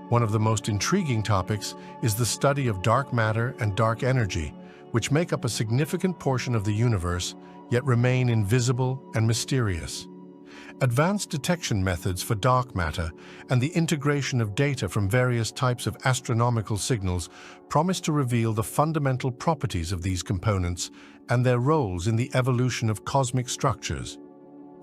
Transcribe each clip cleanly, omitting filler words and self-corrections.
One of the most intriguing topics is the study of dark matter and dark energy, which make up a significant portion of the universe, yet remain invisible and mysterious. Advanced detection methods for dark matter and the integration of data from various types of astronomical signals promise to reveal the fundamental properties of these components and their roles in the evolution of cosmic structures.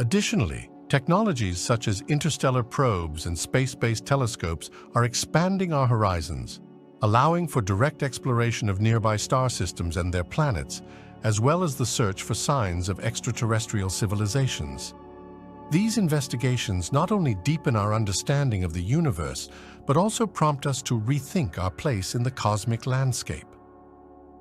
Additionally, technologies such as interstellar probes and space-based telescopes are expanding our horizons, allowing for direct exploration of nearby star systems and their planets, as well as the search for signs of extraterrestrial civilizations. These investigations not only deepen our understanding of the universe, but also prompt us to rethink our place in the cosmic landscape.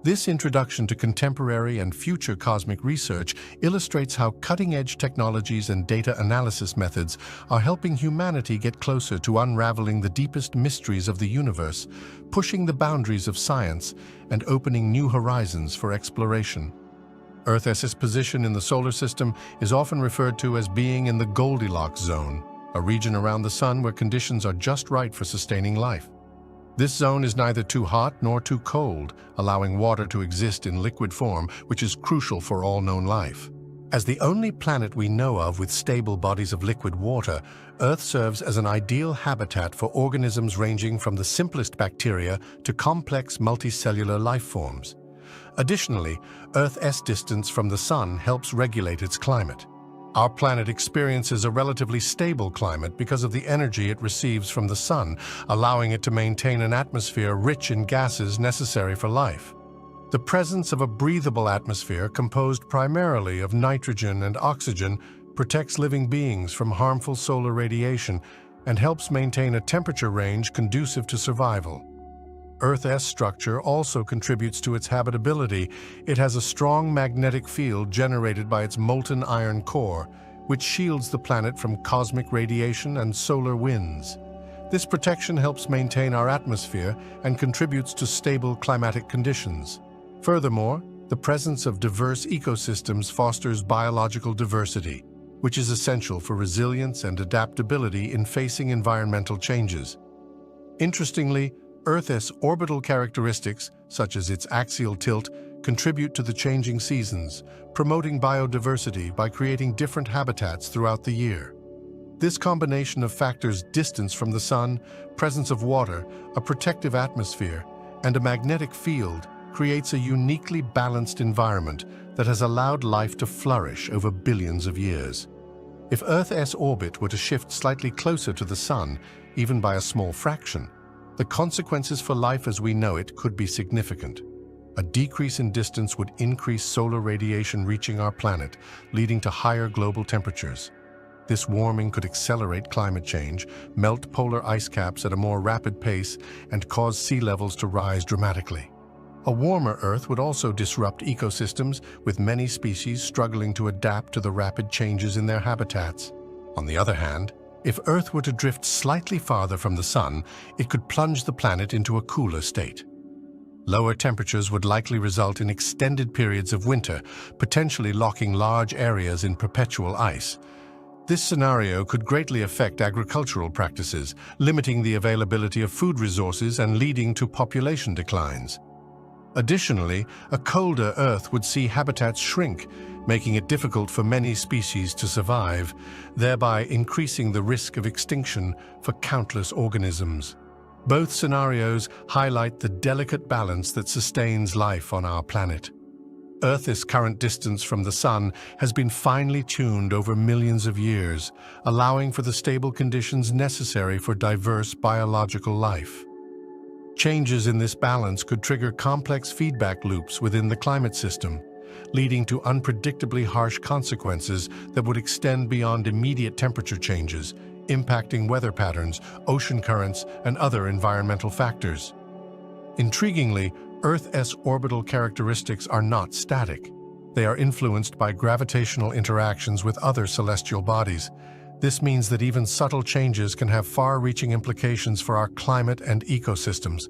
This introduction to contemporary and future cosmic research illustrates how cutting-edge technologies and data analysis methods are helping humanity get closer to unraveling the deepest mysteries of the universe, pushing the boundaries of science and opening new horizons for exploration. Earth's position in the solar system is often referred to as being in the Goldilocks zone, a region around the Sun where conditions are just right for sustaining life. This zone is neither too hot nor too cold, allowing water to exist in liquid form, which is crucial for all known life. As the only planet we know of with stable bodies of liquid water, Earth serves as an ideal habitat for organisms ranging from the simplest bacteria to complex multicellular life forms. Additionally, Earth's distance from the Sun helps regulate its climate. Our planet experiences a relatively stable climate because of the energy it receives from the Sun, allowing it to maintain an atmosphere rich in gases necessary for life. The presence of a breathable atmosphere composed primarily of nitrogen and oxygen protects living beings from harmful solar radiation and helps maintain a temperature range conducive to survival. Earth's structure also contributes to its habitability. It has a strong magnetic field generated by its molten iron core, which shields the planet from cosmic radiation and solar winds. This protection helps maintain our atmosphere and contributes to stable climatic conditions. Furthermore, the presence of diverse ecosystems fosters biological diversity, which is essential for resilience and adaptability in facing environmental changes. Interestingly, Earth's orbital characteristics, such as its axial tilt, contribute to the changing seasons, promoting biodiversity by creating different habitats throughout the year. This combination of factors, distance from the Sun, presence of water, a protective atmosphere, and a magnetic field, creates a uniquely balanced environment that has allowed life to flourish over billions of years. If Earth's orbit were to shift slightly closer to the Sun, even by a small fraction, the consequences for life as we know it could be significant. A decrease in distance would increase solar radiation reaching our planet, leading to higher global temperatures. This warming could accelerate climate change, melt polar ice caps at a more rapid pace, and cause sea levels to rise dramatically. A warmer Earth would also disrupt ecosystems, with many species struggling to adapt to the rapid changes in their habitats. On the other hand, if Earth were to drift slightly farther from the Sun, it could plunge the planet into a cooler state. Lower temperatures would likely result in extended periods of winter, potentially locking large areas in perpetual ice. This scenario could greatly affect agricultural practices, limiting the availability of food resources and leading to population declines. Additionally, a colder Earth would see habitats shrink, making it difficult for many species to survive, thereby increasing the risk of extinction for countless organisms. Both scenarios highlight the delicate balance that sustains life on our planet. Earth's current distance from the Sun has been finely tuned over millions of years, allowing for the stable conditions necessary for diverse biological life. Changes in this balance could trigger complex feedback loops within the climate system, leading to unpredictably harsh consequences that would extend beyond immediate temperature changes, impacting weather patterns, ocean currents, and other environmental factors. Intriguingly, Earth's orbital characteristics are not static. They are influenced by gravitational interactions with other celestial bodies. This means that even subtle changes can have far-reaching implications for our climate and ecosystems.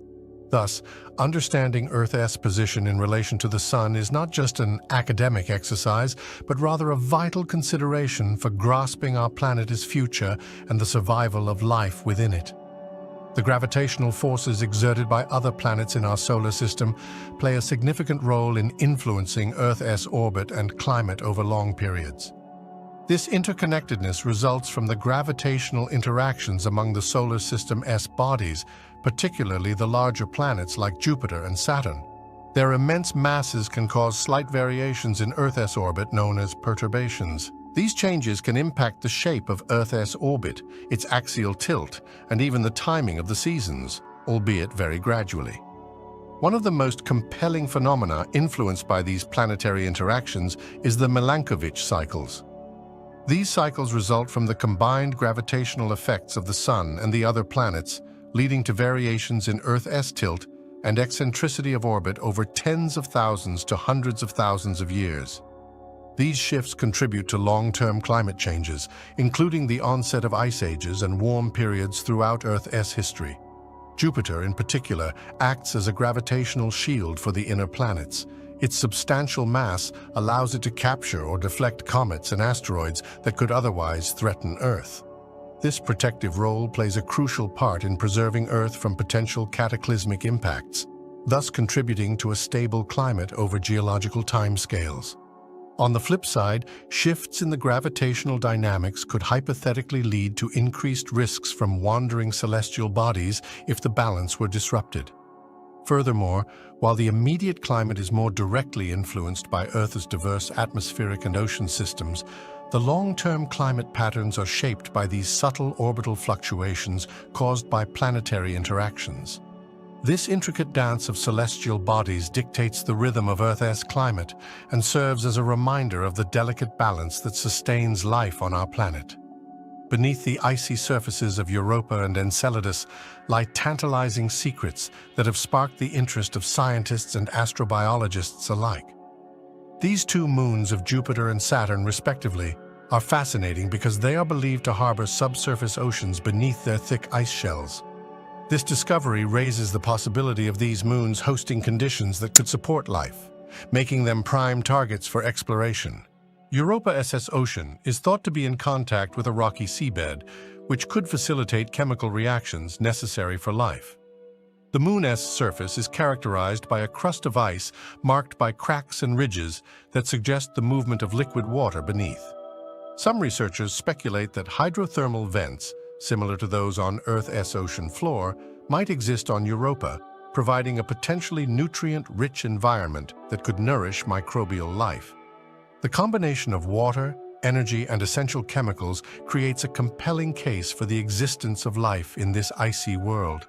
Thus, understanding Earth's position in relation to the Sun is not just an academic exercise, but rather a vital consideration for grasping our planet's future and the survival of life within it. The gravitational forces exerted by other planets in our solar system play a significant role in influencing Earth's orbit and climate over long periods. This interconnectedness results from the gravitational interactions among the solar system's bodies, particularly the larger planets like Jupiter and Saturn. Their immense masses can cause slight variations in Earth's orbit known as perturbations. These changes can impact the shape of Earth's orbit, its axial tilt, and even the timing of the seasons, albeit very gradually. One of the most compelling phenomena influenced by these planetary interactions is the Milankovitch cycles. These cycles result from the combined gravitational effects of the Sun and the other planets, leading to variations in Earth's tilt and eccentricity of orbit over tens of thousands to hundreds of thousands of years. These shifts contribute to long-term climate changes, including the onset of ice ages and warm periods throughout Earth's history. Jupiter, in particular, acts as a gravitational shield for the inner planets. Its substantial mass allows it to capture or deflect comets and asteroids that could otherwise threaten Earth. This protective role plays a crucial part in preserving Earth from potential cataclysmic impacts, thus contributing to a stable climate over geological timescales. On the flip side, shifts in the gravitational dynamics could hypothetically lead to increased risks from wandering celestial bodies if the balance were disrupted. Furthermore, while the immediate climate is more directly influenced by Earth's diverse atmospheric and ocean systems, the long-term climate patterns are shaped by these subtle orbital fluctuations caused by planetary interactions. This intricate dance of celestial bodies dictates the rhythm of Earth's climate and serves as a reminder of the delicate balance that sustains life on our planet. Beneath the icy surfaces of Europa and Enceladus lie tantalizing secrets that have sparked the interest of scientists and astrobiologists alike. These two moons of Jupiter and Saturn, respectively, are fascinating because they are believed to harbor subsurface oceans beneath their thick ice shells. This discovery raises the possibility of these moons hosting conditions that could support life, making them prime targets for exploration. Europa's ocean is thought to be in contact with a rocky seabed, which could facilitate chemical reactions necessary for life. The moon's surface is characterized by a crust of ice marked by cracks and ridges that suggest the movement of liquid water beneath. Some researchers speculate that hydrothermal vents, similar to those on Earth's ocean floor, might exist on Europa, providing a potentially nutrient-rich environment that could nourish microbial life. The combination of water, energy, and essential chemicals creates a compelling case for the existence of life in this icy world.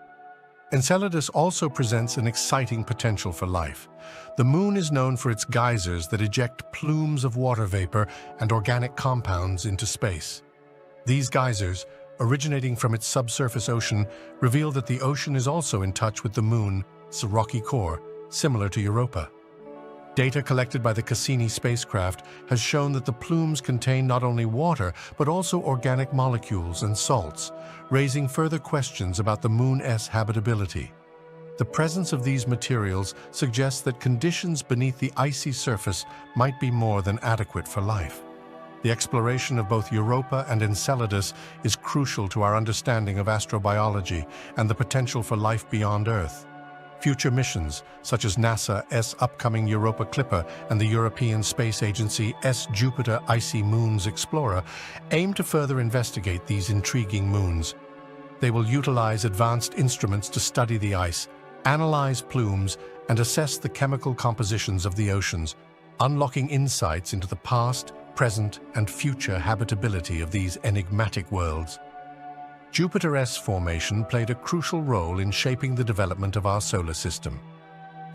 Enceladus also presents an exciting potential for life. The moon is known for its geysers that eject plumes of water vapor and organic compounds into space. These geysers, originating from its subsurface ocean, reveal that the ocean is also in touch with the moon's rocky core, similar to Europa. Data collected by the Cassini spacecraft has shown that the plumes contain not only water, but also organic molecules and salts, raising further questions about the moon's habitability. The presence of these materials suggests that conditions beneath the icy surface might be more than adequate for life. The exploration of both Europa and Enceladus is crucial to our understanding of astrobiology and the potential for life beyond Earth. Future missions, such as NASA's upcoming Europa Clipper and the European Space Agency's Jupiter Icy Moons Explorer, aim to further investigate these intriguing moons. They will utilize advanced instruments to study the ice, analyze plumes, and assess the chemical compositions of the oceans, unlocking insights into the past, present, and future habitability of these enigmatic worlds. Jupiter's formation played a crucial role in shaping the development of our solar system.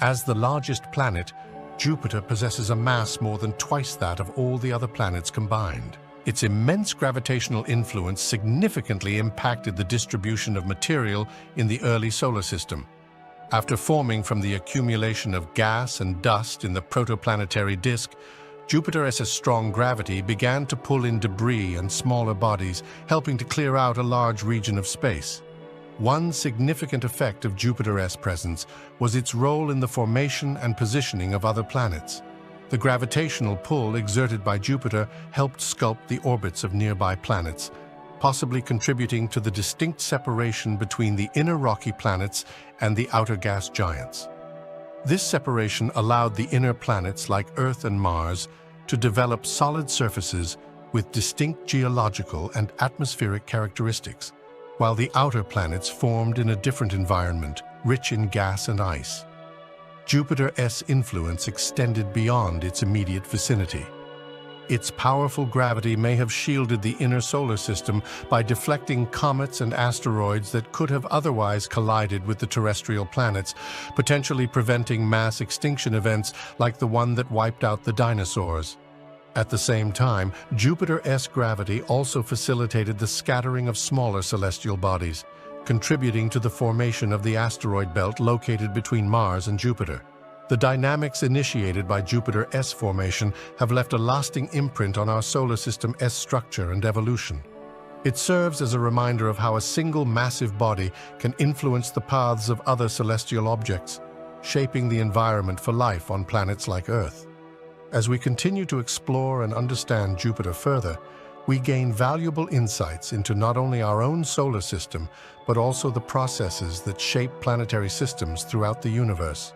As the largest planet, Jupiter possesses a mass more than twice that of all the other planets combined. Its immense gravitational influence significantly impacted the distribution of material in the early solar system. After forming from the accumulation of gas and dust in the protoplanetary disk, Jupiter's strong gravity began to pull in debris and smaller bodies, helping to clear out a large region of space. One significant effect of Jupiter's presence was its role in the formation and positioning of other planets. The gravitational pull exerted by Jupiter helped sculpt the orbits of nearby planets, possibly contributing to the distinct separation between the inner rocky planets and the outer gas giants. This separation allowed the inner planets like Earth and Mars to develop solid surfaces with distinct geological and atmospheric characteristics, while the outer planets formed in a different environment, rich in gas and ice. Jupiter's influence extended beyond its immediate vicinity. Its powerful gravity may have shielded the inner solar system by deflecting comets and asteroids that could have otherwise collided with the terrestrial planets, potentially preventing mass extinction events like the one that wiped out the dinosaurs. At the same time, Jupiter's gravity also facilitated the scattering of smaller celestial bodies, contributing to the formation of the asteroid belt located between Mars and Jupiter. The dynamics initiated by Jupiter's formation have left a lasting imprint on our solar system's structure and evolution. It serves as a reminder of how a single massive body can influence the paths of other celestial objects, shaping the environment for life on planets like Earth. As we continue to explore and understand Jupiter further, we gain valuable insights into not only our own solar system, but also the processes that shape planetary systems throughout the universe.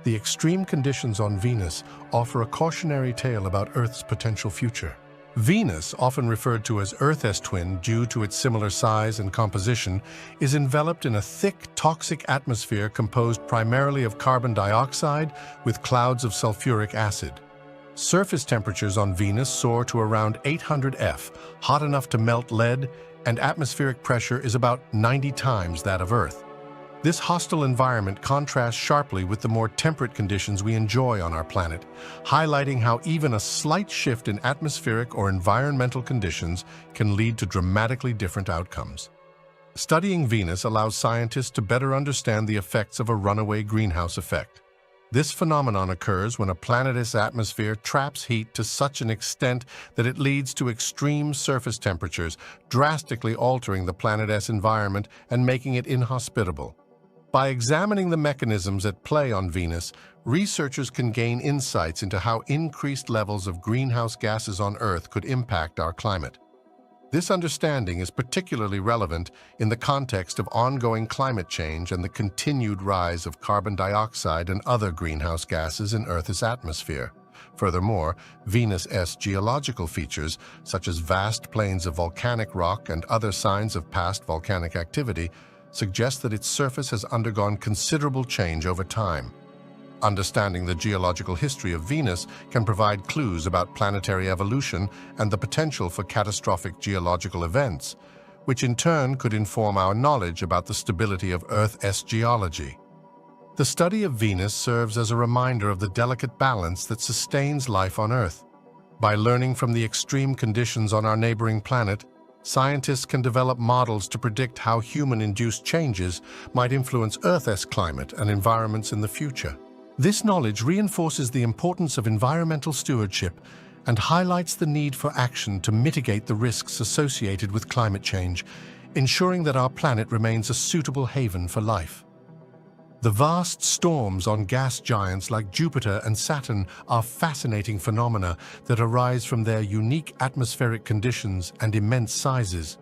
The extreme conditions on Venus offer a cautionary tale about Earth's potential future. Venus, often referred to as Earth's twin due to its similar size and composition, is enveloped in a thick, toxic atmosphere composed primarily of carbon dioxide with clouds of sulfuric acid. Surface temperatures on Venus soar to around 800 F, hot enough to melt lead, and atmospheric pressure is about 90 times that of Earth. This hostile environment contrasts sharply with the more temperate conditions we enjoy on our planet, highlighting how even a slight shift in atmospheric or environmental conditions can lead to dramatically different outcomes. Studying Venus allows scientists to better understand the effects of a runaway greenhouse effect. This phenomenon occurs when a planet's atmosphere traps heat to such an extent that it leads to extreme surface temperatures, drastically altering the planet's environment and making it inhospitable. By examining the mechanisms at play on Venus, researchers can gain insights into how increased levels of greenhouse gases on Earth could impact our climate. This understanding is particularly relevant in the context of ongoing climate change and the continued rise of carbon dioxide and other greenhouse gases in Earth's atmosphere. Furthermore, Venus's geological features, such as vast plains of volcanic rock and other signs of past volcanic activity, suggest that its surface has undergone considerable change over time. Understanding the geological history of Venus can provide clues about planetary evolution and the potential for catastrophic geological events, which in turn could inform our knowledge about the stability of Earth's geology. The study of Venus serves as a reminder of the delicate balance that sustains life on Earth. By learning from the extreme conditions on our neighboring planet, scientists can develop models to predict how human-induced changes might influence Earth's climate and environments in the future. This knowledge reinforces the importance of environmental stewardship and highlights the need for action to mitigate the risks associated with climate change, ensuring that our planet remains a suitable haven for life. The vast storms on gas giants like Jupiter and Saturn are fascinating phenomena that arise from their unique atmospheric conditions and immense sizes.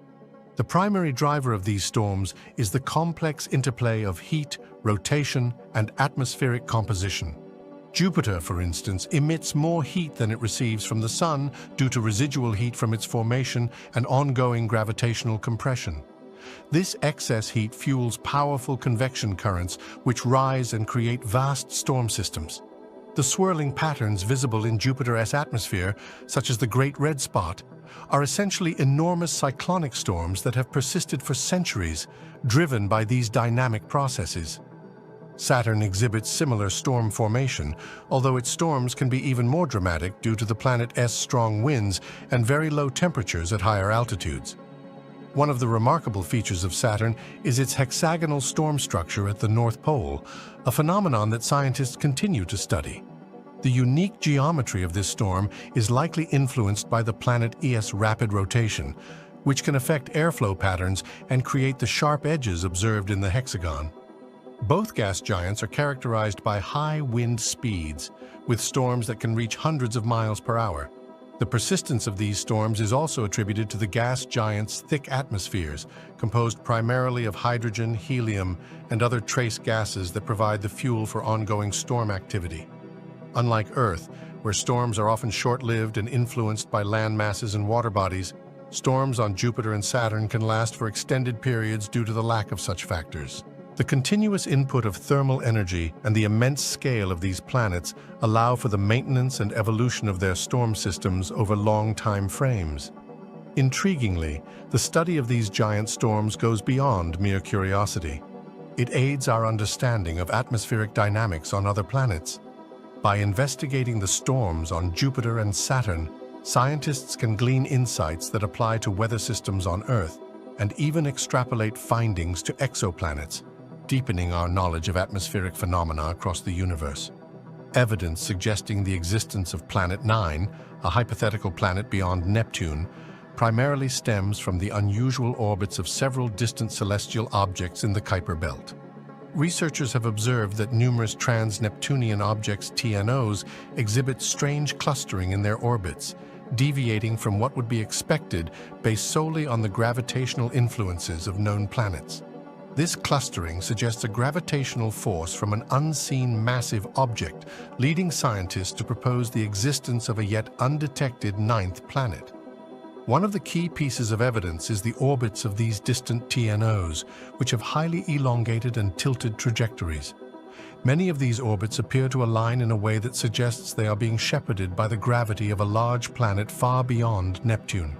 The primary driver of these storms is the complex interplay of heat, rotation, and atmospheric composition. Jupiter, for instance, emits more heat than it receives from the Sun due to residual heat from its formation and ongoing gravitational compression. This excess heat fuels powerful convection currents which rise and create vast storm systems. The swirling patterns visible in Jupiter's atmosphere, such as the Great Red Spot, are essentially enormous cyclonic storms that have persisted for centuries, driven by these dynamic processes. Saturn exhibits similar storm formation, although its storms can be even more dramatic due to the planet's strong winds and very low temperatures at higher altitudes. One of the remarkable features of Saturn is its hexagonal storm structure at the North Pole, a phenomenon that scientists continue to study. The unique geometry of this storm is likely influenced by the planet's rapid rotation, which can affect airflow patterns and create the sharp edges observed in the hexagon. Both gas giants are characterized by high wind speeds, with storms that can reach hundreds of miles per hour. The persistence of these storms is also attributed to the gas giants' thick atmospheres, composed primarily of hydrogen, helium, and other trace gases that provide the fuel for ongoing storm activity. Unlike Earth, where storms are often short-lived and influenced by land masses and water bodies, storms on Jupiter and Saturn can last for extended periods due to the lack of such factors. The continuous input of thermal energy and the immense scale of these planets allow for the maintenance and evolution of their storm systems over long time frames. Intriguingly, the study of these giant storms goes beyond mere curiosity. It aids our understanding of atmospheric dynamics on other planets. By investigating the storms on Jupiter and Saturn, scientists can glean insights that apply to weather systems on Earth and even extrapolate findings to exoplanets, deepening our knowledge of atmospheric phenomena across the universe. Evidence suggesting the existence of Planet 9, a hypothetical planet beyond Neptune, primarily stems from the unusual orbits of several distant celestial objects in the Kuiper Belt. Researchers have observed that numerous trans-Neptunian objects, TNOs, exhibit strange clustering in their orbits, deviating from what would be expected based solely on the gravitational influences of known planets. This clustering suggests a gravitational force from an unseen massive object, leading scientists to propose the existence of a yet undetected ninth planet. One of the key pieces of evidence is the orbits of these distant TNOs, which have highly elongated and tilted trajectories. Many of these orbits appear to align in a way that suggests they are being shepherded by the gravity of a large planet far beyond Neptune.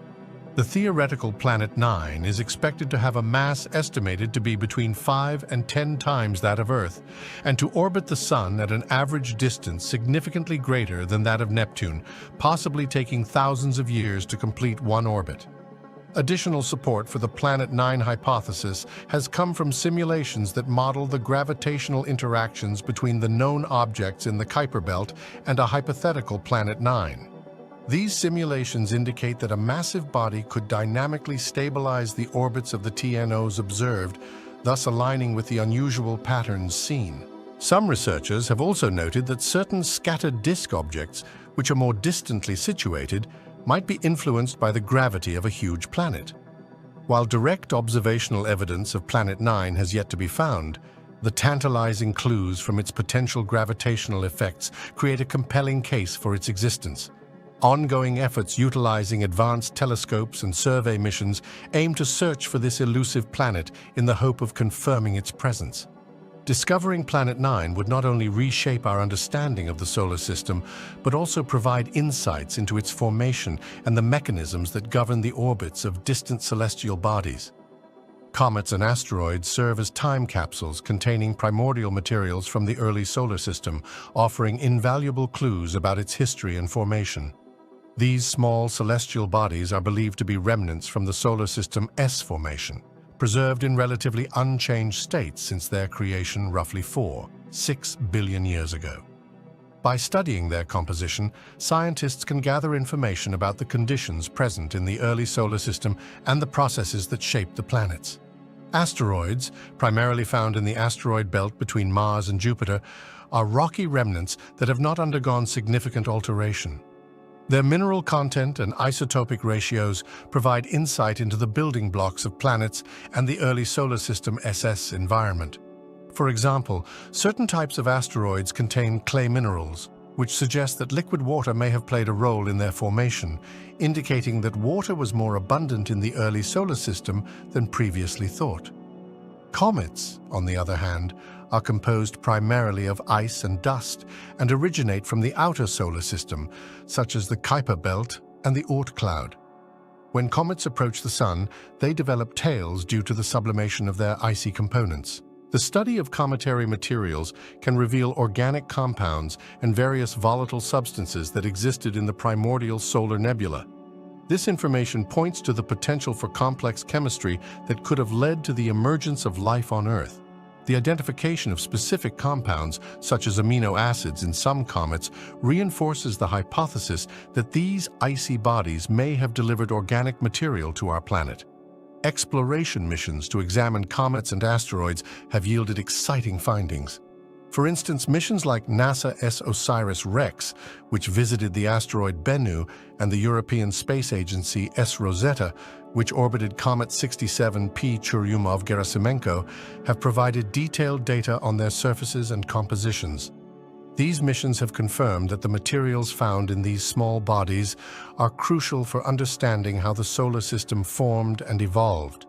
The theoretical Planet 9 is expected to have a mass estimated to be between 5 and 10 times that of Earth, and to orbit the Sun at an average distance significantly greater than that of Neptune, possibly taking thousands of years to complete one orbit. Additional support for the Planet 9 hypothesis has come from simulations that model the gravitational interactions between the known objects in the Kuiper Belt and a hypothetical Planet 9. These simulations indicate that a massive body could dynamically stabilize the orbits of the TNOs observed, thus aligning with the unusual patterns seen. Some researchers have also noted that certain scattered disk objects, which are more distantly situated, might be influenced by the gravity of a huge planet. While direct observational evidence of Planet 9 has yet to be found, the tantalizing clues from its potential gravitational effects create a compelling case for its existence. Ongoing efforts utilizing advanced telescopes and survey missions aim to search for this elusive planet in the hope of confirming its presence. Discovering Planet 9 would not only reshape our understanding of the solar system, but also provide insights into its formation and the mechanisms that govern the orbits of distant celestial bodies. Comets and asteroids serve as time capsules containing primordial materials from the early solar system, offering invaluable clues about its history and formation. These small celestial bodies are believed to be remnants from the solar system S formation, preserved in relatively unchanged states since their creation roughly 4.6 billion years ago. By studying their composition, scientists can gather information about the conditions present in the early solar system and the processes that shape the planets. Asteroids, primarily found in the asteroid belt between Mars and Jupiter, are rocky remnants that have not undergone significant alteration. Their mineral content and isotopic ratios provide insight into the building blocks of planets and the early solar system SS environment. For example, certain types of asteroids contain clay minerals, which suggest that liquid water may have played a role in their formation, indicating that water was more abundant in the early solar system than previously thought. Comets, on the other hand, are composed primarily of ice and dust and originate from the outer solar system, such as the Kuiper Belt and the Oort cloud. When comets approach the Sun, they develop tails due to the sublimation of their icy components. The study of cometary materials can reveal organic compounds and various volatile substances that existed in the primordial solar nebula. This information points to the potential for complex chemistry that could have led to the emergence of life on Earth. The identification of specific compounds, such as amino acids in some comets, reinforces the hypothesis that these icy bodies may have delivered organic material to our planet. Exploration missions to examine comets and asteroids have yielded exciting findings. For instance, missions like NASA's OSIRIS-REx, which visited the asteroid Bennu, and the European Space Agency Rosetta, which orbited Comet 67P Churyumov-Gerasimenko, have provided detailed data on their surfaces and compositions. These missions have confirmed that the materials found in these small bodies are crucial for understanding how the solar system formed and evolved.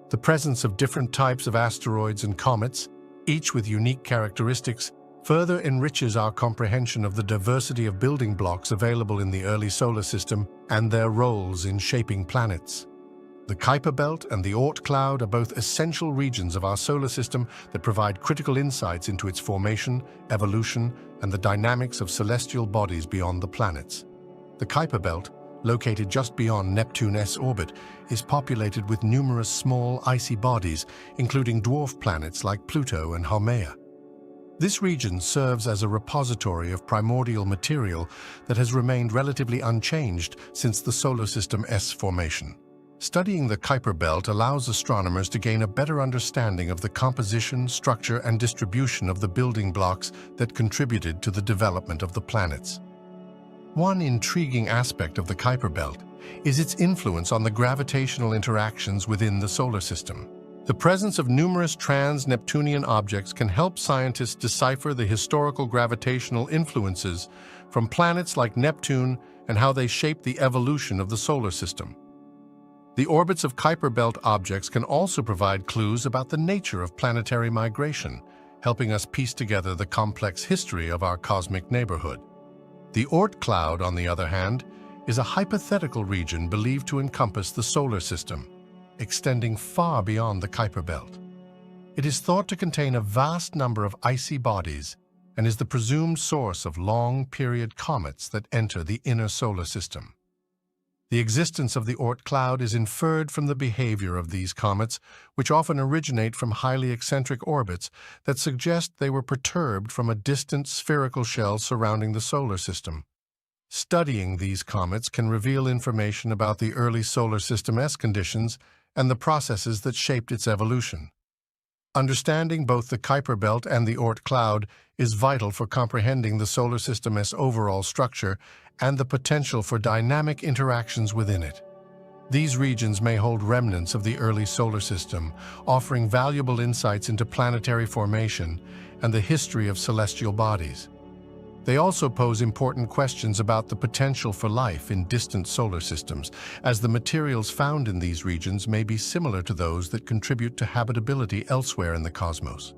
The presence of different types of asteroids and comets, each with unique characteristics, further enriches our comprehension of the diversity of building blocks available in the early solar system and their roles in shaping planets. The Kuiper Belt and the Oort cloud are both essential regions of our solar system that provide critical insights into its formation, evolution, and the dynamics of celestial bodies beyond the planets. The Kuiper Belt, located just beyond Neptune's orbit, is populated with numerous small icy bodies, including dwarf planets like Pluto and Haumea. This region serves as a repository of primordial material that has remained relatively unchanged since the solar system's formation. Studying the Kuiper Belt allows astronomers to gain a better understanding of the composition, structure, and distribution of the building blocks that contributed to the development of the planets. One intriguing aspect of the Kuiper Belt is its influence on the gravitational interactions within the solar system. The presence of numerous trans-Neptunian objects can help scientists decipher the historical gravitational influences from planets like Neptune and how they shape the evolution of the solar system. The orbits of Kuiper Belt objects can also provide clues about the nature of planetary migration, helping us piece together the complex history of our cosmic neighborhood. The Oort cloud, on the other hand, is a hypothetical region believed to encompass the solar system, extending far beyond the Kuiper Belt. It is thought to contain a vast number of icy bodies and is the presumed source of long-period comets that enter the inner solar system. The existence of the Oort cloud is inferred from the behavior of these comets, which often originate from highly eccentric orbits that suggest they were perturbed from a distant spherical shell surrounding the solar system. Studying these comets can reveal information about the early solar system's conditions and the processes that shaped its evolution. Understanding both the Kuiper Belt and the Oort cloud is vital for comprehending the solar system's overall structure and the potential for dynamic interactions within it. These regions may hold remnants of the early solar system, offering valuable insights into planetary formation and the history of celestial bodies. They also pose important questions about the potential for life in distant solar systems, as the materials found in these regions may be similar to those that contribute to habitability elsewhere in the cosmos.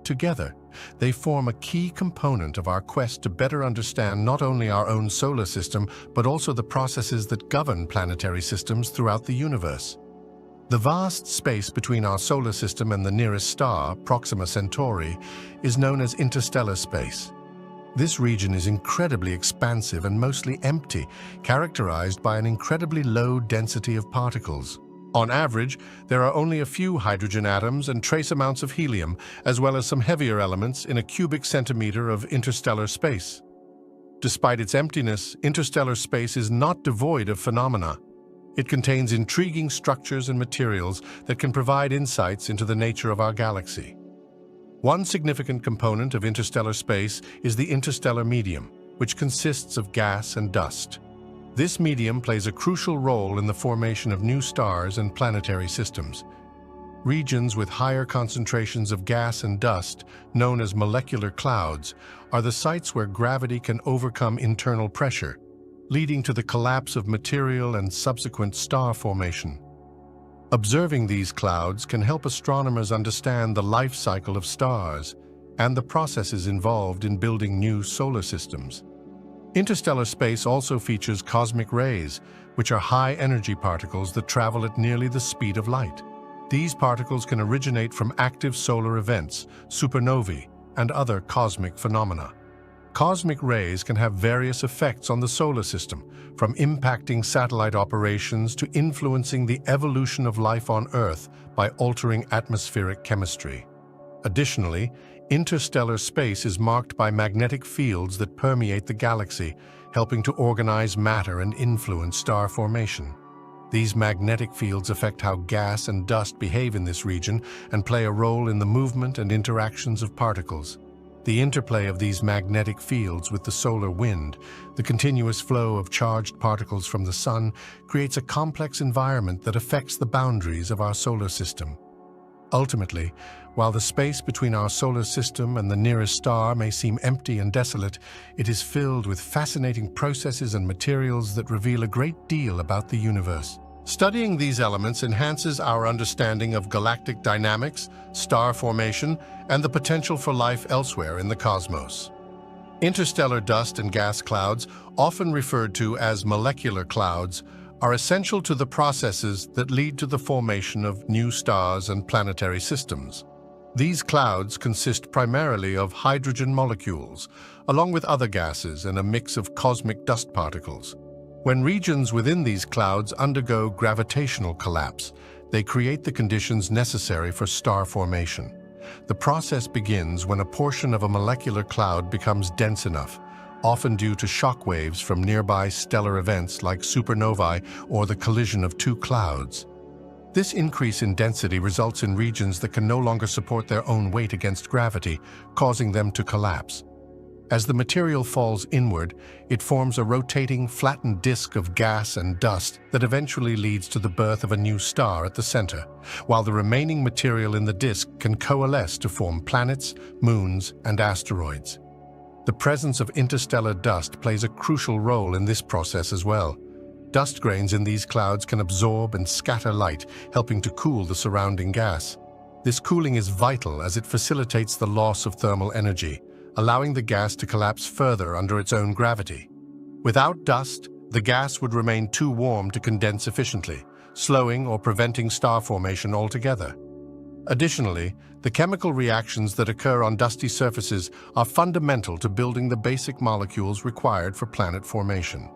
Together, they form a key component of our quest to better understand not only our own solar system, but also the processes that govern planetary systems throughout the universe. The vast space between our solar system and the nearest star, Proxima Centauri, is known as interstellar space. This region is incredibly expansive and mostly empty, characterized by an incredibly low density of particles. On average, there are only a few hydrogen atoms and trace amounts of helium, as well as some heavier elements in a cubic centimeter of interstellar space. Despite its emptiness, interstellar space is not devoid of phenomena. It contains intriguing structures and materials that can provide insights into the nature of our galaxy. One significant component of interstellar space is the interstellar medium, which consists of gas and dust. This medium plays a crucial role in the formation of new stars and planetary systems. Regions with higher concentrations of gas and dust, known as molecular clouds, are the sites where gravity can overcome internal pressure, leading to the collapse of material and subsequent star formation. Observing these clouds can help astronomers understand the life cycle of stars and the processes involved in building new solar systems. Interstellar space also features cosmic rays, which are high-energy particles that travel at nearly the speed of light. These particles can originate from active solar events, supernovae, and other cosmic phenomena. Cosmic rays can have various effects on the solar system, from impacting satellite operations to influencing the evolution of life on Earth by altering atmospheric chemistry. Additionally, interstellar space is marked by magnetic fields that permeate the galaxy, helping to organize matter and influence star formation. These magnetic fields affect how gas and dust behave in this region and play a role in the movement and interactions of particles. The interplay of these magnetic fields with the solar wind, the continuous flow of charged particles from the sun, creates a complex environment that affects the boundaries of our solar system. Ultimately, while the space between our solar system and the nearest star may seem empty and desolate, it is filled with fascinating processes and materials that reveal a great deal about the universe. Studying these elements enhances our understanding of galactic dynamics, star formation, and the potential for life elsewhere in the cosmos. Interstellar dust and gas clouds, often referred to as molecular clouds, are essential to the processes that lead to the formation of new stars and planetary systems. These clouds consist primarily of hydrogen molecules, along with other gases and a mix of cosmic dust particles. When regions within these clouds undergo gravitational collapse, they create the conditions necessary for star formation. The process begins when a portion of a molecular cloud becomes dense enough, often due to shock waves from nearby stellar events like supernovae or the collision of two clouds. This increase in density results in regions that can no longer support their own weight against gravity, causing them to collapse. As the material falls inward, it forms a rotating, flattened disk of gas and dust that eventually leads to the birth of a new star at the center, while the remaining material in the disk can coalesce to form planets, moons, and asteroids. The presence of interstellar dust plays a crucial role in this process as well. Dust grains in these clouds can absorb and scatter light, helping to cool the surrounding gas. This cooling is vital as it facilitates the loss of thermal energy, allowing the gas to collapse further under its own gravity. Without dust, the gas would remain too warm to condense efficiently, slowing or preventing star formation altogether. Additionally, the chemical reactions that occur on dusty surfaces are fundamental to building the basic molecules required for planet formation.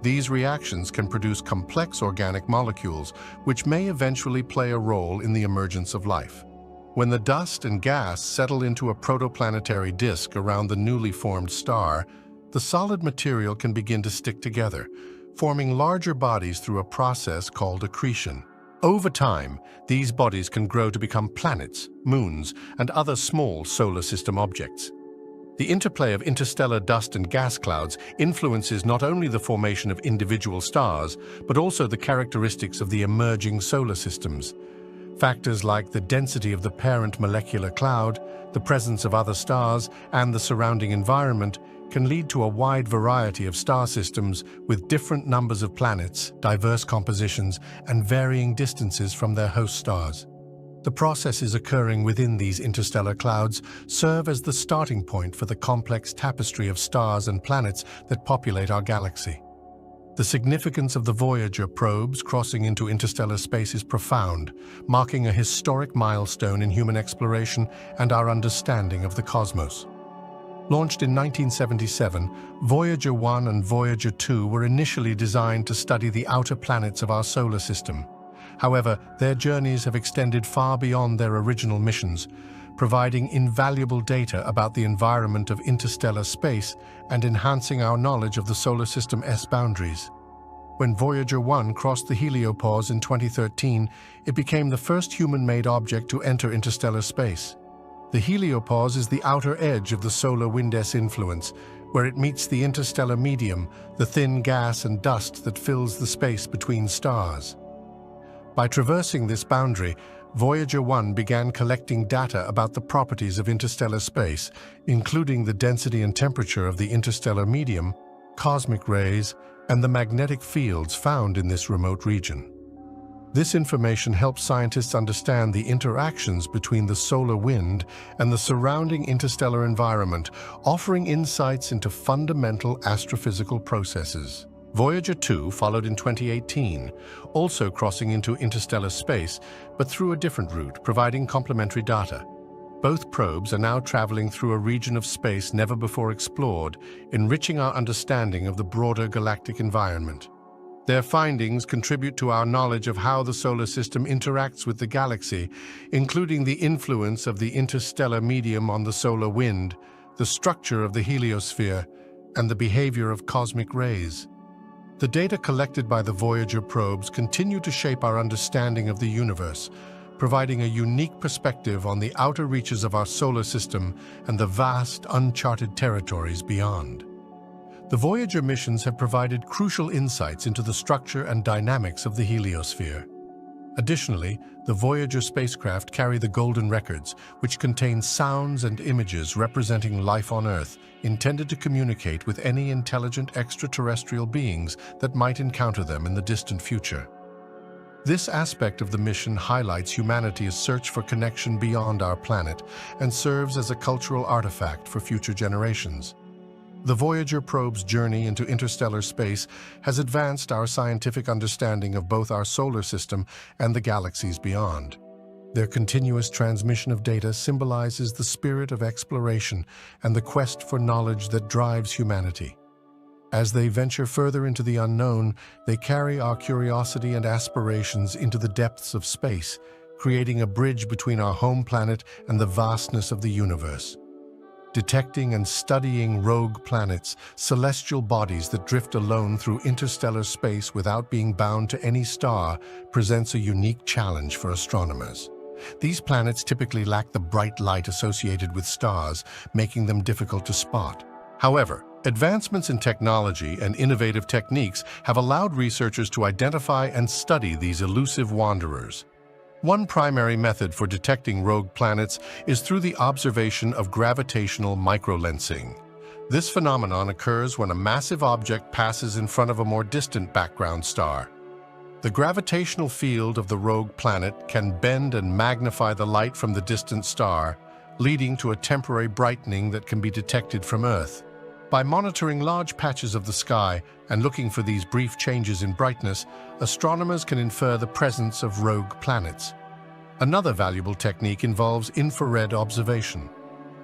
These reactions can produce complex organic molecules, which may eventually play a role in the emergence of life. When the dust and gas settle into a protoplanetary disk around the newly formed star, the solid material can begin to stick together, forming larger bodies through a process called accretion. Over time, these bodies can grow to become planets, moons, and other small solar system objects. The interplay of interstellar dust and gas clouds influences not only the formation of individual stars, but also the characteristics of the emerging solar systems. Factors like the density of the parent molecular cloud, the presence of other stars, and the surrounding environment can lead to a wide variety of star systems with different numbers of planets, diverse compositions, and varying distances from their host stars. The processes occurring within these interstellar clouds serve as the starting point for the complex tapestry of stars and planets that populate our galaxy. The significance of the Voyager probes crossing into interstellar space is profound, marking a historic milestone in human exploration and our understanding of the cosmos. Launched in 1977, Voyager 1 and Voyager 2 were initially designed to study the outer planets of our solar system. However, their journeys have extended far beyond their original missions, providing invaluable data about the environment of interstellar space and enhancing our knowledge of the solar system's boundaries. When Voyager 1 crossed the heliopause in 2013, it became the first human-made object to enter interstellar space. The heliopause is the outer edge of the solar wind's influence, where it meets the interstellar medium, the thin gas and dust that fills the space between stars. By traversing this boundary, Voyager 1 began collecting data about the properties of interstellar space, including the density and temperature of the interstellar medium, cosmic rays, and the magnetic fields found in this remote region. This information helps scientists understand the interactions between the solar wind and the surrounding interstellar environment, offering insights into fundamental astrophysical processes. Voyager 2 followed in 2018, also crossing into interstellar space, but through a different route, providing complementary data. Both probes are now traveling through a region of space never before explored, enriching our understanding of the broader galactic environment. Their findings contribute to our knowledge of how the solar system interacts with the galaxy, including the influence of the interstellar medium on the solar wind, the structure of the heliosphere, and the behavior of cosmic rays. The data collected by the Voyager probes continue to shape our understanding of the universe, providing a unique perspective on the outer reaches of our solar system and the vast, uncharted territories beyond. The Voyager missions have provided crucial insights into the structure and dynamics of the heliosphere. Additionally, the Voyager spacecraft carry the Golden Records, which contain sounds and images representing life on Earth, intended to communicate with any intelligent extraterrestrial beings that might encounter them in the distant future. This aspect of the mission highlights humanity's search for connection beyond our planet and serves as a cultural artifact for future generations. The Voyager probe's journey into interstellar space has advanced our scientific understanding of both our solar system and the galaxies beyond. Their continuous transmission of data symbolizes the spirit of exploration and the quest for knowledge that drives humanity. As they venture further into the unknown, they carry our curiosity and aspirations into the depths of space, creating a bridge between our home planet and the vastness of the universe. Detecting and studying rogue planets, celestial bodies that drift alone through interstellar space without being bound to any star, presents a unique challenge for astronomers. These planets typically lack the bright light associated with stars, making them difficult to spot. However, advancements in technology and innovative techniques have allowed researchers to identify and study these elusive wanderers. One primary method for detecting rogue planets is through the observation of gravitational microlensing. This phenomenon occurs when a massive object passes in front of a more distant background star. The gravitational field of the rogue planet can bend and magnify the light from the distant star, leading to a temporary brightening that can be detected from Earth. By monitoring large patches of the sky and looking for these brief changes in brightness, astronomers can infer the presence of rogue planets. Another valuable technique involves infrared observation.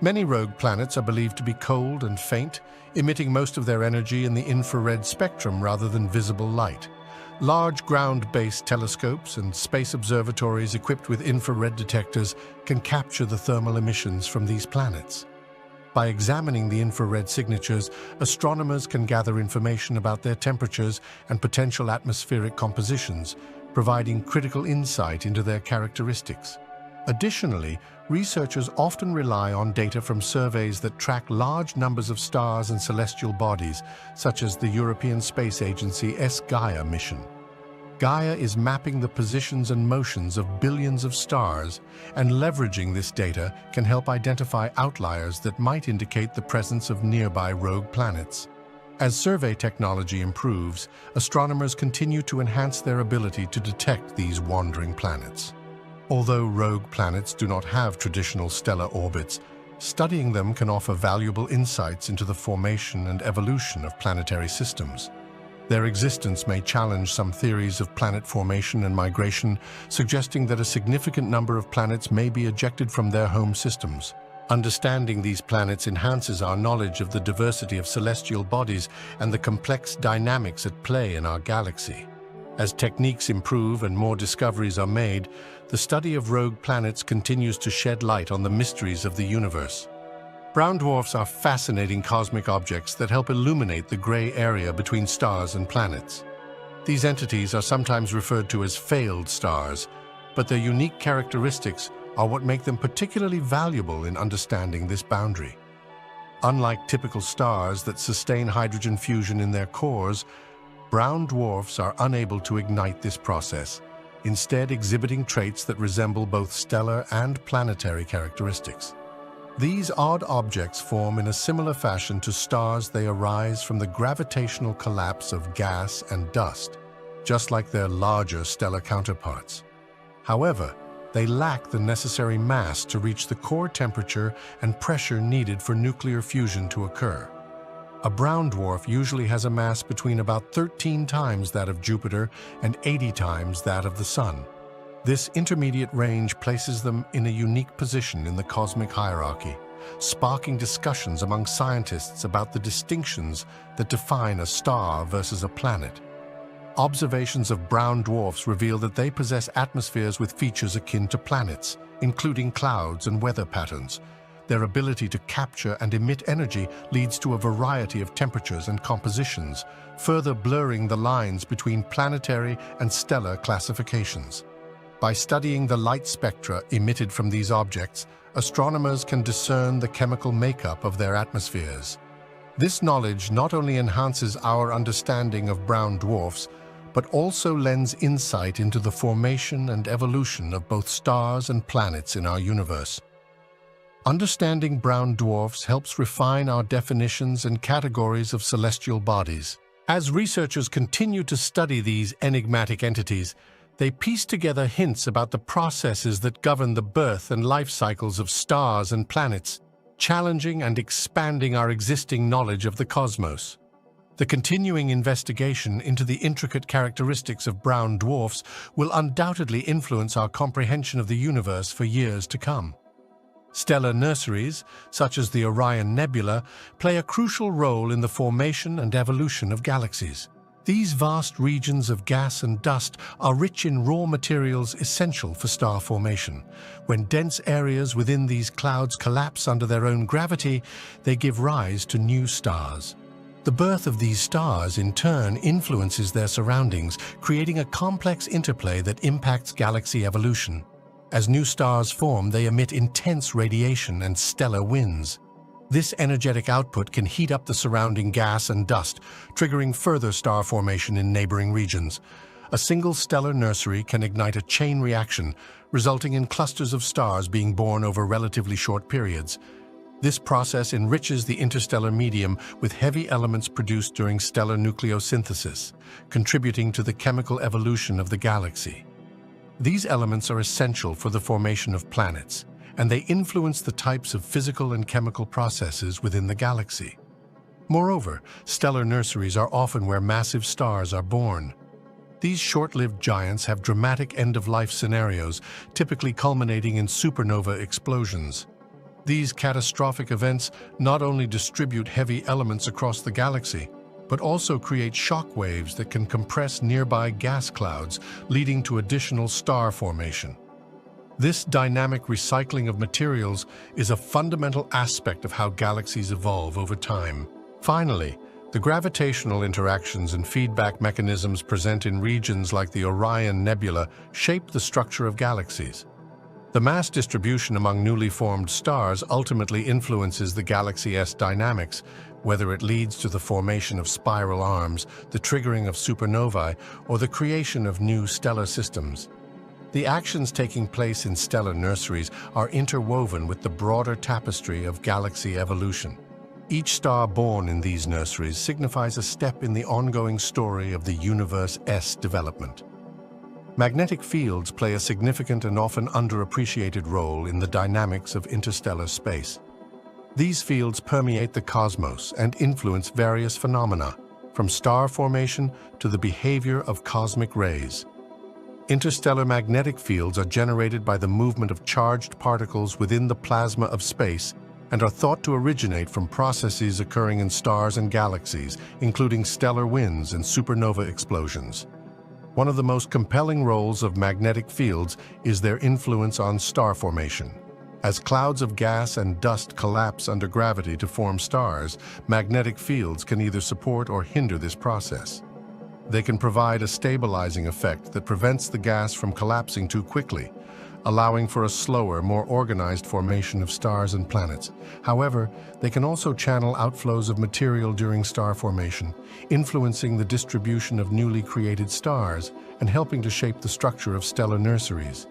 Many rogue planets are believed to be cold and faint, emitting most of their energy in the infrared spectrum rather than visible light. Large ground-based telescopes and space observatories equipped with infrared detectors can capture the thermal emissions from these planets. By examining the infrared signatures, astronomers can gather information about their temperatures and potential atmospheric compositions, providing critical insight into their characteristics. Additionally, researchers often rely on data from surveys that track large numbers of stars and celestial bodies, such as the European Space Agency's Gaia mission. Gaia is mapping the positions and motions of billions of stars, and leveraging this data can help identify outliers that might indicate the presence of nearby rogue planets. As survey technology improves, astronomers continue to enhance their ability to detect these wandering planets. Although rogue planets do not have traditional stellar orbits, studying them can offer valuable insights into the formation and evolution of planetary systems. Their existence may challenge some theories of planet formation and migration, suggesting that a significant number of planets may be ejected from their home systems. Understanding these planets enhances our knowledge of the diversity of celestial bodies and the complex dynamics at play in our galaxy. As techniques improve and more discoveries are made, the study of rogue planets continues to shed light on the mysteries of the universe. Brown dwarfs are fascinating cosmic objects that help illuminate the gray area between stars and planets. These entities are sometimes referred to as failed stars, but their unique characteristics are what make them particularly valuable in understanding this boundary. Unlike typical stars that sustain hydrogen fusion in their cores, brown dwarfs are unable to ignite this process, instead exhibiting traits that resemble both stellar and planetary characteristics. These odd objects form in a similar fashion to stars. They arise from the gravitational collapse of gas and dust, just like their larger stellar counterparts. However, they lack the necessary mass to reach the core temperature and pressure needed for nuclear fusion to occur. A brown dwarf usually has a mass between about 13 times that of Jupiter and 80 times that of the Sun. This intermediate range places them in a unique position in the cosmic hierarchy, sparking discussions among scientists about the distinctions that define a star versus a planet. Observations of brown dwarfs reveal that they possess atmospheres with features akin to planets, including clouds and weather patterns. Their ability to capture and emit energy leads to a variety of temperatures and compositions, further blurring the lines between planetary and stellar classifications. By studying the light spectra emitted from these objects, astronomers can discern the chemical makeup of their atmospheres. This knowledge not only enhances our understanding of brown dwarfs, but also lends insight into the formation and evolution of both stars and planets in our universe. Understanding brown dwarfs helps refine our definitions and categories of celestial bodies. As researchers continue to study these enigmatic entities, they piece together hints about the processes that govern the birth and life cycles of stars and planets, challenging and expanding our existing knowledge of the cosmos. The continuing investigation into the intricate characteristics of brown dwarfs will undoubtedly influence our comprehension of the universe for years to come. Stellar nurseries, such as the Orion Nebula, play a crucial role in the formation and evolution of galaxies. These vast regions of gas and dust are rich in raw materials essential for star formation. When dense areas within these clouds collapse under their own gravity, they give rise to new stars. The birth of these stars, in turn, influences their surroundings, creating a complex interplay that impacts galaxy evolution. As new stars form, they emit intense radiation and stellar winds. This energetic output can heat up the surrounding gas and dust, triggering further star formation in neighboring regions. A single stellar nursery can ignite a chain reaction, resulting in clusters of stars being born over relatively short periods. This process enriches the interstellar medium with heavy elements produced during stellar nucleosynthesis, contributing to the chemical evolution of the galaxy. These elements are essential for the formation of planets, and they influence the types of physical and chemical processes within the galaxy. Moreover, stellar nurseries are often where massive stars are born. These short-lived giants have dramatic end-of-life scenarios, typically culminating in supernova explosions. These catastrophic events not only distribute heavy elements across the galaxy, but also create shock waves that can compress nearby gas clouds, leading to additional star formation. This dynamic recycling of materials is a fundamental aspect of how galaxies evolve over time. Finally, the gravitational interactions and feedback mechanisms present in regions like the Orion Nebula shape the structure of galaxies. The mass distribution among newly formed stars ultimately influences the galaxy's dynamics, whether it leads to the formation of spiral arms, the triggering of supernovae, or the creation of new stellar systems. The actions taking place in stellar nurseries are interwoven with the broader tapestry of galaxy evolution. Each star born in these nurseries signifies a step in the ongoing story of the universe's development. Magnetic fields play a significant and often underappreciated role in the dynamics of interstellar space. These fields permeate the cosmos and influence various phenomena, from star formation to the behavior of cosmic rays. Interstellar magnetic fields are generated by the movement of charged particles within the plasma of space and are thought to originate from processes occurring in stars and galaxies, including stellar winds and supernova explosions. One of the most compelling roles of magnetic fields is their influence on star formation. As clouds of gas and dust collapse under gravity to form stars, magnetic fields can either support or hinder this process. They can provide a stabilizing effect that prevents the gas from collapsing too quickly, allowing for a slower, more organized formation of stars and planets. However, they can also channel outflows of material during star formation, influencing the distribution of newly created stars and helping to shape the structure of stellar nurseries.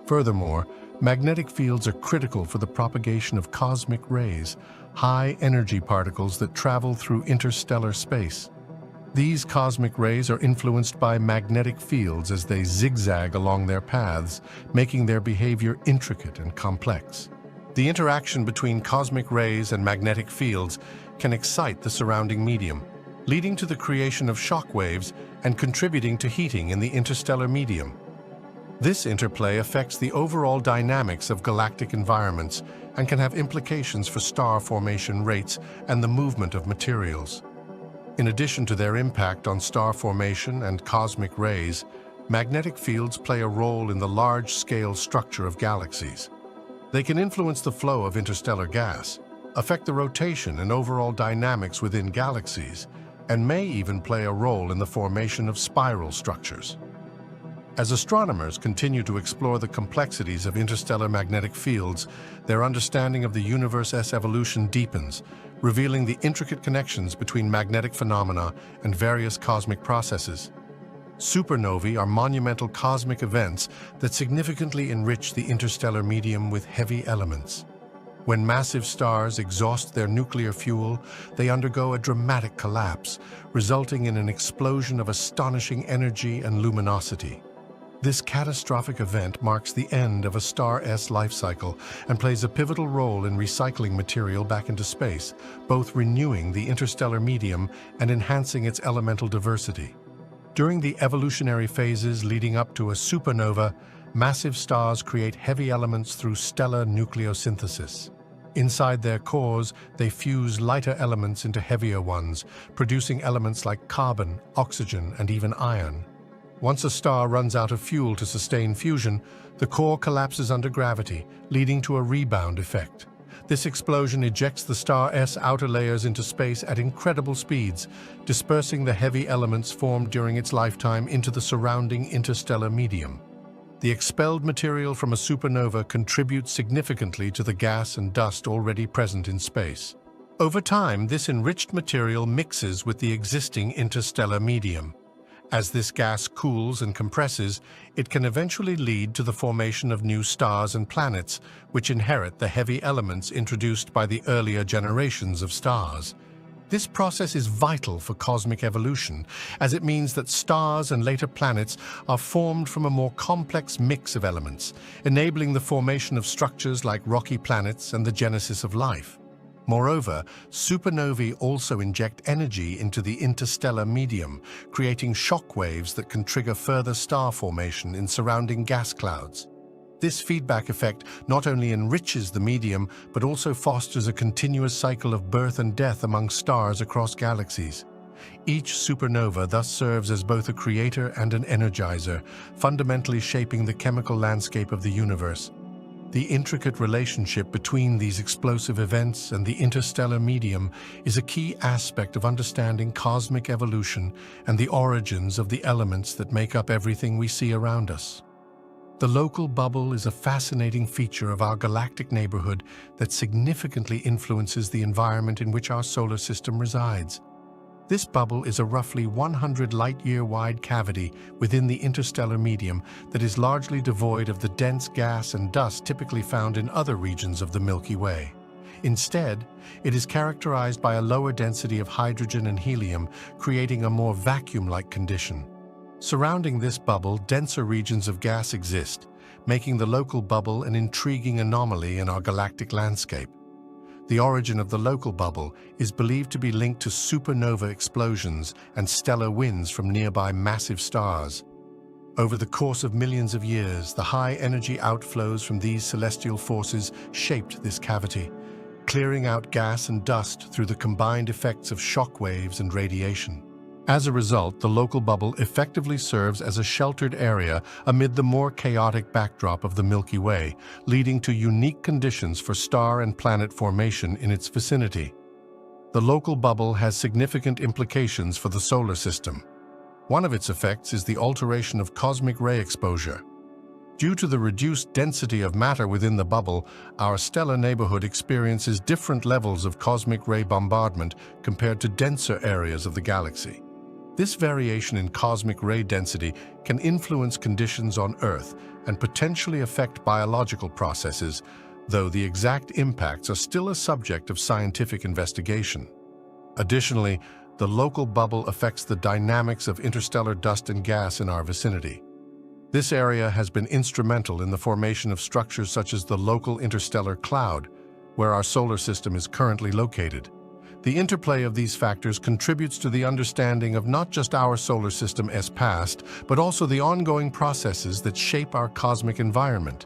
Furthermore, magnetic fields are critical for the propagation of cosmic rays, high-energy particles that travel through interstellar space. These cosmic rays are influenced by magnetic fields as they zigzag along their paths, making their behavior intricate and complex. The interaction between cosmic rays and magnetic fields can excite the surrounding medium, leading to the creation of shock waves and contributing to heating in the interstellar medium. This interplay affects the overall dynamics of galactic environments and can have implications for star formation rates and the movement of materials. In addition to their impact on star formation and cosmic rays, magnetic fields play a role in the large-scale structure of galaxies. They can influence the flow of interstellar gas, affect the rotation and overall dynamics within galaxies, and may even play a role in the formation of spiral structures. As astronomers continue to explore the complexities of interstellar magnetic fields, their understanding of the universe's evolution deepens, revealing the intricate connections between magnetic phenomena and various cosmic processes. Supernovae are monumental cosmic events that significantly enrich the interstellar medium with heavy elements. When massive stars exhaust their nuclear fuel, they undergo a dramatic collapse, resulting in an explosion of astonishing energy and luminosity. This catastrophic event marks the end of a star's life cycle and plays a pivotal role in recycling material back into space, both renewing the interstellar medium and enhancing its elemental diversity. During the evolutionary phases leading up to a supernova, massive stars create heavy elements through stellar nucleosynthesis. Inside their cores, they fuse lighter elements into heavier ones, producing elements like carbon, oxygen, and even iron. Once a star runs out of fuel to sustain fusion, the core collapses under gravity, leading to a rebound effect. This explosion ejects the star's outer layers into space at incredible speeds, dispersing the heavy elements formed during its lifetime into the surrounding interstellar medium. The expelled material from a supernova contributes significantly to the gas and dust already present in space. Over time, this enriched material mixes with the existing interstellar medium. As this gas cools and compresses, it can eventually lead to the formation of new stars and planets, which inherit the heavy elements introduced by the earlier generations of stars. This process is vital for cosmic evolution, as it means that stars and later planets are formed from a more complex mix of elements, enabling the formation of structures like rocky planets and the genesis of life. Moreover, supernovae also inject energy into the interstellar medium, creating shock waves that can trigger further star formation in surrounding gas clouds. This feedback effect not only enriches the medium, but also fosters a continuous cycle of birth and death among stars across galaxies. Each supernova thus serves as both a creator and an energizer, fundamentally shaping the chemical landscape of the universe. The intricate relationship between these explosive events and the interstellar medium is a key aspect of understanding cosmic evolution and the origins of the elements that make up everything we see around us. The local bubble is a fascinating feature of our galactic neighborhood that significantly influences the environment in which our solar system resides. This bubble is a roughly 100 light-year wide cavity within the interstellar medium that is largely devoid of the dense gas and dust typically found in other regions of the Milky Way. Instead, it is characterized by a lower density of hydrogen and helium, creating a more vacuum-like condition. Surrounding this bubble, denser regions of gas exist, making the local bubble an intriguing anomaly in our galactic landscape. The origin of the local bubble is believed to be linked to supernova explosions and stellar winds from nearby massive stars. Over the course of millions of years, the high-energy outflows from these celestial forces shaped this cavity, clearing out gas and dust through the combined effects of shock waves and radiation. As a result, the local bubble effectively serves as a sheltered area amid the more chaotic backdrop of the Milky Way, leading to unique conditions for star and planet formation in its vicinity. The local bubble has significant implications for the solar system. One of its effects is the alteration of cosmic ray exposure. Due to the reduced density of matter within the bubble, our stellar neighborhood experiences different levels of cosmic ray bombardment compared to denser areas of the galaxy. This variation in cosmic ray density can influence conditions on Earth and potentially affect biological processes, though the exact impacts are still a subject of scientific investigation. Additionally, the local bubble affects the dynamics of interstellar dust and gas in our vicinity. This area has been instrumental in the formation of structures such as the local interstellar cloud, where our solar system is currently located. The interplay of these factors contributes to the understanding of not just our solar system's past, but also the ongoing processes that shape our cosmic environment.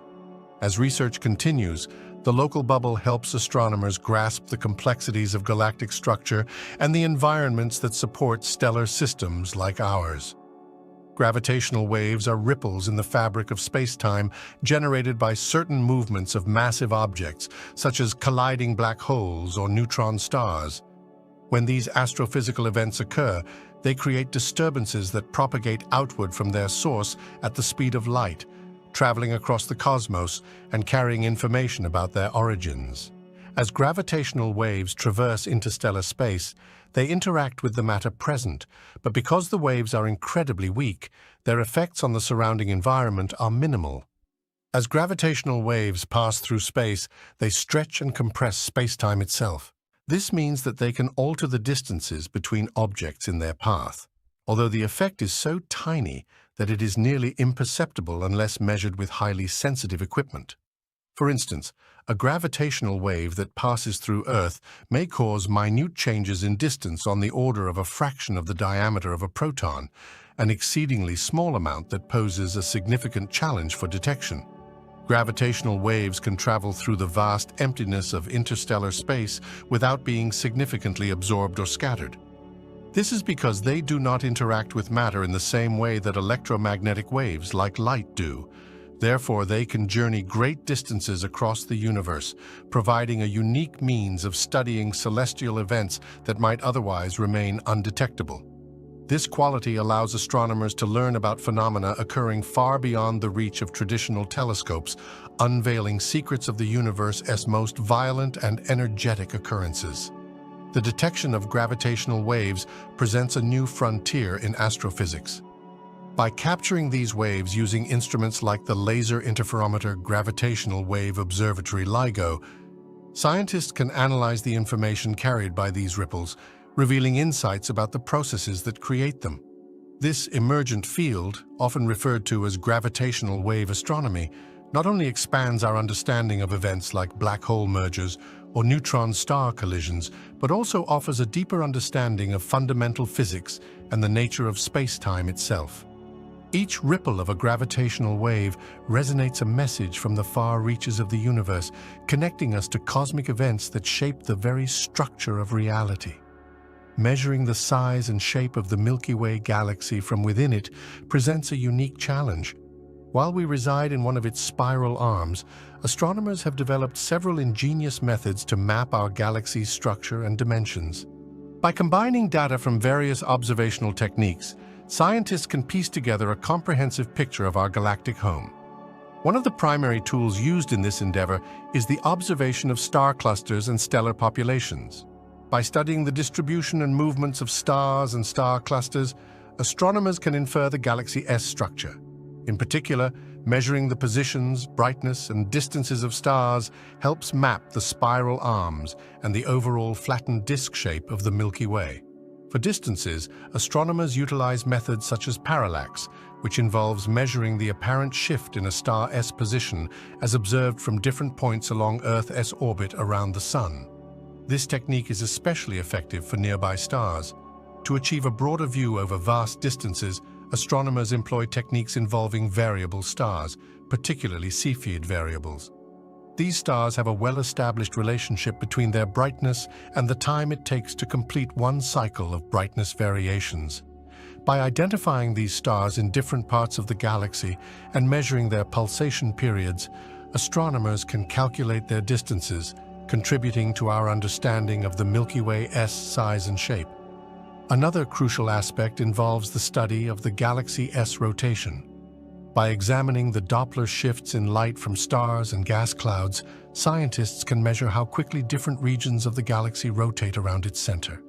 As research continues, the local bubble helps astronomers grasp the complexities of galactic structure and the environments that support stellar systems like ours. Gravitational waves are ripples in the fabric of space-time generated by certain movements of massive objects, such as colliding black holes or neutron stars. When these astrophysical events occur, They create disturbances that propagate outward from their source at the speed of light, traveling across the cosmos and carrying information about their origins. As gravitational waves traverse interstellar space, they interact with the matter present, but because the waves are incredibly weak, their effects on the surrounding environment are minimal. As gravitational waves pass through space, they stretch and compress space-time itself. This means that they can alter the distances between objects in their path, although the effect is so tiny that it is nearly imperceptible unless measured with highly sensitive equipment. For instance, a gravitational wave that passes through Earth may cause minute changes in distance on the order of a fraction of the diameter of a proton, an exceedingly small amount that poses a significant challenge for detection. Gravitational waves can travel through the vast emptiness of interstellar space without being significantly absorbed or scattered. This is because they do not interact with matter in the same way that electromagnetic waves, like light, do. Therefore, they can journey great distances across the universe, providing a unique means of studying celestial events that might otherwise remain undetectable. This quality allows astronomers to learn about phenomena occurring far beyond the reach of traditional telescopes, unveiling secrets of the universe's most violent and energetic occurrences. The detection of gravitational waves presents a new frontier in astrophysics. By capturing these waves using instruments like the Laser Interferometer Gravitational Wave Observatory LIGO, scientists can analyze the information carried by these ripples, revealing insights about the processes that create them. This emergent field, often referred to as gravitational wave astronomy, not only expands our understanding of events like black hole mergers or neutron-star collisions, but also offers a deeper understanding of fundamental physics and the nature of space-time itself. Each ripple of a gravitational wave resonates a message from the far reaches of the universe, connecting us to cosmic events that shape the very structure of reality. Measuring the size and shape of the Milky Way galaxy from within it presents a unique challenge. While we reside in one of its spiral arms, astronomers have developed several ingenious methods to map our galaxy's structure and dimensions. By combining data from various observational techniques, scientists can piece together a comprehensive picture of our galactic home. One of the primary tools used in this endeavor is the observation of star clusters and stellar populations. By studying the distribution and movements of stars and star clusters, astronomers can infer the galaxy's structure. In particular, measuring the positions, brightness, and distances of stars helps map the spiral arms and the overall flattened disk shape of the Milky Way. For distances, astronomers utilize methods such as parallax, which involves measuring the apparent shift in a star's position as observed from different points along Earth's orbit around the Sun. This technique is especially effective for nearby stars. To achieve a broader view over vast distances, astronomers employ techniques involving variable stars, particularly Cepheid variables. These stars have a well-established relationship between their brightness and the time it takes to complete one cycle of brightness variations. By identifying these stars in different parts of the galaxy and measuring their pulsation periods, astronomers can calculate their distances, contributing to our understanding of the Milky Way's size and shape. Another crucial aspect involves the study of the galaxy's rotation. By examining the Doppler shifts in light from stars and gas clouds, scientists can measure how quickly different regions of the galaxy rotate around its center.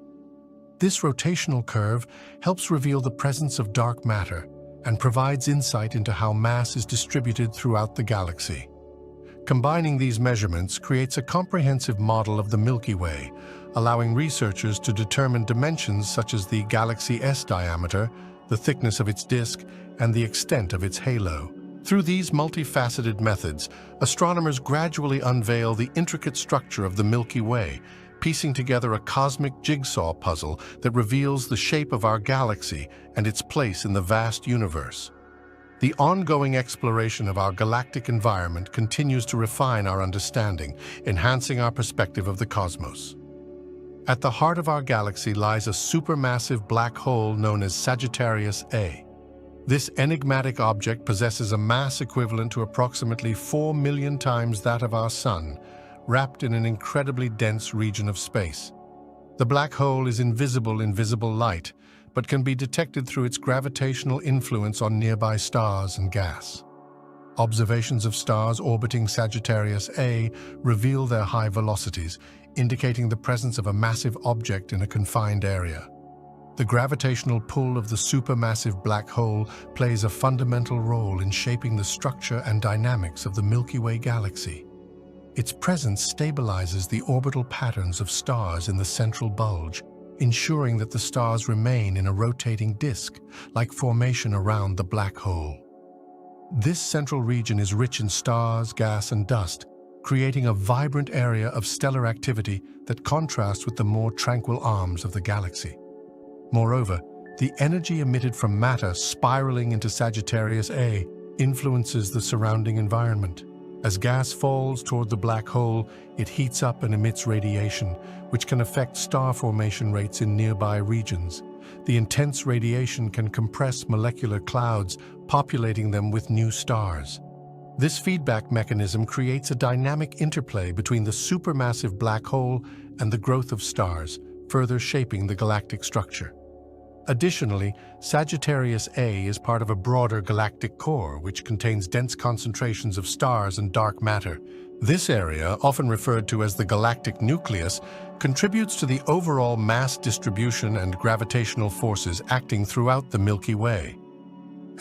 This rotational curve helps reveal the presence of dark matter and provides insight into how mass is distributed throughout the galaxy. Combining these measurements creates a comprehensive model of the Milky Way, allowing researchers to determine dimensions such as the galaxy's diameter, the thickness of its disk, and the extent of its halo. Through these multifaceted methods, astronomers gradually unveil the intricate structure of the Milky Way, piecing together a cosmic jigsaw puzzle that reveals the shape of our galaxy and its place in the vast universe. The ongoing exploration of our galactic environment continues to refine our understanding, enhancing our perspective of the cosmos. At the heart of our galaxy lies a supermassive black hole known as Sagittarius A. This enigmatic object possesses a mass equivalent to approximately 4 million times that of our Sun, wrapped in an incredibly dense region of space. The black hole is invisible in visible light, but can be detected through its gravitational influence on nearby stars and gas. Observations of stars orbiting Sagittarius A reveal their high velocities, indicating the presence of a massive object in a confined area. The gravitational pull of the supermassive black hole plays a fundamental role in shaping the structure and dynamics of the Milky Way galaxy. Its presence stabilizes the orbital patterns of stars in the central bulge, ensuring that the stars remain in a rotating disk, like formation around the black hole. This central region is rich in stars, gas, and dust, creating a vibrant area of stellar activity that contrasts with the more tranquil arms of the galaxy. Moreover, the energy emitted from matter spiraling into Sagittarius A influences the surrounding environment. As gas falls toward the black hole, it heats up and emits radiation, which can affect star formation rates in nearby regions. The intense radiation can compress molecular clouds, populating them with new stars. This feedback mechanism creates a dynamic interplay between the supermassive black hole and the growth of stars, further shaping the galactic structure. Additionally, Sagittarius A is part of a broader galactic core, which contains dense concentrations of stars and dark matter. This area, often referred to as the galactic nucleus, contributes to the overall mass distribution and gravitational forces acting throughout the Milky Way.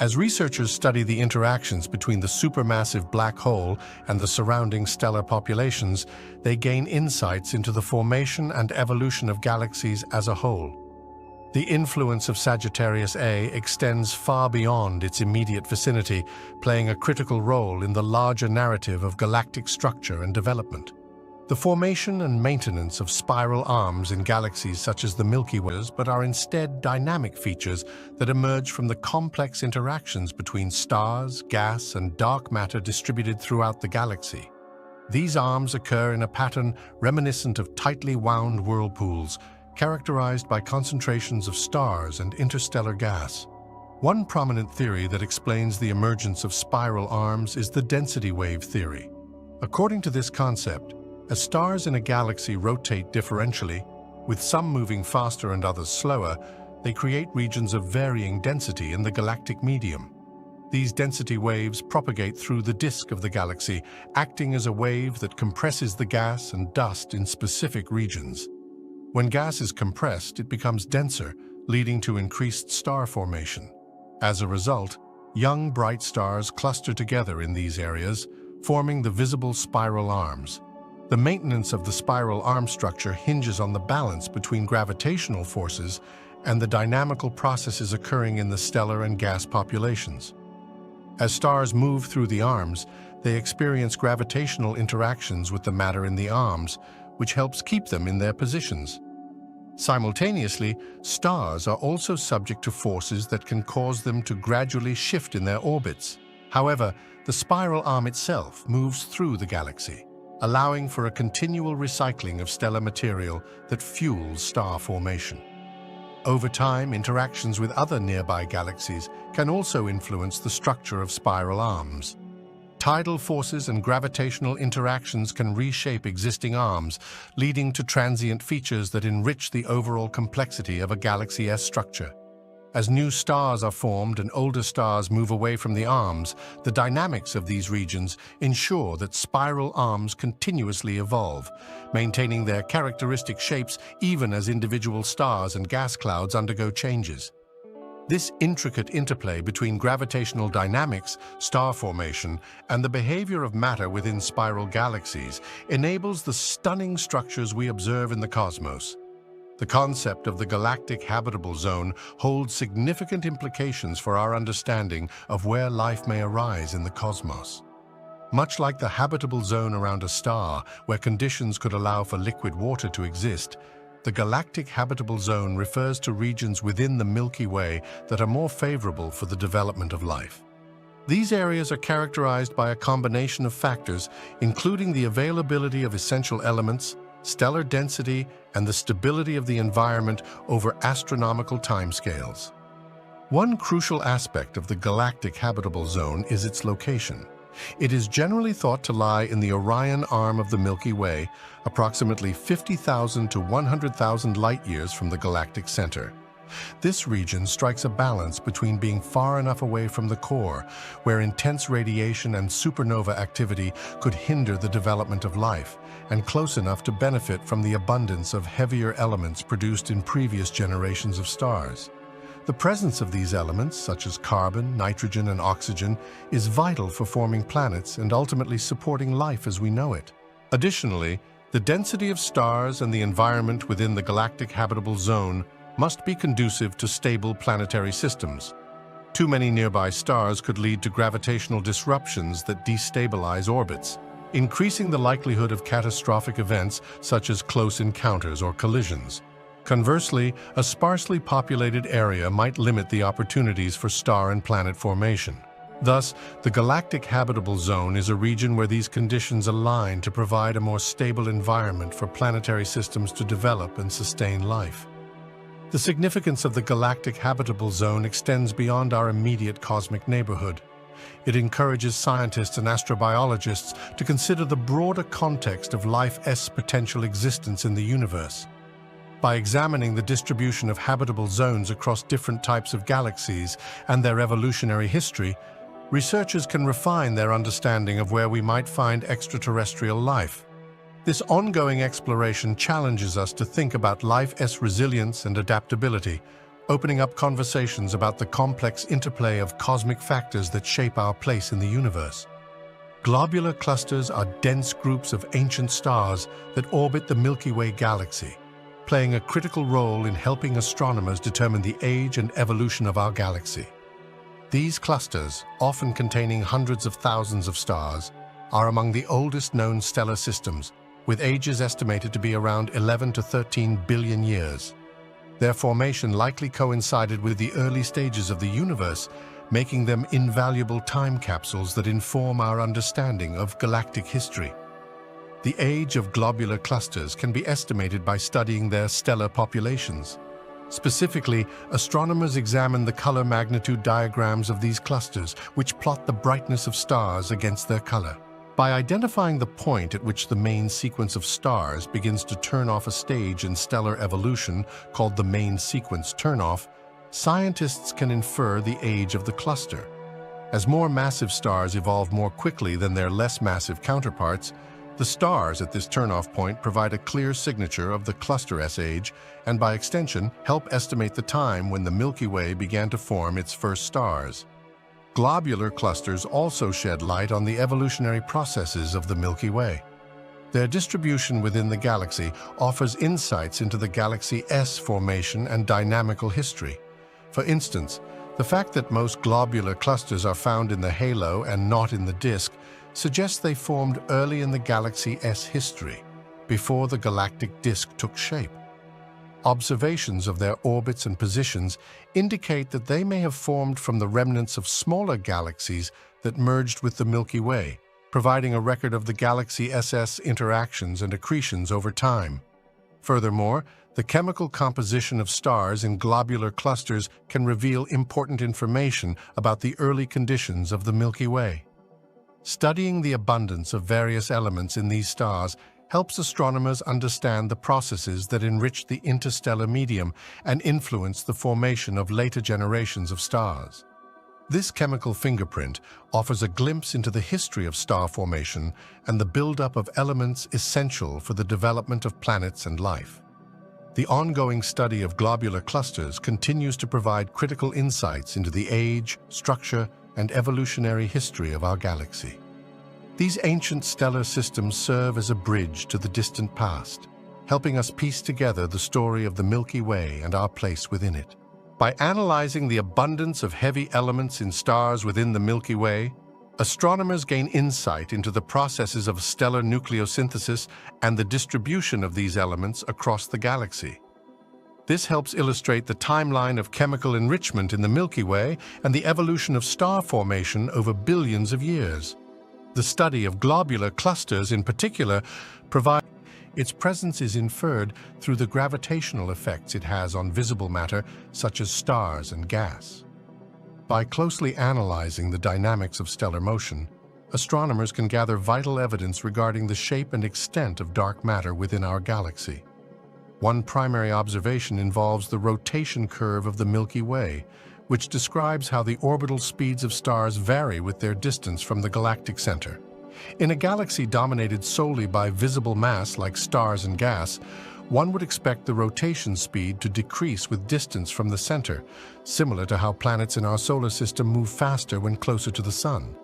As researchers study the interactions between the supermassive black hole and the surrounding stellar populations, they gain insights into the formation and evolution of galaxies as a whole. The influence of Sagittarius A extends far beyond its immediate vicinity, playing a critical role in the larger narrative of galactic structure and development. The formation and maintenance of spiral arms in galaxies such as the Milky Way, but are instead dynamic features that emerge from the complex interactions between stars, gas, and dark matter distributed throughout the galaxy. These arms occur in a pattern reminiscent of tightly wound whirlpools, characterized by concentrations of stars and interstellar gas. One prominent theory that explains the emergence of spiral arms is the density wave theory. According to this concept, as stars in a galaxy rotate differentially, with some moving faster and others slower, they create regions of varying density in the galactic medium. These density waves propagate through the disk of the galaxy, acting as a wave that compresses the gas and dust in specific regions. When gas is compressed, it becomes denser, leading to increased star formation. As a result, young bright stars cluster together in these areas, forming the visible spiral arms. The maintenance of the spiral arm structure hinges on the balance between gravitational forces and the dynamical processes occurring in the stellar and gas populations. As stars move through the arms, they experience gravitational interactions with the matter in the arms, which helps keep them in their positions. Simultaneously, stars are also subject to forces that can cause them to gradually shift in their orbits. However, the spiral arm itself moves through the galaxy, allowing for a continual recycling of stellar material that fuels star formation. Over time, interactions with other nearby galaxies can also influence the structure of spiral arms. Tidal forces and gravitational interactions can reshape existing arms, leading to transient features that enrich the overall complexity of a galaxy's structure. As new stars are formed and older stars move away from the arms, the dynamics of these regions ensure that spiral arms continuously evolve, maintaining their characteristic shapes even as individual stars and gas clouds undergo changes. This intricate interplay between gravitational dynamics, star formation, and the behavior of matter within spiral galaxies enables the stunning structures we observe in the cosmos. The concept of the galactic habitable zone holds significant implications for our understanding of where life may arise in the cosmos. Much like the habitable zone around a star, where conditions could allow for liquid water to exist, the galactic habitable zone refers to regions within the Milky Way that are more favorable for the development of life. These areas are characterized by a combination of factors, including the availability of essential elements, stellar density, and the stability of the environment over astronomical timescales. One crucial aspect of the galactic habitable zone is its location. It is generally thought to lie in the Orion arm of the Milky Way, approximately 50,000 to 100,000 light-years from the galactic center. This region strikes a balance between being far enough away from the core, where intense radiation and supernova activity could hinder the development of life, and close enough to benefit from the abundance of heavier elements produced in previous generations of stars. The presence of these elements, such as carbon, nitrogen, and oxygen, is vital for forming planets and ultimately supporting life as we know it. Additionally, the density of stars and the environment within the galactic habitable zone must be conducive to stable planetary systems. Too many nearby stars could lead to gravitational disruptions that destabilize orbits, increasing the likelihood of catastrophic events such as close encounters or collisions. Conversely, a sparsely populated area might limit the opportunities for star and planet formation. Thus, the galactic habitable zone is a region where these conditions align to provide a more stable environment for planetary systems to develop and sustain life. The significance of the galactic habitable zone extends beyond our immediate cosmic neighborhood. It encourages scientists and astrobiologists to consider the broader context of life's potential existence in the universe. By examining the distribution of habitable zones across different types of galaxies and their evolutionary history, researchers can refine their understanding of where we might find extraterrestrial life. This ongoing exploration challenges us to think about life's resilience and adaptability, opening up conversations about the complex interplay of cosmic factors that shape our place in the universe. Globular clusters are dense groups of ancient stars that orbit the Milky Way galaxy, playing a critical role in helping astronomers determine the age and evolution of our galaxy. These clusters, often containing hundreds of thousands of stars, are among the oldest known stellar systems, with ages estimated to be around 11 to 13 billion years. Their formation likely coincided with the early stages of the universe, making them invaluable time capsules that inform our understanding of galactic history. The age of globular clusters can be estimated by studying their stellar populations. Specifically, astronomers examine the color magnitude diagrams of these clusters, which plot the brightness of stars against their color. By identifying the point at which the main sequence of stars begins to turn off a stage in stellar evolution called the main sequence turnoff, scientists can infer the age of the cluster. As more massive stars evolve more quickly than their less massive counterparts, the stars at this turnoff point provide a clear signature of the cluster's age and, by extension, help estimate the time when the Milky Way began to form its first stars. Globular clusters also shed light on the evolutionary processes of the Milky Way. Their distribution within the galaxy offers insights into the galaxy's formation and dynamical history. For instance, the fact that most globular clusters are found in the halo and not in the disk suggests they formed early in the galaxy's history, before the galactic disk took shape. Observations of their orbits and positions indicate that they may have formed from the remnants of smaller galaxies that merged with the Milky Way, providing a record of the galaxy's interactions and accretions over time. Furthermore, the chemical composition of stars in globular clusters can reveal important information about the early conditions of the Milky Way. Studying the abundance of various elements in these stars helps astronomers understand the processes that enrich the interstellar medium and influence the formation of later generations of stars. This chemical fingerprint offers a glimpse into the history of star formation and the buildup of elements essential for the development of planets and life. The ongoing study of globular clusters continues to provide critical insights into the age, structure, and evolutionary history of our galaxy. These ancient stellar systems serve as a bridge to the distant past, helping us piece together the story of the Milky Way and our place within it. By analyzing the abundance of heavy elements in stars within the Milky Way, astronomers gain insight into the processes of stellar nucleosynthesis and the distribution of these elements across the galaxy. This helps illustrate the timeline of chemical enrichment in the Milky Way and the evolution of star formation over billions of years. The study of globular clusters in particular provides its presence is inferred through the gravitational effects it has on visible matter such as stars and gas. By closely analyzing the dynamics of stellar motion, astronomers can gather vital evidence regarding the shape and extent of dark matter within our galaxy. One primary observation involves the rotation curve of the Milky Way, which describes how the orbital speeds of stars vary with their distance from the galactic center. In a galaxy dominated solely by visible mass like stars and gas, one would expect the rotation speed to decrease with distance from the center, similar to how planets in our solar system move faster when closer to the Sun.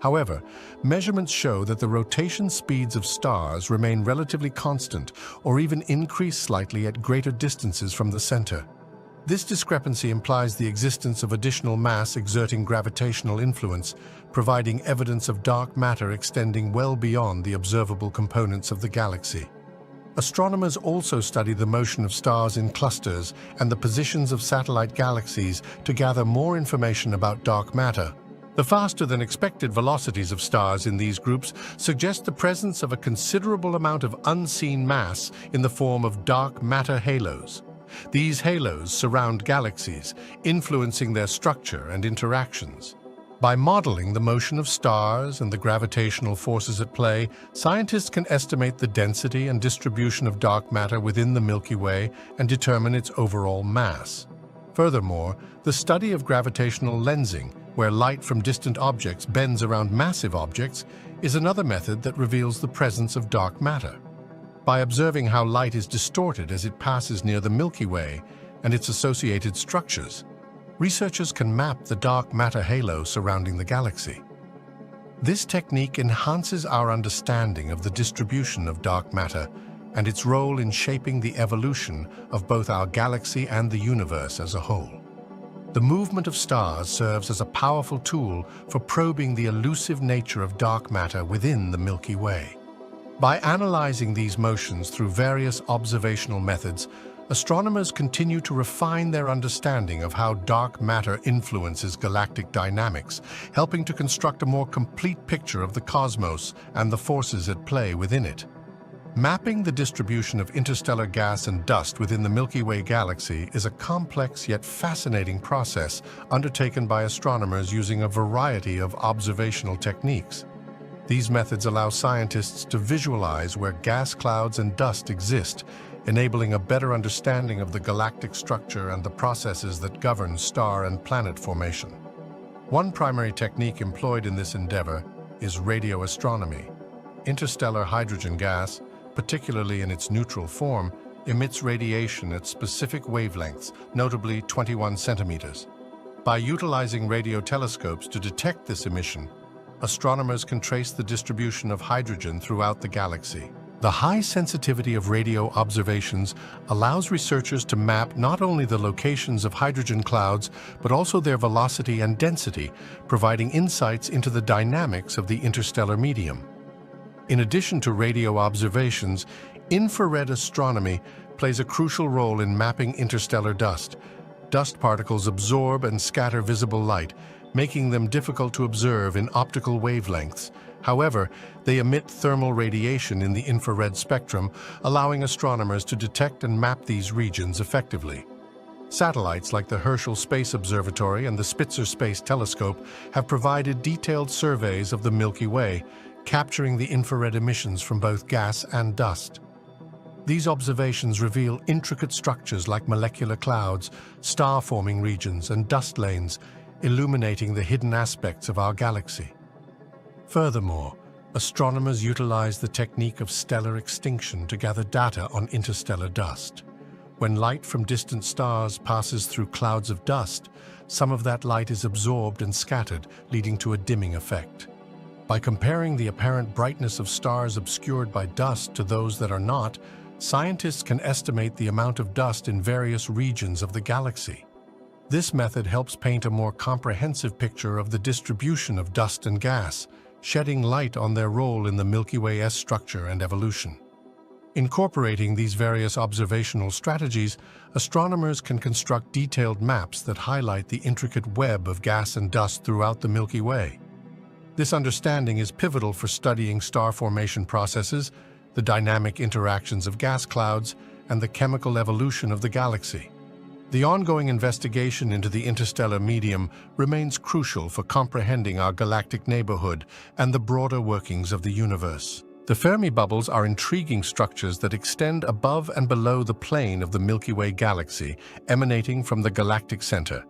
However, measurements show that the rotation speeds of stars remain relatively constant or even increase slightly at greater distances from the center. This discrepancy implies the existence of additional mass exerting gravitational influence, providing evidence of dark matter extending well beyond the observable components of the galaxy. Astronomers also study the motion of stars in clusters and the positions of satellite galaxies to gather more information about dark matter. The faster-than-expected velocities of stars in these groups suggest the presence of a considerable amount of unseen mass in the form of dark matter halos. These halos surround galaxies, influencing their structure and interactions. By modeling the motion of stars and the gravitational forces at play, scientists can estimate the density and distribution of dark matter within the Milky Way and determine its overall mass. Furthermore, the study of gravitational lensing, where light from distant objects bends around massive objects, is another method that reveals the presence of dark matter. By observing how light is distorted as it passes near the Milky Way and its associated structures, researchers can map the dark matter halo surrounding the galaxy. This technique enhances our understanding of the distribution of dark matter and its role in shaping the evolution of both our galaxy and the universe as a whole. The movement of stars serves as a powerful tool for probing the elusive nature of dark matter within the Milky Way. By analyzing these motions through various observational methods, astronomers continue to refine their understanding of how dark matter influences galactic dynamics, helping to construct a more complete picture of the cosmos and the forces at play within it. Mapping the distribution of interstellar gas and dust within the Milky Way galaxy is a complex yet fascinating process undertaken by astronomers using a variety of observational techniques. These methods allow scientists to visualize where gas clouds and dust exist, enabling a better understanding of the galactic structure and the processes that govern star and planet formation. One primary technique employed in this endeavor is radioastronomy. Interstellar hydrogen gas, particularly in its neutral form, emits radiation at specific wavelengths, notably 21 centimeters. By utilizing radio telescopes to detect this emission, astronomers can trace the distribution of hydrogen throughout the galaxy. The high sensitivity of radio observations allows researchers to map not only the locations of hydrogen clouds, but also their velocity and density, providing insights into the dynamics of the interstellar medium. In addition to radio observations, infrared astronomy plays a crucial role in mapping interstellar dust. Dust particles absorb and scatter visible light, making them difficult to observe in optical wavelengths. However, they emit thermal radiation in the infrared spectrum, allowing astronomers to detect and map these regions effectively. Satellites like the Herschel Space Observatory and the Spitzer Space Telescope have provided detailed surveys of the Milky Way, capturing the infrared emissions from both gas and dust. These observations reveal intricate structures like molecular clouds, star-forming regions, and dust lanes, illuminating the hidden aspects of our galaxy. Furthermore, astronomers utilize the technique of stellar extinction to gather data on interstellar dust. When light from distant stars passes through clouds of dust, some of that light is absorbed and scattered, leading to a dimming effect. By comparing the apparent brightness of stars obscured by dust to those that are not, scientists can estimate the amount of dust in various regions of the galaxy. This method helps paint a more comprehensive picture of the distribution of dust and gas, shedding light on their role in the Milky Way's structure and evolution. Incorporating these various observational strategies, astronomers can construct detailed maps that highlight the intricate web of gas and dust throughout the Milky Way. This understanding is pivotal for studying star formation processes, the dynamic interactions of gas clouds, and the chemical evolution of the galaxy. The ongoing investigation into the interstellar medium remains crucial for comprehending our galactic neighborhood and the broader workings of the universe. The Fermi bubbles are intriguing structures that extend above and below the plane of the Milky Way galaxy, emanating from the galactic center.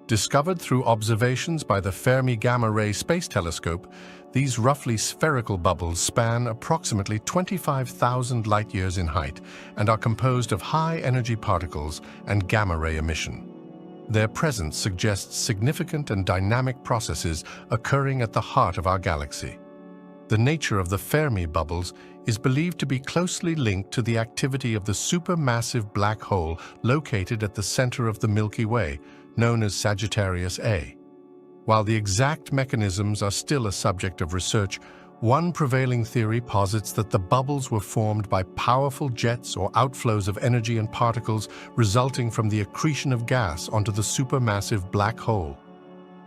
Discovered through observations by the Fermi Gamma Ray Space Telescope, these roughly spherical bubbles span approximately 25,000 light-years in height and are composed of high-energy particles and gamma-ray emission. Their presence suggests significant and dynamic processes occurring at the heart of our galaxy. The nature of the Fermi bubbles is believed to be closely linked to the activity of the supermassive black hole located at the center of the Milky Way, known as Sagittarius A. While the exact mechanisms are still a subject of research, one prevailing theory posits that the bubbles were formed by powerful jets or outflows of energy and particles resulting from the accretion of gas onto the supermassive black hole.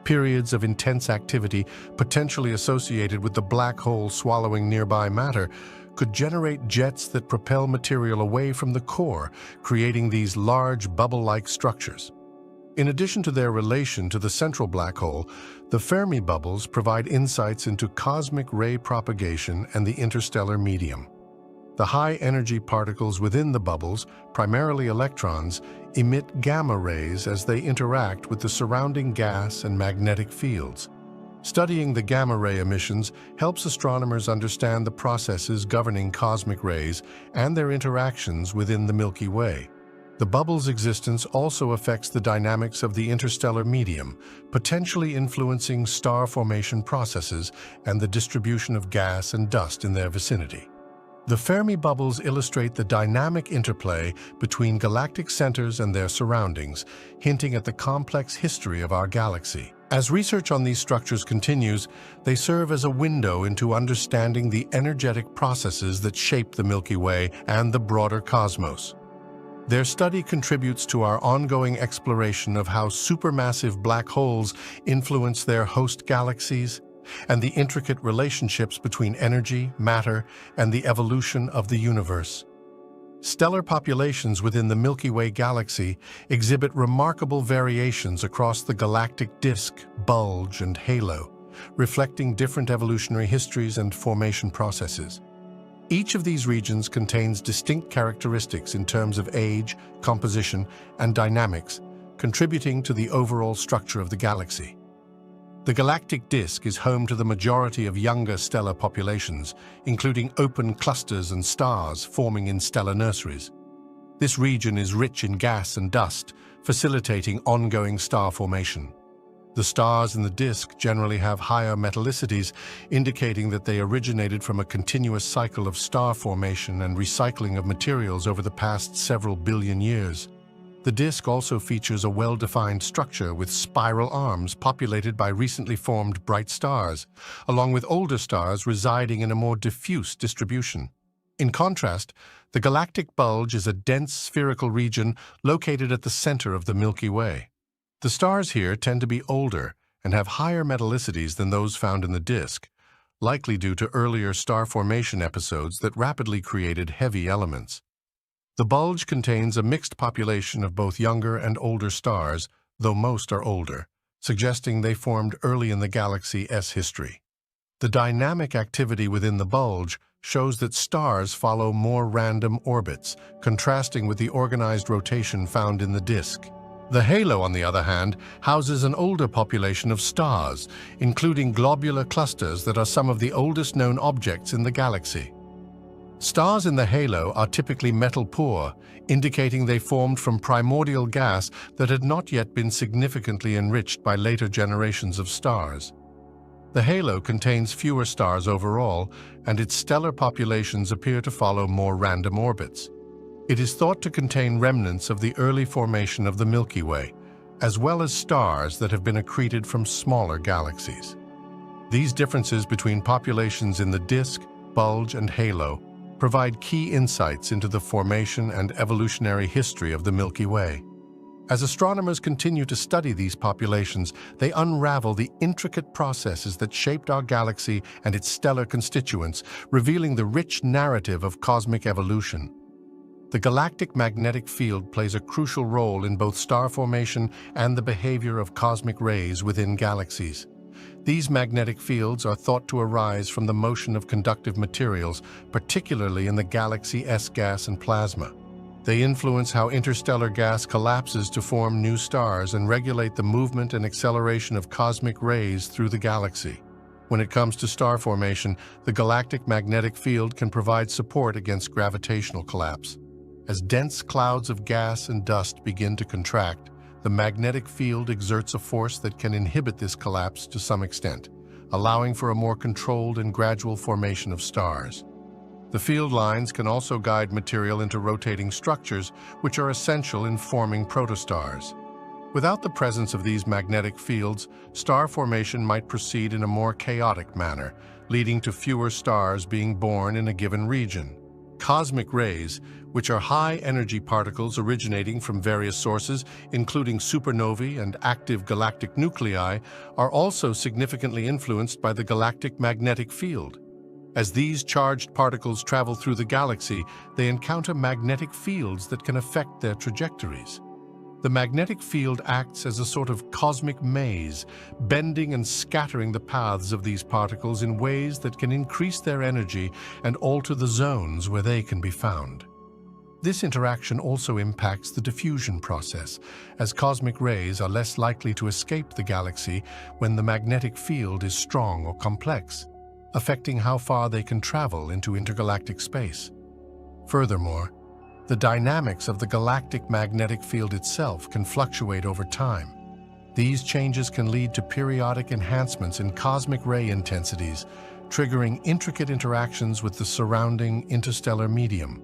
Periods of intense activity, potentially associated with the black hole swallowing nearby matter, could generate jets that propel material away from the core, creating these large bubble-like structures. In addition to their relation to the central black hole, the Fermi bubbles provide insights into cosmic ray propagation and the interstellar medium. The high-energy particles within the bubbles, primarily electrons, emit gamma rays as they interact with the surrounding gas and magnetic fields. Studying the gamma ray emissions helps astronomers understand the processes governing cosmic rays and their interactions within the Milky Way. The bubble's existence also affects the dynamics of the interstellar medium, potentially influencing star formation processes and the distribution of gas and dust in their vicinity. The Fermi bubbles illustrate the dynamic interplay between galactic centers and their surroundings, hinting at the complex history of our galaxy. As research on these structures continues, they serve as a window into understanding the energetic processes that shape the Milky Way and the broader cosmos. Their study contributes to our ongoing exploration of how supermassive black holes influence their host galaxies and the intricate relationships between energy, matter, and the evolution of the universe. Stellar populations within the Milky Way galaxy exhibit remarkable variations across the galactic disk, bulge, and halo, reflecting different evolutionary histories and formation processes. Each of these regions contains distinct characteristics in terms of age, composition, and dynamics, contributing to the overall structure of the galaxy. The galactic disk is home to the majority of younger stellar populations, including open clusters and stars forming in stellar nurseries. This region is rich in gas and dust, facilitating ongoing star formation. The stars in the disk generally have higher metallicities, indicating that they originated from a continuous cycle of star formation and recycling of materials over the past several billion years. The disk also features a well-defined structure with spiral arms populated by recently formed bright stars, along with older stars residing in a more diffuse distribution. In contrast, the galactic bulge is a dense spherical region located at the center of the Milky Way. The stars here tend to be older and have higher metallicities than those found in the disk, likely due to earlier star formation episodes that rapidly created heavy elements. The bulge contains a mixed population of both younger and older stars, though most are older, suggesting they formed early in the galaxy's history. The dynamic activity within the bulge shows that stars follow more random orbits, contrasting with the organized rotation found in the disk. The halo, on the other hand, houses an older population of stars, including globular clusters that are some of the oldest known objects in the galaxy. Stars in the halo are typically metal-poor, indicating they formed from primordial gas that had not yet been significantly enriched by later generations of stars. The halo contains fewer stars overall, and its stellar populations appear to follow more random orbits. It is thought to contain remnants of the early formation of the Milky Way, as well as stars that have been accreted from smaller galaxies. These differences between populations in the disk, bulge, and halo provide key insights into the formation and evolutionary history of the Milky Way. As astronomers continue to study these populations, they unravel the intricate processes that shaped our galaxy and its stellar constituents, revealing the rich narrative of cosmic evolution. The galactic magnetic field plays a crucial role in both star formation and the behavior of cosmic rays within galaxies. These magnetic fields are thought to arise from the motion of conductive materials, particularly in the galaxy S-gas and plasma. They influence how interstellar gas collapses to form new stars and regulate the movement and acceleration of cosmic rays through the galaxy. When it comes to star formation, the galactic magnetic field can provide support against gravitational collapse. As dense clouds of gas and dust begin to contract, the magnetic field exerts a force that can inhibit this collapse to some extent, allowing for a more controlled and gradual formation of stars. The field lines can also guide material into rotating structures, which are essential in forming protostars. Without the presence of these magnetic fields, star formation might proceed in a more chaotic manner, leading to fewer stars being born in a given region. Cosmic rays, which are high-energy particles originating from various sources, including supernovae and active galactic nuclei, are also significantly influenced by the galactic magnetic field. As these charged particles travel through the galaxy, they encounter magnetic fields that can affect their trajectories. The magnetic field acts as a sort of cosmic maze, bending and scattering the paths of these particles in ways that can increase their energy and alter the zones where they can be found. This interaction also impacts the diffusion process, as cosmic rays are less likely to escape the galaxy when the magnetic field is strong or complex, affecting how far they can travel into intergalactic space. Furthermore, the dynamics of the galactic magnetic field itself can fluctuate over time. These changes can lead to periodic enhancements in cosmic ray intensities, triggering intricate interactions with the surrounding interstellar medium.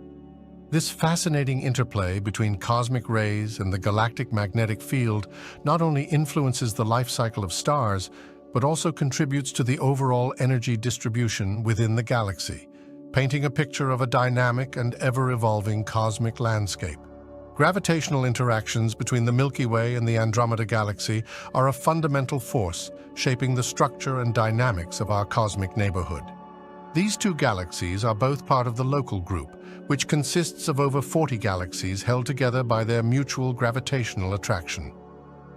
This fascinating interplay between cosmic rays and the galactic magnetic field not only influences the life cycle of stars, but also contributes to the overall energy distribution within the galaxy, painting a picture of a dynamic and ever-evolving cosmic landscape. Gravitational interactions between the Milky Way and the Andromeda Galaxy are a fundamental force shaping the structure and dynamics of our cosmic neighborhood. These two galaxies are both part of the Local Group, which consists of over 40 galaxies held together by their mutual gravitational attraction.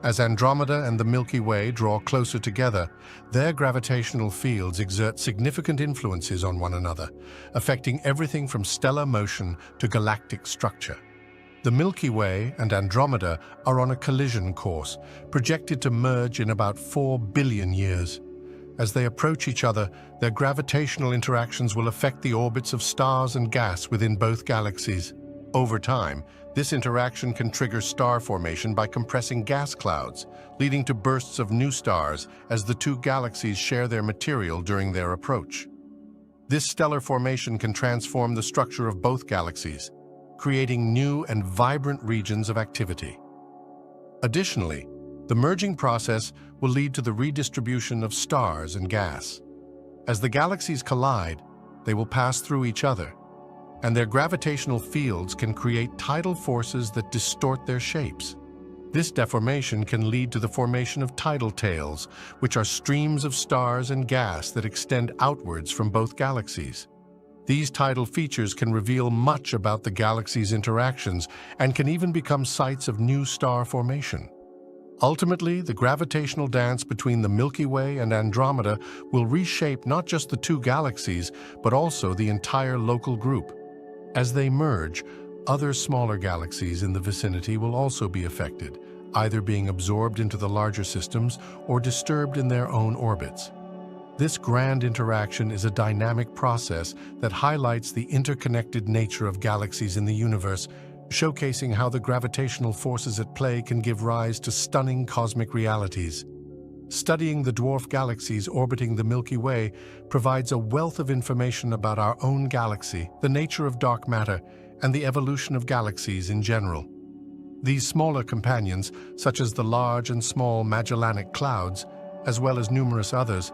As Andromeda and the Milky Way draw closer together, their gravitational fields exert significant influences on one another, affecting everything from stellar motion to galactic structure. The Milky Way and Andromeda are on a collision course, projected to merge in about 4 billion years. As they approach each other, their gravitational interactions will affect the orbits of stars and gas within both galaxies. Over time, this interaction can trigger star formation by compressing gas clouds, leading to bursts of new stars as the two galaxies share their material during their approach. This stellar formation can transform the structure of both galaxies, creating new and vibrant regions of activity. Additionally, the merging process will lead to the redistribution of stars and gas. As the galaxies collide, they will pass through each other, and their gravitational fields can create tidal forces that distort their shapes. This deformation can lead to the formation of tidal tails, which are streams of stars and gas that extend outwards from both galaxies. These tidal features can reveal much about the galaxy's interactions and can even become sites of new star formation. Ultimately, the gravitational dance between the Milky Way and Andromeda will reshape not just the two galaxies, but also the entire Local Group. As they merge, other smaller galaxies in the vicinity will also be affected, either being absorbed into the larger systems or disturbed in their own orbits. This grand interaction is a dynamic process that highlights the interconnected nature of galaxies in the universe, showcasing how the gravitational forces at play can give rise to stunning cosmic realities. Studying the dwarf galaxies orbiting the Milky Way provides a wealth of information about our own galaxy, the nature of dark matter, and the evolution of galaxies in general. These smaller companions, such as the large and small Magellanic Clouds, as well as numerous others,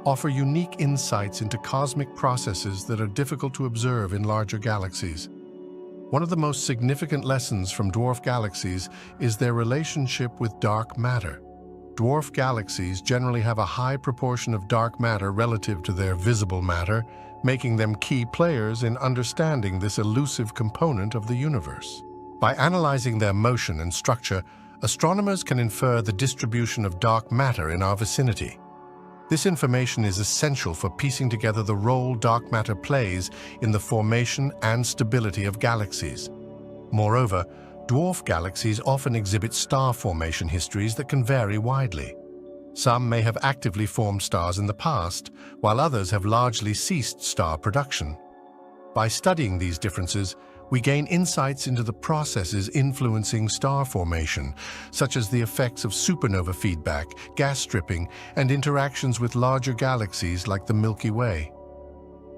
offer unique insights into cosmic processes that are difficult to observe in larger galaxies. One of the most significant lessons from dwarf galaxies is their relationship with dark matter. Dwarf galaxies generally have a high proportion of dark matter relative to their visible matter, making them key players in understanding this elusive component of the universe. By analyzing their motion and structure, astronomers can infer the distribution of dark matter in our vicinity. This information is essential for piecing together the role dark matter plays in the formation and stability of galaxies. Moreover, dwarf galaxies often exhibit star formation histories that can vary widely. Some may have actively formed stars in the past, while others have largely ceased star production. By studying these differences, we gain insights into the processes influencing star formation, such as the effects of supernova feedback, gas stripping, and interactions with larger galaxies like the Milky Way.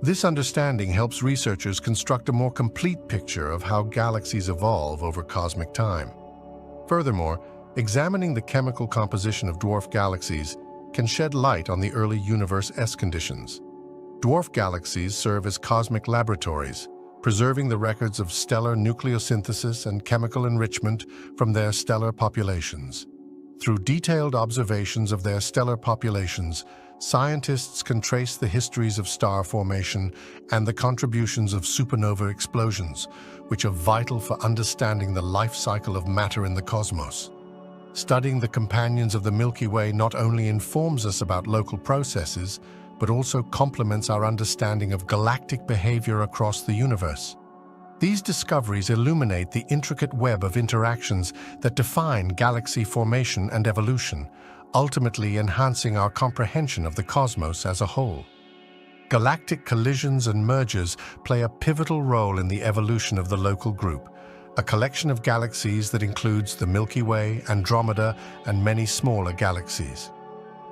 This understanding helps researchers construct a more complete picture of how galaxies evolve over cosmic time. Furthermore, examining the chemical composition of dwarf galaxies can shed light on the early universe conditions. Dwarf galaxies serve as cosmic laboratories, preserving the records of stellar nucleosynthesis and chemical enrichment from their stellar populations. Through detailed observations of their stellar populations, scientists can trace the histories of star formation and the contributions of supernova explosions, which are vital for understanding the life cycle of matter in the cosmos. Studying the companions of the Milky Way not only informs us about local processes, but also complements our understanding of galactic behavior across the universe. These discoveries illuminate the intricate web of interactions that define galaxy formation and evolution, ultimately enhancing our comprehension of the cosmos as a whole. Galactic collisions and mergers play a pivotal role in the evolution of the local group, a collection of galaxies that includes the Milky Way, Andromeda, and many smaller galaxies.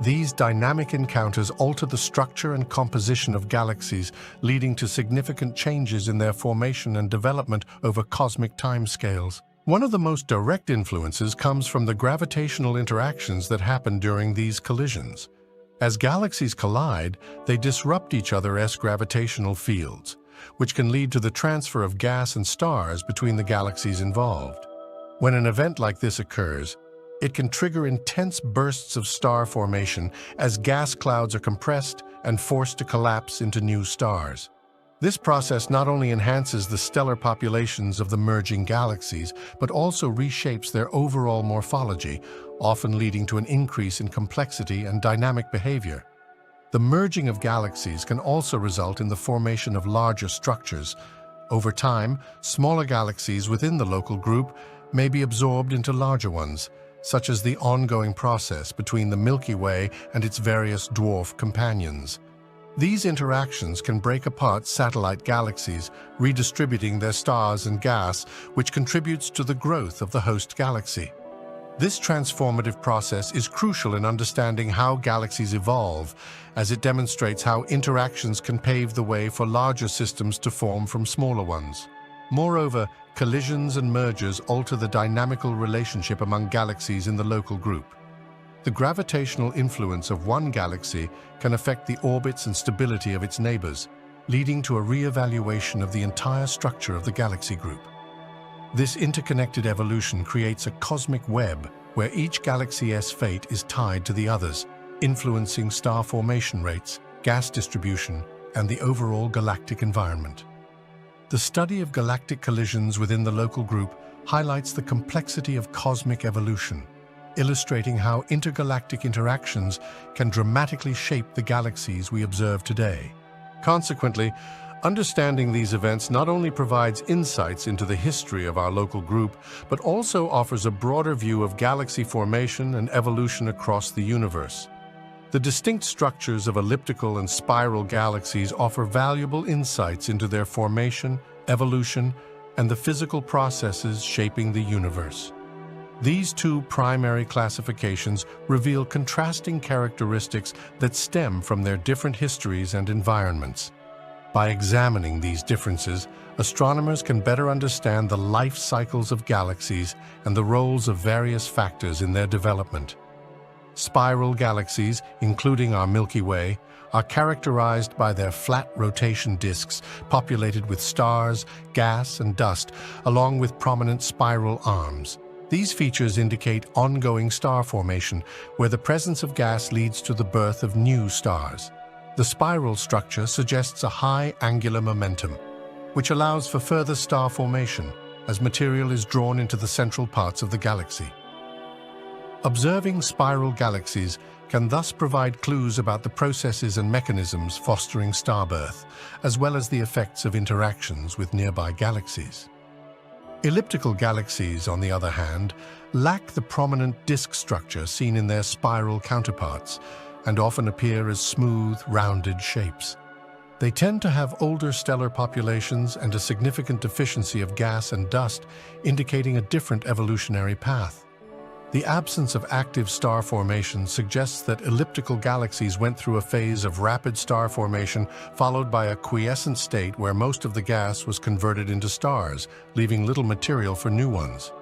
These dynamic encounters alter the structure and composition of galaxies, leading to significant changes in their formation and development over cosmic timescales. One of the most direct influences comes from the gravitational interactions that happen during these collisions. As galaxies collide, they disrupt each other's gravitational fields, which can lead to the transfer of gas and stars between the galaxies involved. When an event like this occurs, it can trigger intense bursts of star formation as gas clouds are compressed and forced to collapse into new stars. This process not only enhances the stellar populations of the merging galaxies, but also reshapes their overall morphology, often leading to an increase in complexity and dynamic behavior. The merging of galaxies can also result in the formation of larger structures. Over time, smaller galaxies within the local group may be absorbed into larger ones, such as the ongoing process between the Milky Way and its various dwarf companions. These interactions can break apart satellite galaxies, redistributing their stars and gas, which contributes to the growth of the host galaxy. This transformative process is crucial in understanding how galaxies evolve, as it demonstrates how interactions can pave the way for larger systems to form from smaller ones. Moreover, collisions and mergers alter the dynamical relationship among galaxies in the local group. The gravitational influence of one galaxy can affect the orbits and stability of its neighbors, leading to a re-evaluation of the entire structure of the galaxy group. This interconnected evolution creates a cosmic web where each galaxy's fate is tied to the others, influencing star formation rates, gas distribution, and the overall galactic environment. The study of galactic collisions within the local group highlights the complexity of cosmic evolution, illustrating how intergalactic interactions can dramatically shape the galaxies we observe today. Consequently, understanding these events not only provides insights into the history of our local group, but also offers a broader view of galaxy formation and evolution across the universe. The distinct structures of elliptical and spiral galaxies offer valuable insights into their formation, evolution, and the physical processes shaping the universe. These two primary classifications reveal contrasting characteristics that stem from their different histories and environments. By examining these differences, astronomers can better understand the life cycles of galaxies and the roles of various factors in their development. Spiral galaxies, including our Milky Way, are characterized by their flat rotation disks populated with stars, gas, and dust, along with prominent spiral arms. These features indicate ongoing star formation, where the presence of gas leads to the birth of new stars. The spiral structure suggests a high angular momentum, which allows for further star formation as material is drawn into the central parts of the galaxy. Observing spiral galaxies can thus provide clues about the processes and mechanisms fostering starbirth, as well as the effects of interactions with nearby galaxies. Elliptical galaxies, on the other hand, lack the prominent disk structure seen in their spiral counterparts and often appear as smooth, rounded shapes. They tend to have older stellar populations and a significant deficiency of gas and dust, indicating a different evolutionary path. The absence of active star formation suggests that elliptical galaxies went through a phase of rapid star formation followed by a quiescent state where most of the gas was converted into stars, leaving little material for new ones.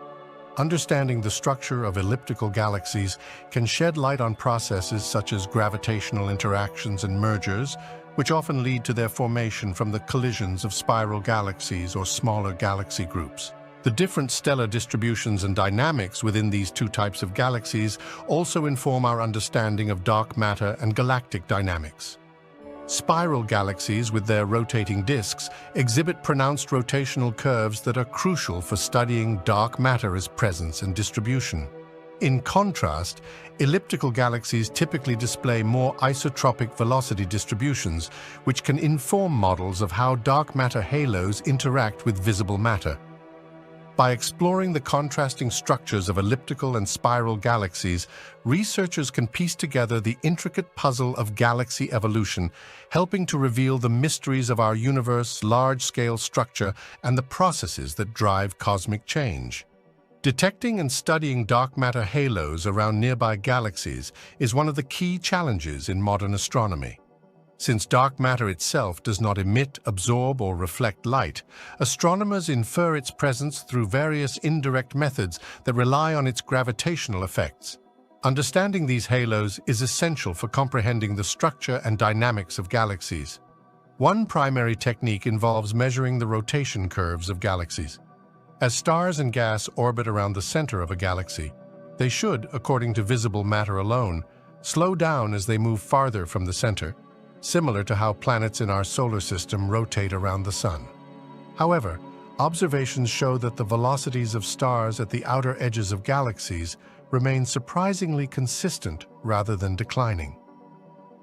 Understanding the structure of elliptical galaxies can shed light on processes such as gravitational interactions and mergers, which often lead to their formation from the collisions of spiral galaxies or smaller galaxy groups. The different stellar distributions and dynamics within these two types of galaxies also inform our understanding of dark matter and galactic dynamics. Spiral galaxies, with their rotating disks, exhibit pronounced rotational curves that are crucial for studying dark matter's presence and distribution. In contrast, elliptical galaxies typically display more isotropic velocity distributions, which can inform models of how dark matter halos interact with visible matter. By exploring the contrasting structures of elliptical and spiral galaxies, researchers can piece together the intricate puzzle of galaxy evolution, helping to reveal the mysteries of our universe's large-scale structure and the processes that drive cosmic change. Detecting and studying dark matter halos around nearby galaxies is one of the key challenges in modern astronomy. Since dark matter itself does not emit, absorb, or reflect light, astronomers infer its presence through various indirect methods that rely on its gravitational effects. Understanding these halos is essential for comprehending the structure and dynamics of galaxies. One primary technique involves measuring the rotation curves of galaxies. As stars and gas orbit around the center of a galaxy, they should, according to visible matter alone, slow down as they move farther from the center, similar to how planets in our solar system rotate around the Sun. However, observations show that the velocities of stars at the outer edges of galaxies remain surprisingly consistent rather than declining.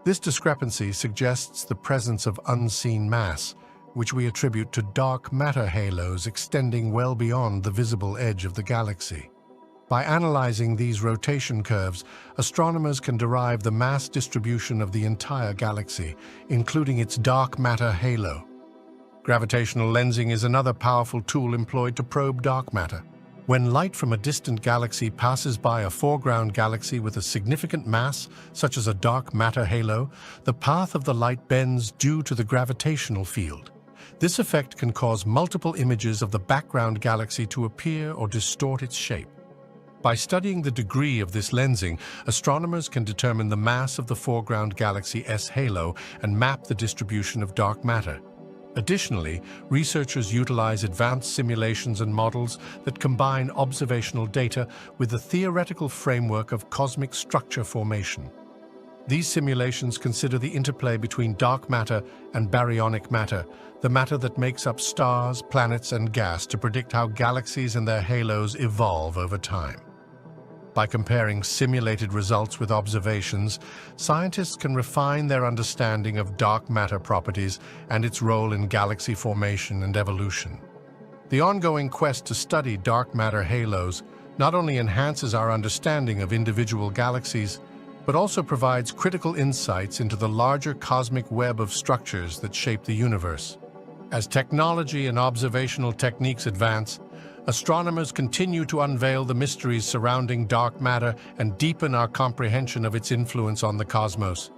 This discrepancy suggests the presence of unseen mass, which we attribute to dark matter halos extending well beyond the visible edge of the galaxy. By analyzing these rotation curves, astronomers can derive the mass distribution of the entire galaxy, including its dark matter halo. Gravitational lensing is another powerful tool employed to probe dark matter. When light from a distant galaxy passes by a foreground galaxy with a significant mass, such as a dark matter halo, the path of the light bends due to the gravitational field. This effect can cause multiple images of the background galaxy to appear or distort its shape. By studying the degree of this lensing, astronomers can determine the mass of the foreground galaxy's halo and map the distribution of dark matter. Additionally, researchers utilize advanced simulations and models that combine observational data with the theoretical framework of cosmic structure formation. These simulations consider the interplay between dark matter and baryonic matter, the matter that makes up stars, planets, and gas, to predict how galaxies and their halos evolve over time. By comparing simulated results with observations, scientists can refine their understanding of dark matter properties and its role in galaxy formation and evolution. The ongoing quest to study dark matter halos not only enhances our understanding of individual galaxies, but also provides critical insights into the larger cosmic web of structures that shape the universe. As technology and observational techniques advance, astronomers continue to unveil the mysteries surrounding dark matter and deepen our comprehension of its influence on the cosmos.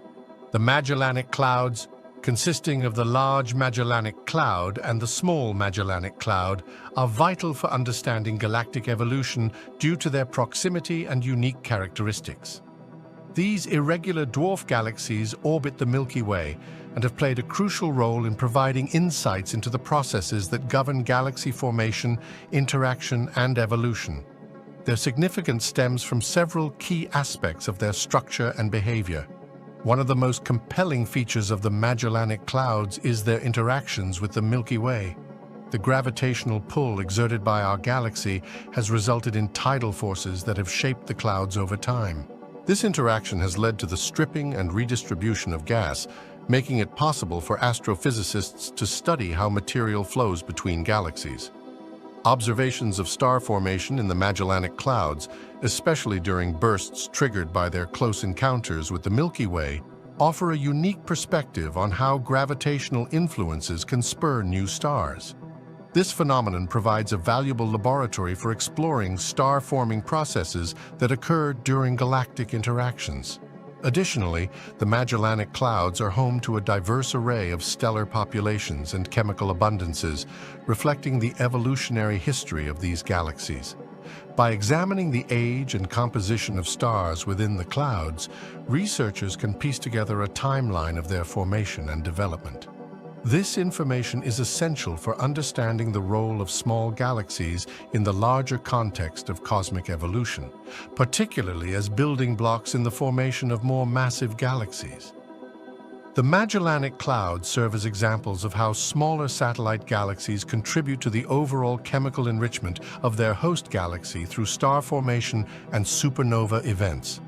The Magellanic Clouds, consisting of the Large Magellanic Cloud and the Small Magellanic Cloud, are vital for understanding galactic evolution due to their proximity and unique characteristics. These irregular dwarf galaxies orbit the Milky Way and have played a crucial role in providing insights into the processes that govern galaxy formation, interaction, and evolution. Their significance stems from several key aspects of their structure and behavior. One of the most compelling features of the Magellanic Clouds is their interactions with the Milky Way. The gravitational pull exerted by our galaxy has resulted in tidal forces that have shaped the clouds over time. This interaction has led to the stripping and redistribution of gas, making it possible for astrophysicists to study how material flows between galaxies. Observations of star formation in the Magellanic Clouds, especially during bursts triggered by their close encounters with the Milky Way, offer a unique perspective on how gravitational influences can spur new stars. This phenomenon provides a valuable laboratory for exploring star-forming processes that occur during galactic interactions. Additionally, the Magellanic Clouds are home to a diverse array of stellar populations and chemical abundances, reflecting the evolutionary history of these galaxies. By examining the age and composition of stars within the clouds, researchers can piece together a timeline of their formation and development. This information is essential for understanding the role of small galaxies in the larger context of cosmic evolution, particularly as building blocks in the formation of more massive galaxies. The Magellanic Clouds serve as examples of how smaller satellite galaxies contribute to the overall chemical enrichment of their host galaxy through star formation and supernova events.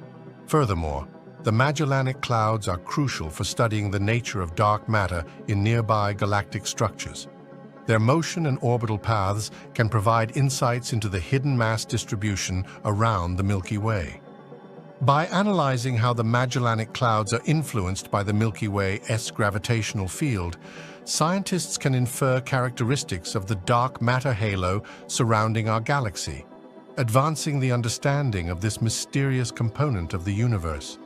Furthermore, the Magellanic Clouds are crucial for studying the nature of dark matter in nearby galactic structures. Their motion and orbital paths can provide insights into the hidden mass distribution around the Milky Way. By analyzing how the Magellanic Clouds are influenced by the Milky Way's gravitational field, scientists can infer characteristics of the dark matter halo surrounding our galaxy, advancing the understanding of this mysterious component of the universe.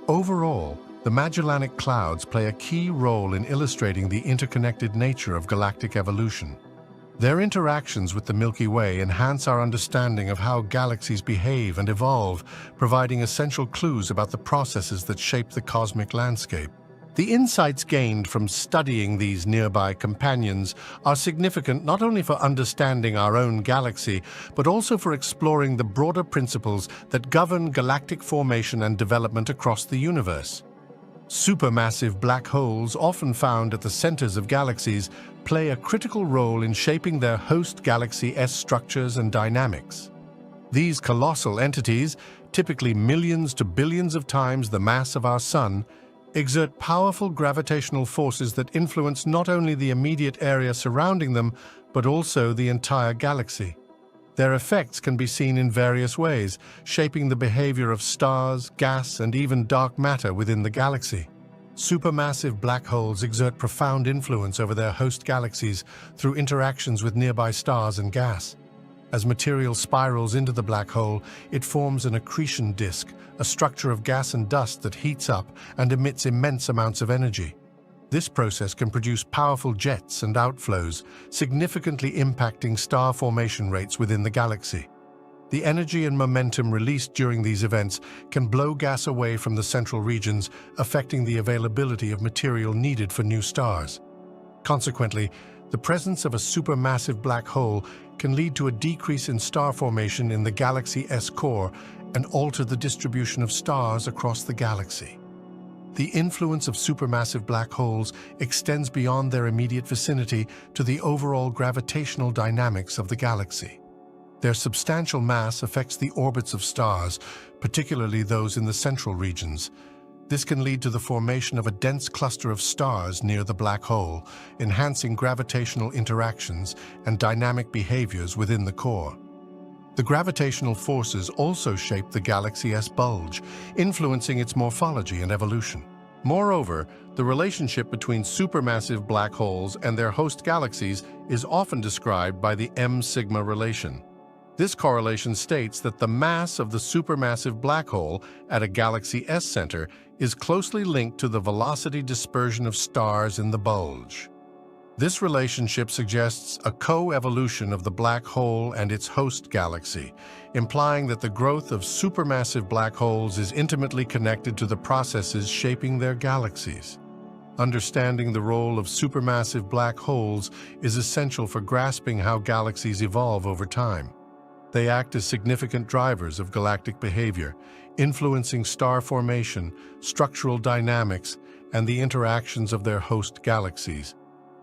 Overall, the Magellanic Clouds play a key role in illustrating the interconnected nature of galactic evolution. Their interactions with the Milky Way enhance our understanding of how galaxies behave and evolve, providing essential clues about the processes that shape the cosmic landscape. The insights gained from studying these nearby companions are significant not only for understanding our own galaxy, but also for exploring the broader principles that govern galactic formation and development across the universe. Supermassive black holes, often found at the centers of galaxies, play a critical role in shaping their host galaxy's structures and dynamics. These colossal entities, typically millions to billions of times the mass of our Sun, exert powerful gravitational forces that influence not only the immediate area surrounding them, but also the entire galaxy. Their effects can be seen in various ways, shaping the behavior of stars, gas, and even dark matter within the galaxy. Supermassive black holes exert profound influence over their host galaxies through interactions with nearby stars and gas. As material spirals into the black hole, it forms an accretion disk, a structure of gas and dust that heats up and emits immense amounts of energy. This process can produce powerful jets and outflows, significantly impacting star formation rates within the galaxy. The energy and momentum released during these events can blow gas away from the central regions, affecting the availability of material needed for new stars. Consequently, the presence of a supermassive black hole can lead to a decrease in star formation in the galaxy's core and alter the distribution of stars across the galaxy. The influence of supermassive black holes extends beyond their immediate vicinity to the overall gravitational dynamics of the galaxy. Their substantial mass affects the orbits of stars, particularly those in the central regions. This can lead to the formation of a dense cluster of stars near the black hole, enhancing gravitational interactions and dynamic behaviors within the core. The gravitational forces also shape the galaxy's bulge, influencing its morphology and evolution. Moreover, the relationship between supermassive black holes and their host galaxies is often described by the M-sigma relation. This correlation states that the mass of the supermassive black hole at a galaxy's center is closely linked to the velocity dispersion of stars in the bulge. This relationship suggests a co-evolution of the black hole and its host galaxy, implying that the growth of supermassive black holes is intimately connected to the processes shaping their galaxies. Understanding the role of supermassive black holes is essential for grasping how galaxies evolve over time. They act as significant drivers of galactic behavior, influencing star formation, structural dynamics, and the interactions of their host galaxies.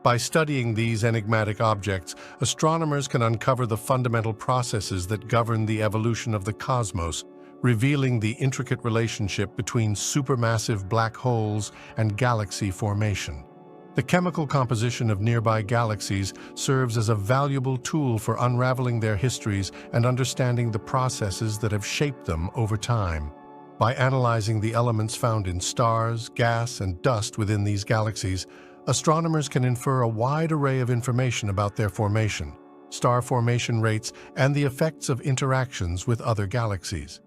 By studying these enigmatic objects, astronomers can uncover the fundamental processes that govern the evolution of the cosmos, revealing the intricate relationship between supermassive black holes and galaxy formation. The chemical composition of nearby galaxies serves as a valuable tool for unraveling their histories and understanding the processes that have shaped them over time. By analyzing the elements found in stars, gas, and dust within these galaxies, astronomers can infer a wide array of information about their formation, star formation rates, and the effects of interactions with other galaxies.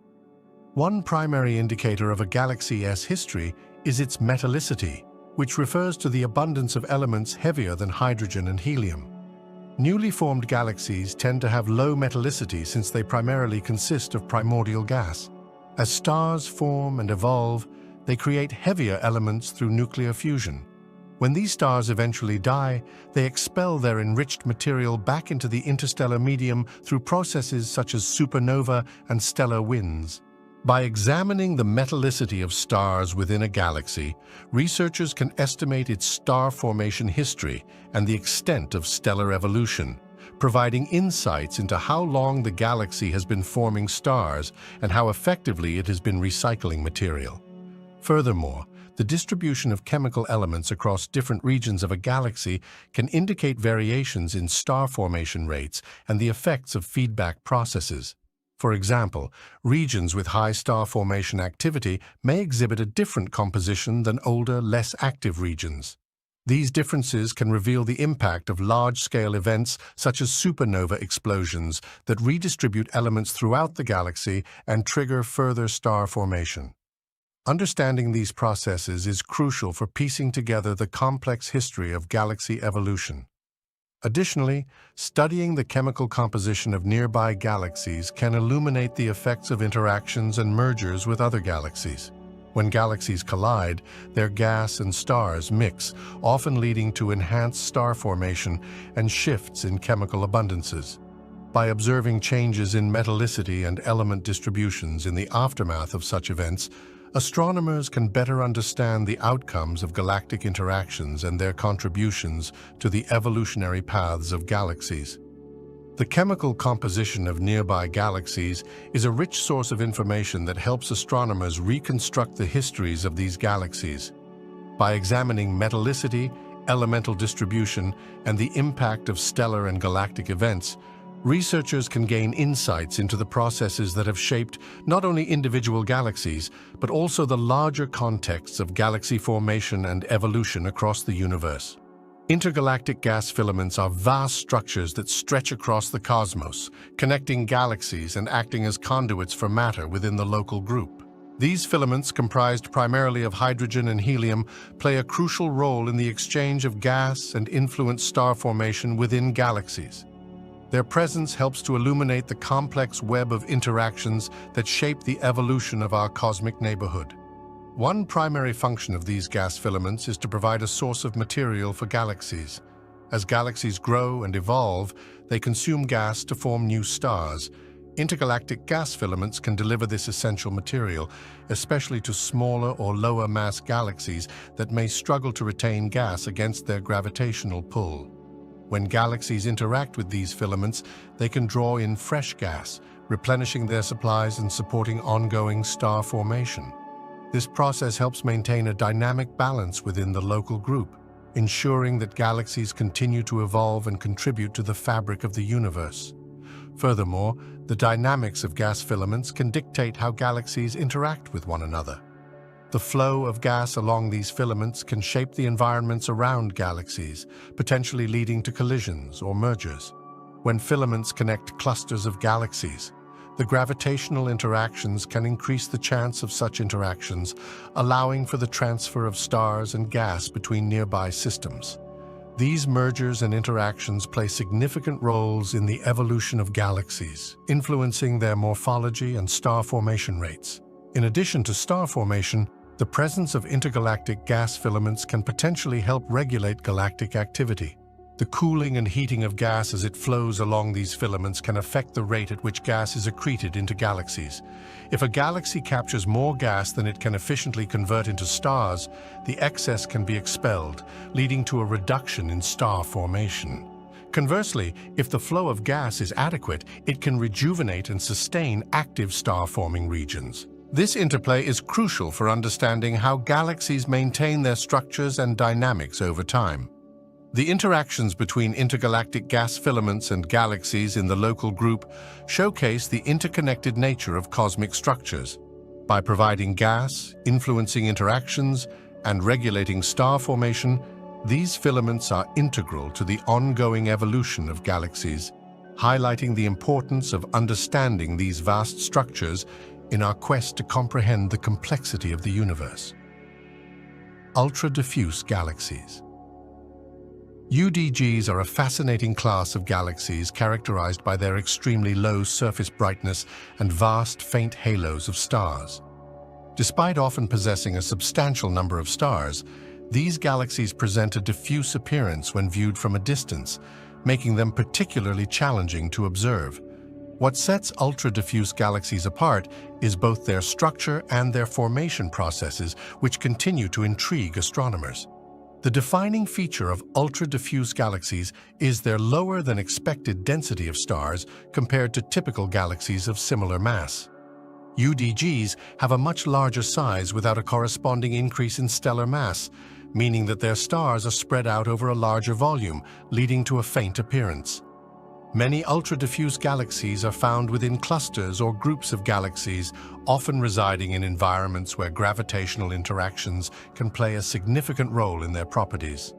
One primary indicator of a galaxy's history is its metallicity, which refers to the abundance of elements heavier than hydrogen and helium. Newly formed galaxies tend to have low metallicity since they primarily consist of primordial gas. As stars form and evolve, they create heavier elements through nuclear fusion. When these stars eventually die, they expel their enriched material back into the interstellar medium through processes such as supernova and stellar winds. By examining the metallicity of stars within a galaxy, researchers can estimate its star formation history and the extent of stellar evolution, providing insights into how long the galaxy has been forming stars and how effectively it has been recycling material. Furthermore, the distribution of chemical elements across different regions of a galaxy can indicate variations in star formation rates and the effects of feedback processes. For example, regions with high star formation activity may exhibit a different composition than older, less active regions. These differences can reveal the impact of large-scale events such as supernova explosions that redistribute elements throughout the galaxy and trigger further star formation. Understanding these processes is crucial for piecing together the complex history of galaxy evolution. Additionally, studying the chemical composition of nearby galaxies can illuminate the effects of interactions and mergers with other galaxies. When galaxies collide, their gas and stars mix, often leading to enhanced star formation and shifts in chemical abundances. By observing changes in metallicity and element distributions in the aftermath of such events, astronomers can better understand the outcomes of galactic interactions and their contributions to the evolutionary paths of galaxies. The chemical composition of nearby galaxies is a rich source of information that helps astronomers reconstruct the histories of these galaxies. By examining metallicity, elemental distribution, and the impact of stellar and galactic events, researchers can gain insights into the processes that have shaped not only individual galaxies, but also the larger contexts of galaxy formation and evolution across the universe. Intergalactic gas filaments are vast structures that stretch across the cosmos, connecting galaxies and acting as conduits for matter within the local group. These filaments, comprised primarily of hydrogen and helium, play a crucial role in the exchange of gas and influence star formation within galaxies. Their presence helps to illuminate the complex web of interactions that shape the evolution of our cosmic neighborhood. One primary function of these gas filaments is to provide a source of material for galaxies. As galaxies grow and evolve, they consume gas to form new stars. Intergalactic gas filaments can deliver this essential material, especially to smaller or lower mass galaxies that may struggle to retain gas against their gravitational pull. When galaxies interact with these filaments, they can draw in fresh gas, replenishing their supplies and supporting ongoing star formation. This process helps maintain a dynamic balance within the local group, ensuring that galaxies continue to evolve and contribute to the fabric of the universe. Furthermore, the dynamics of gas filaments can dictate how galaxies interact with one another. The flow of gas along these filaments can shape the environments around galaxies, potentially leading to collisions or mergers. When filaments connect clusters of galaxies, the gravitational interactions can increase the chance of such interactions, allowing for the transfer of stars and gas between nearby systems. These mergers and interactions play significant roles in the evolution of galaxies, influencing their morphology and star formation rates. In addition to star formation, the presence of intergalactic gas filaments can potentially help regulate galactic activity. The cooling and heating of gas as it flows along these filaments can affect the rate at which gas is accreted into galaxies. If a galaxy captures more gas than it can efficiently convert into stars, the excess can be expelled, leading to a reduction in star formation. Conversely, if the flow of gas is adequate, it can rejuvenate and sustain active star-forming regions. This interplay is crucial for understanding how galaxies maintain their structures and dynamics over time. The interactions between intergalactic gas filaments and galaxies in the local group showcase the interconnected nature of cosmic structures. By providing gas, influencing interactions, and regulating star formation, these filaments are integral to the ongoing evolution of galaxies, highlighting the importance of understanding these vast structures in our quest to comprehend the complexity of the universe. Ultra-diffuse galaxies. UDGs are a fascinating class of galaxies characterized by their extremely low surface brightness and vast, faint halos of stars. Despite often possessing a substantial number of stars, these galaxies present a diffuse appearance when viewed from a distance, making them particularly challenging to observe. What sets ultra-diffuse galaxies apart is both their structure and their formation processes, which continue to intrigue astronomers. The defining feature of ultra-diffuse galaxies is their lower-than-expected density of stars compared to typical galaxies of similar mass. UDGs have a much larger size without a corresponding increase in stellar mass, meaning that their stars are spread out over a larger volume, leading to a faint appearance. Many ultra-diffuse galaxies are found within clusters or groups of galaxies, often residing in environments where gravitational interactions can play a significant role in their properties.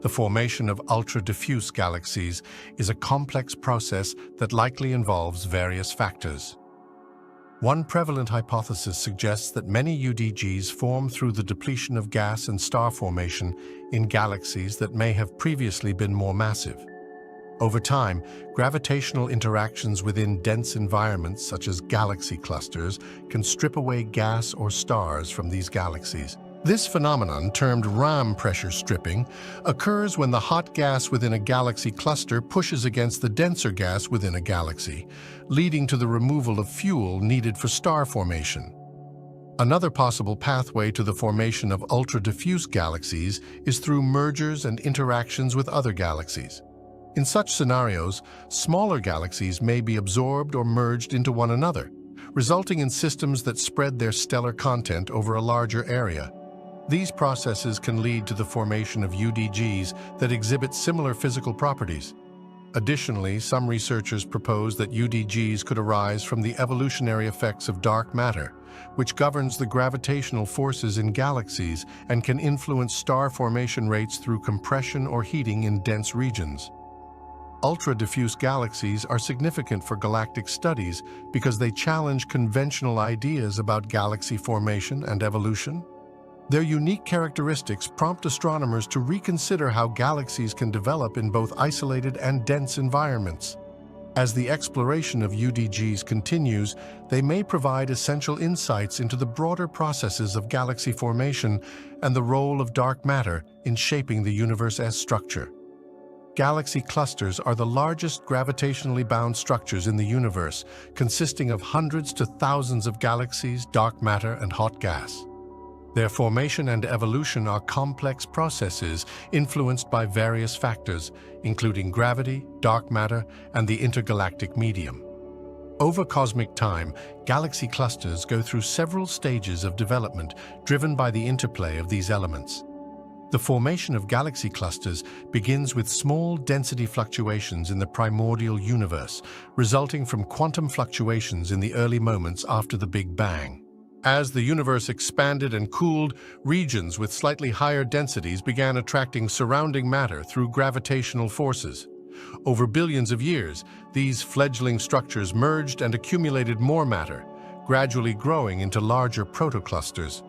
The formation of ultra-diffuse galaxies is a complex process that likely involves various factors. One prevalent hypothesis suggests that many UDGs form through the depletion of gas and star formation in galaxies that may have previously been more massive. Over time, gravitational interactions within dense environments such as galaxy clusters can strip away gas or stars from these galaxies. This phenomenon, termed Ram pressure stripping, occurs when the hot gas within a galaxy cluster pushes against the denser gas within a galaxy, leading to the removal of fuel needed for star formation. Another possible pathway to the formation of ultra-diffuse galaxies is through mergers and interactions with other galaxies. In such scenarios, smaller galaxies may be absorbed or merged into one another, resulting in systems that spread their stellar content over a larger area. These processes can lead to the formation of UDGs that exhibit similar physical properties. Additionally, some researchers propose that UDGs could arise from the evolutionary effects of dark matter, which governs the gravitational forces in galaxies and can influence star formation rates through compression or heating in dense regions. Ultra-diffuse galaxies are significant for galactic studies because they challenge conventional ideas about galaxy formation and evolution. Their unique characteristics prompt astronomers to reconsider how galaxies can develop in both isolated and dense environments. As the exploration of UDGs continues, they may provide essential insights into the broader processes of galaxy formation and the role of dark matter in shaping the universe's structure. Galaxy clusters are the largest gravitationally bound structures in the universe, consisting of hundreds to thousands of galaxies, dark matter, and hot gas. Their formation and evolution are complex processes influenced by various factors, including gravity, dark matter, and the intergalactic medium. Over cosmic time, galaxy clusters go through several stages of development driven by the interplay of these elements. The formation of galaxy clusters begins with small density fluctuations in the primordial universe, resulting from quantum fluctuations in the early moments after the Big Bang. As the universe expanded and cooled, regions with slightly higher densities began attracting surrounding matter through gravitational forces. Over billions of years, these fledgling structures merged and accumulated more matter, gradually growing into larger protoclusters.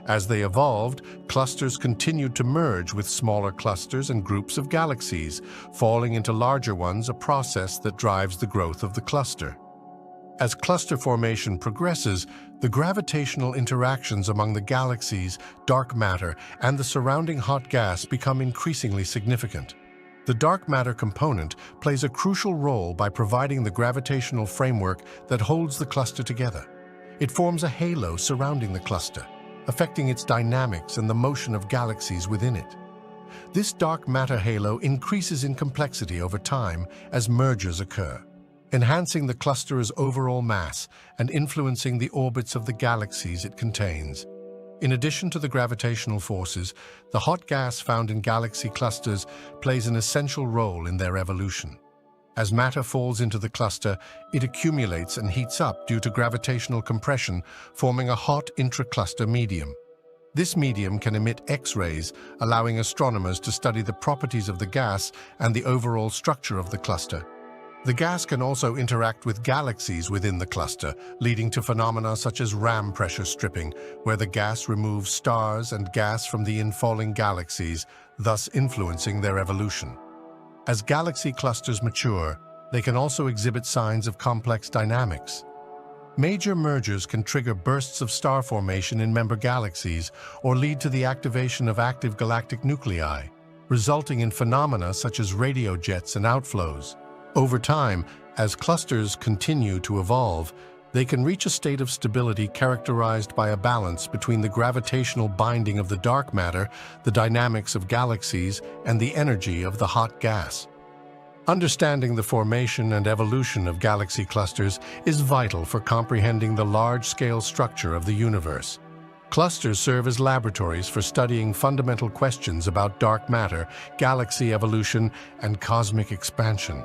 As they evolved, clusters continued to merge with smaller clusters and groups of galaxies, falling into larger ones, a process that drives the growth of the cluster. As cluster formation progresses, the gravitational interactions among the galaxies, dark matter, and the surrounding hot gas become increasingly significant. The dark matter component plays a crucial role by providing the gravitational framework that holds the cluster together. It forms a halo surrounding the cluster, affecting its dynamics and the motion of galaxies within it. This dark matter halo increases in complexity over time as mergers occur, enhancing the cluster's overall mass and influencing the orbits of the galaxies it contains. In addition to the gravitational forces, the hot gas found in galaxy clusters plays an essential role in their evolution. As matter falls into the cluster, it accumulates and heats up due to gravitational compression, forming a hot intracluster medium. This medium can emit X-rays, allowing astronomers to study the properties of the gas and the overall structure of the cluster. The gas can also interact with galaxies within the cluster, leading to phenomena such as ram pressure stripping, where the gas removes stars and gas from the infalling galaxies, thus influencing their evolution. As galaxy clusters mature, they can also exhibit signs of complex dynamics. Major mergers can trigger bursts of star formation in member galaxies or lead to the activation of active galactic nuclei, resulting in phenomena such as radio jets and outflows. Over time, as clusters continue to evolve, they can reach a state of stability characterized by a balance between the gravitational binding of the dark matter, the dynamics of galaxies, and the energy of the hot gas. Understanding the formation and evolution of galaxy clusters is vital for comprehending the large-scale structure of the universe. Clusters serve as laboratories for studying fundamental questions about dark matter, galaxy evolution, and cosmic expansion.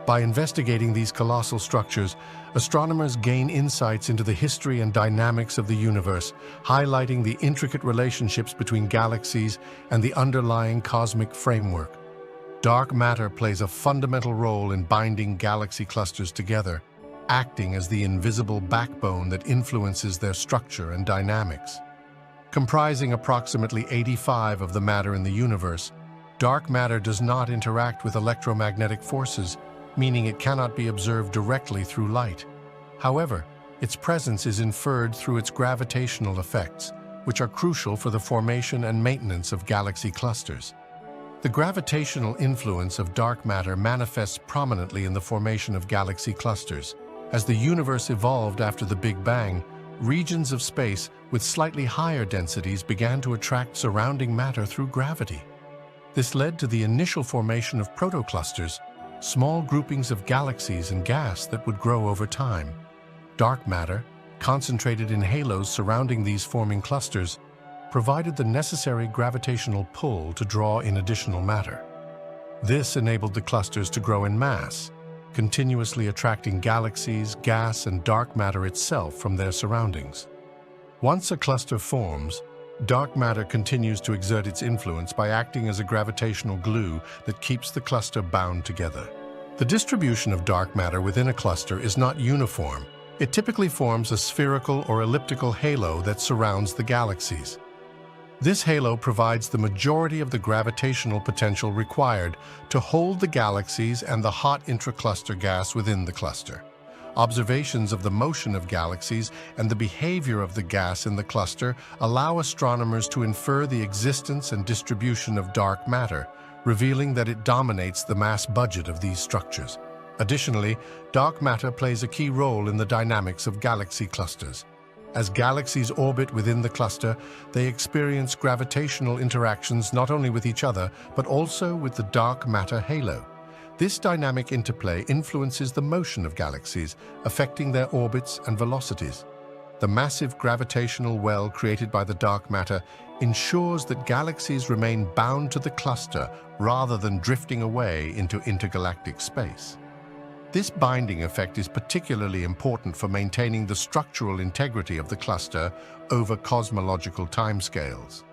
By investigating these colossal structures, astronomers gain insights into the history and dynamics of the universe, highlighting the intricate relationships between galaxies and the underlying cosmic framework. Dark matter plays a fundamental role in binding galaxy clusters together, acting as the invisible backbone that influences their structure and dynamics. Comprising approximately 85% of the matter in the universe, dark matter does not interact with electromagnetic forces, meaning it cannot be observed directly through light. However, its presence is inferred through its gravitational effects, which are crucial for the formation and maintenance of galaxy clusters. The gravitational influence of dark matter manifests prominently in the formation of galaxy clusters. As the universe evolved after the Big Bang, regions of space with slightly higher densities began to attract surrounding matter through gravity. This led to the initial formation of protoclusters, small groupings of galaxies and gas that would grow over time. Dark matter, concentrated in halos surrounding these forming clusters, provided the necessary gravitational pull to draw in additional matter. This enabled the clusters to grow in mass, continuously attracting galaxies, gas, and dark matter itself from their surroundings. Once a cluster forms, dark matter continues to exert its influence by acting as a gravitational glue that keeps the cluster bound together. The distribution of dark matter within a cluster is not uniform. It typically forms a spherical or elliptical halo that surrounds the galaxies. This halo provides the majority of the gravitational potential required to hold the galaxies and the hot intracluster gas within the cluster. Observations of the motion of galaxies and the behavior of the gas in the cluster allow astronomers to infer the existence and distribution of dark matter, revealing that it dominates the mass budget of these structures. Additionally, dark matter plays a key role in the dynamics of galaxy clusters. As galaxies orbit within the cluster, they experience gravitational interactions not only with each other, but also with the dark matter halo. This dynamic interplay influences the motion of galaxies, affecting their orbits and velocities. The massive gravitational well created by the dark matter ensures that galaxies remain bound to the cluster rather than drifting away into intergalactic space. This binding effect is particularly important for maintaining the structural integrity of the cluster over cosmological timescales.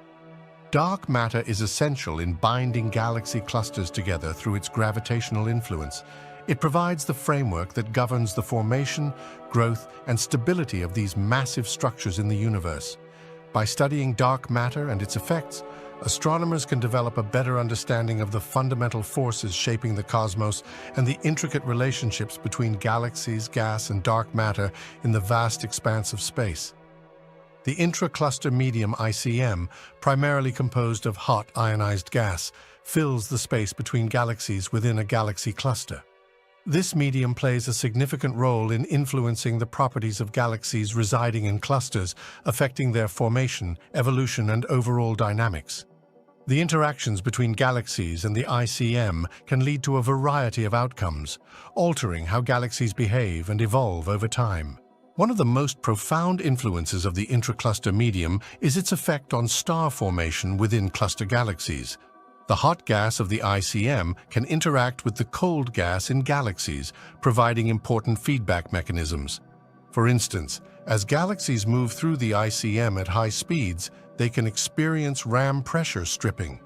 Dark matter is essential in binding galaxy clusters together through its gravitational influence. It provides the framework that governs the formation, growth, and stability of these massive structures in the universe. By studying dark matter and its effects, astronomers can develop a better understanding of the fundamental forces shaping the cosmos and the intricate relationships between galaxies, gas, and dark matter in the vast expanse of space. The intracluster medium ICM, primarily composed of hot ionized gas, fills the space between galaxies within a galaxy cluster. This medium plays a significant role in influencing the properties of galaxies residing in clusters, affecting their formation, evolution, and overall dynamics. The interactions between galaxies and the ICM can lead to a variety of outcomes, altering how galaxies behave and evolve over time. One of the most profound influences of the intracluster medium is its effect on star formation within cluster galaxies. The hot gas of the ICM can interact with the cold gas in galaxies, providing important feedback mechanisms. For instance, as galaxies move through the ICM at high speeds, they can experience ram pressure stripping.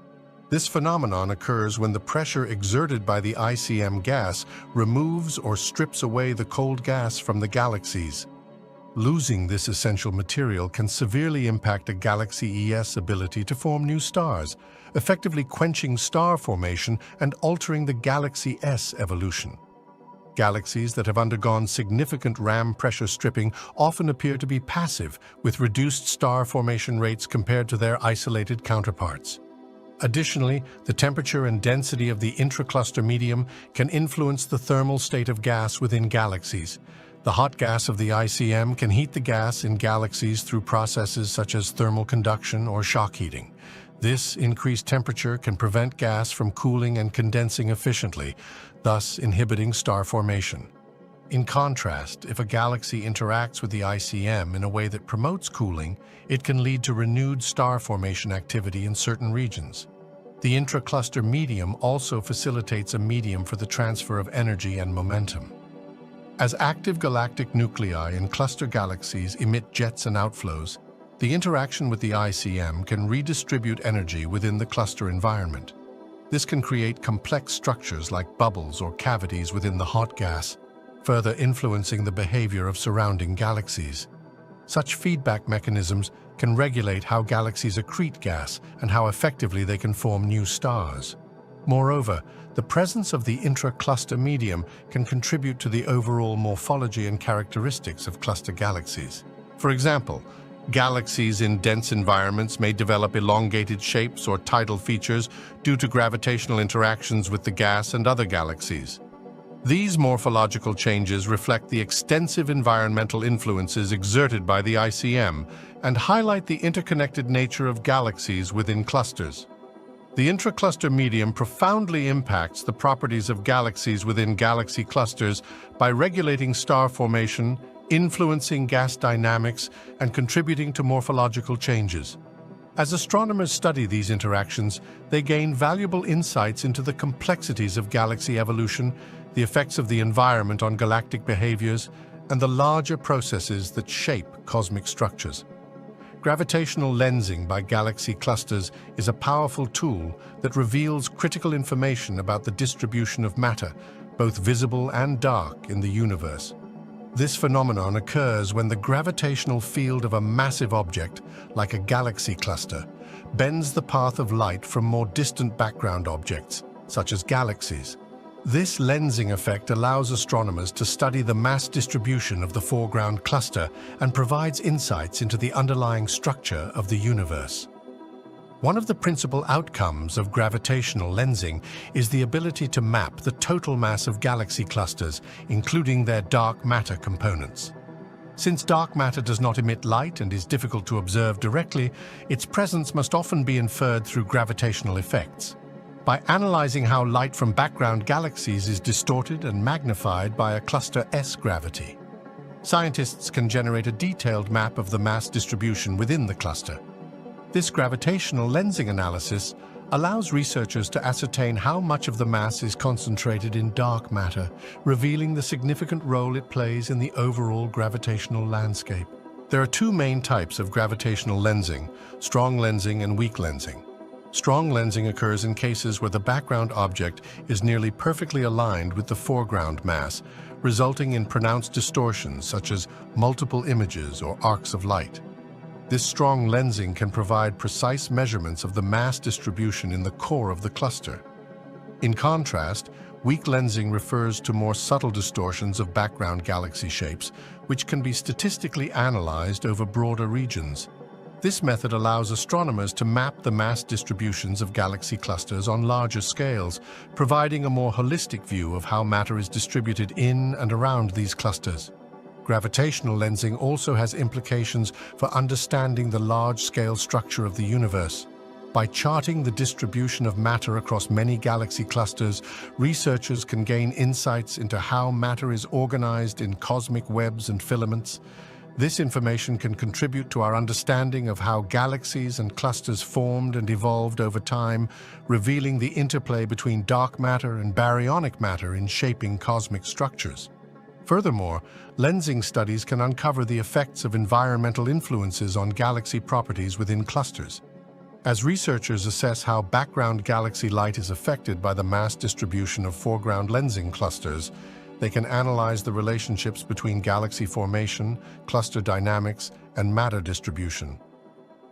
This phenomenon occurs when the pressure exerted by the ICM gas removes or strips away the cold gas from the galaxies. Losing this essential material can severely impact a galaxy's ability to form new stars, effectively quenching star formation and altering the galaxy's evolution. Galaxies that have undergone significant ram pressure stripping often appear to be passive, with reduced star formation rates compared to their isolated counterparts. Additionally, the temperature and density of the intracluster medium can influence the thermal state of gas within galaxies. The hot gas of the ICM can heat the gas in galaxies through processes such as thermal conduction or shock heating. This increased temperature can prevent gas from cooling and condensing efficiently, thus inhibiting star formation. In contrast, if a galaxy interacts with the ICM in a way that promotes cooling, it can lead to renewed star formation activity in certain regions. The intracluster medium also facilitates a medium for the transfer of energy and momentum. As active galactic nuclei in cluster galaxies emit jets and outflows, the interaction with the ICM can redistribute energy within the cluster environment. This can create complex structures like bubbles or cavities within the hot gas, further influencing the behavior of surrounding galaxies. Such feedback mechanisms can regulate how galaxies accrete gas and how effectively they can form new stars. Moreover, the presence of the intracluster medium can contribute to the overall morphology and characteristics of cluster galaxies. For example, galaxies in dense environments may develop elongated shapes or tidal features due to gravitational interactions with the gas and other galaxies. These morphological changes reflect the extensive environmental influences exerted by the ICM and highlight the interconnected nature of galaxies within clusters. The intracluster medium profoundly impacts the properties of galaxies within galaxy clusters by regulating star formation, influencing gas dynamics, and contributing to morphological changes. As astronomers study these interactions, they gain valuable insights into the complexities of galaxy evolution, the effects of the environment on galactic behaviors, and the larger processes that shape cosmic structures. Gravitational lensing by galaxy clusters is a powerful tool that reveals critical information about the distribution of matter, both visible and dark, in the universe. This phenomenon occurs when the gravitational field of a massive object, like a galaxy cluster, bends the path of light from more distant background objects, such as galaxies. This lensing effect allows astronomers to study the mass distribution of the foreground cluster and provides insights into the underlying structure of the universe. One of the principal outcomes of gravitational lensing is the ability to map the total mass of galaxy clusters, including their dark matter components. Since dark matter does not emit light and is difficult to observe directly, its presence must often be inferred through gravitational effects. By analyzing how light from background galaxies is distorted and magnified by a cluster's gravity, scientists can generate a detailed map of the mass distribution within the cluster. This gravitational lensing analysis allows researchers to ascertain how much of the mass is concentrated in dark matter, revealing the significant role it plays in the overall gravitational landscape. There are two main types of gravitational lensing: strong lensing and weak lensing. Strong lensing occurs in cases where the background object is nearly perfectly aligned with the foreground mass, resulting in pronounced distortions such as multiple images or arcs of light. This strong lensing can provide precise measurements of the mass distribution in the core of the cluster. In contrast, weak lensing refers to more subtle distortions of background galaxy shapes, which can be statistically analyzed over broader regions. This method allows astronomers to map the mass distributions of galaxy clusters on larger scales, providing a more holistic view of how matter is distributed in and around these clusters. Gravitational lensing also has implications for understanding the large-scale structure of the universe. By charting the distribution of matter across many galaxy clusters, researchers can gain insights into how matter is organized in cosmic webs and filaments. This information can contribute to our understanding of how galaxies and clusters formed and evolved over time, revealing the interplay between dark matter and baryonic matter in shaping cosmic structures. Furthermore, lensing studies can uncover the effects of environmental influences on galaxy properties within clusters. As researchers assess how background galaxy light is affected by the mass distribution of foreground lensing clusters, they can analyze the relationships between galaxy formation, cluster dynamics, and matter distribution.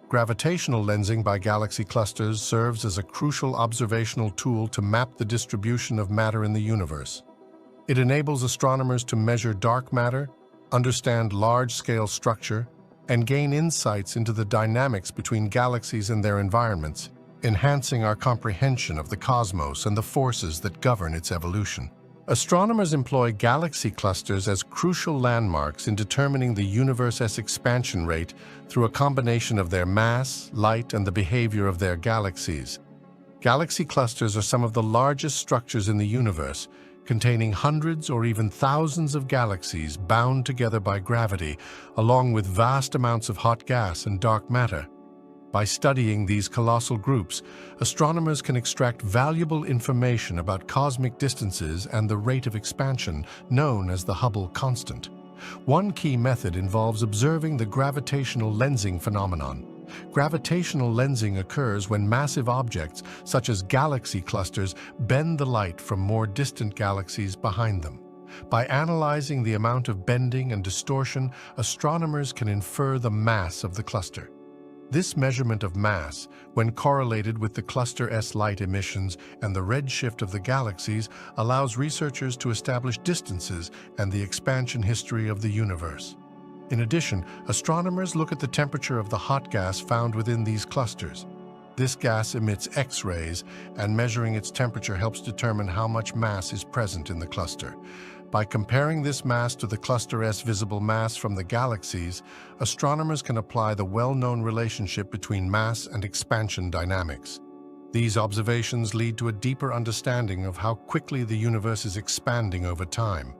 Gravitational lensing by galaxy clusters serves as a crucial observational tool to map the distribution of matter in the universe. It enables astronomers to measure dark matter, understand large-scale structure, and gain insights into the dynamics between galaxies and their environments, enhancing our comprehension of the cosmos and the forces that govern its evolution. Astronomers employ galaxy clusters as crucial landmarks in determining the universe's expansion rate through a combination of their mass, light, and the behavior of their galaxies. Galaxy clusters are some of the largest structures in the universe, containing hundreds or even thousands of galaxies bound together by gravity, along with vast amounts of hot gas and dark matter. By studying these colossal groups, astronomers can extract valuable information about cosmic distances and the rate of expansion, known as the Hubble constant. One key method involves observing the gravitational lensing phenomenon. Gravitational lensing occurs when massive objects, such as galaxy clusters, bend the light from more distant galaxies behind them. By analyzing the amount of bending and distortion, astronomers can infer the mass of the cluster. This measurement of mass, when correlated with the cluster's light emissions and the redshift of the galaxies, allows researchers to establish distances and the expansion history of the universe. In addition, astronomers look at the temperature of the hot gas found within these clusters. This gas emits X-rays, and measuring its temperature helps determine how much mass is present in the cluster. By comparing this mass to the cluster's visible mass from the galaxies, astronomers can apply the well-known relationship between mass and expansion dynamics. These observations lead to a deeper understanding of how quickly the universe is expanding over time.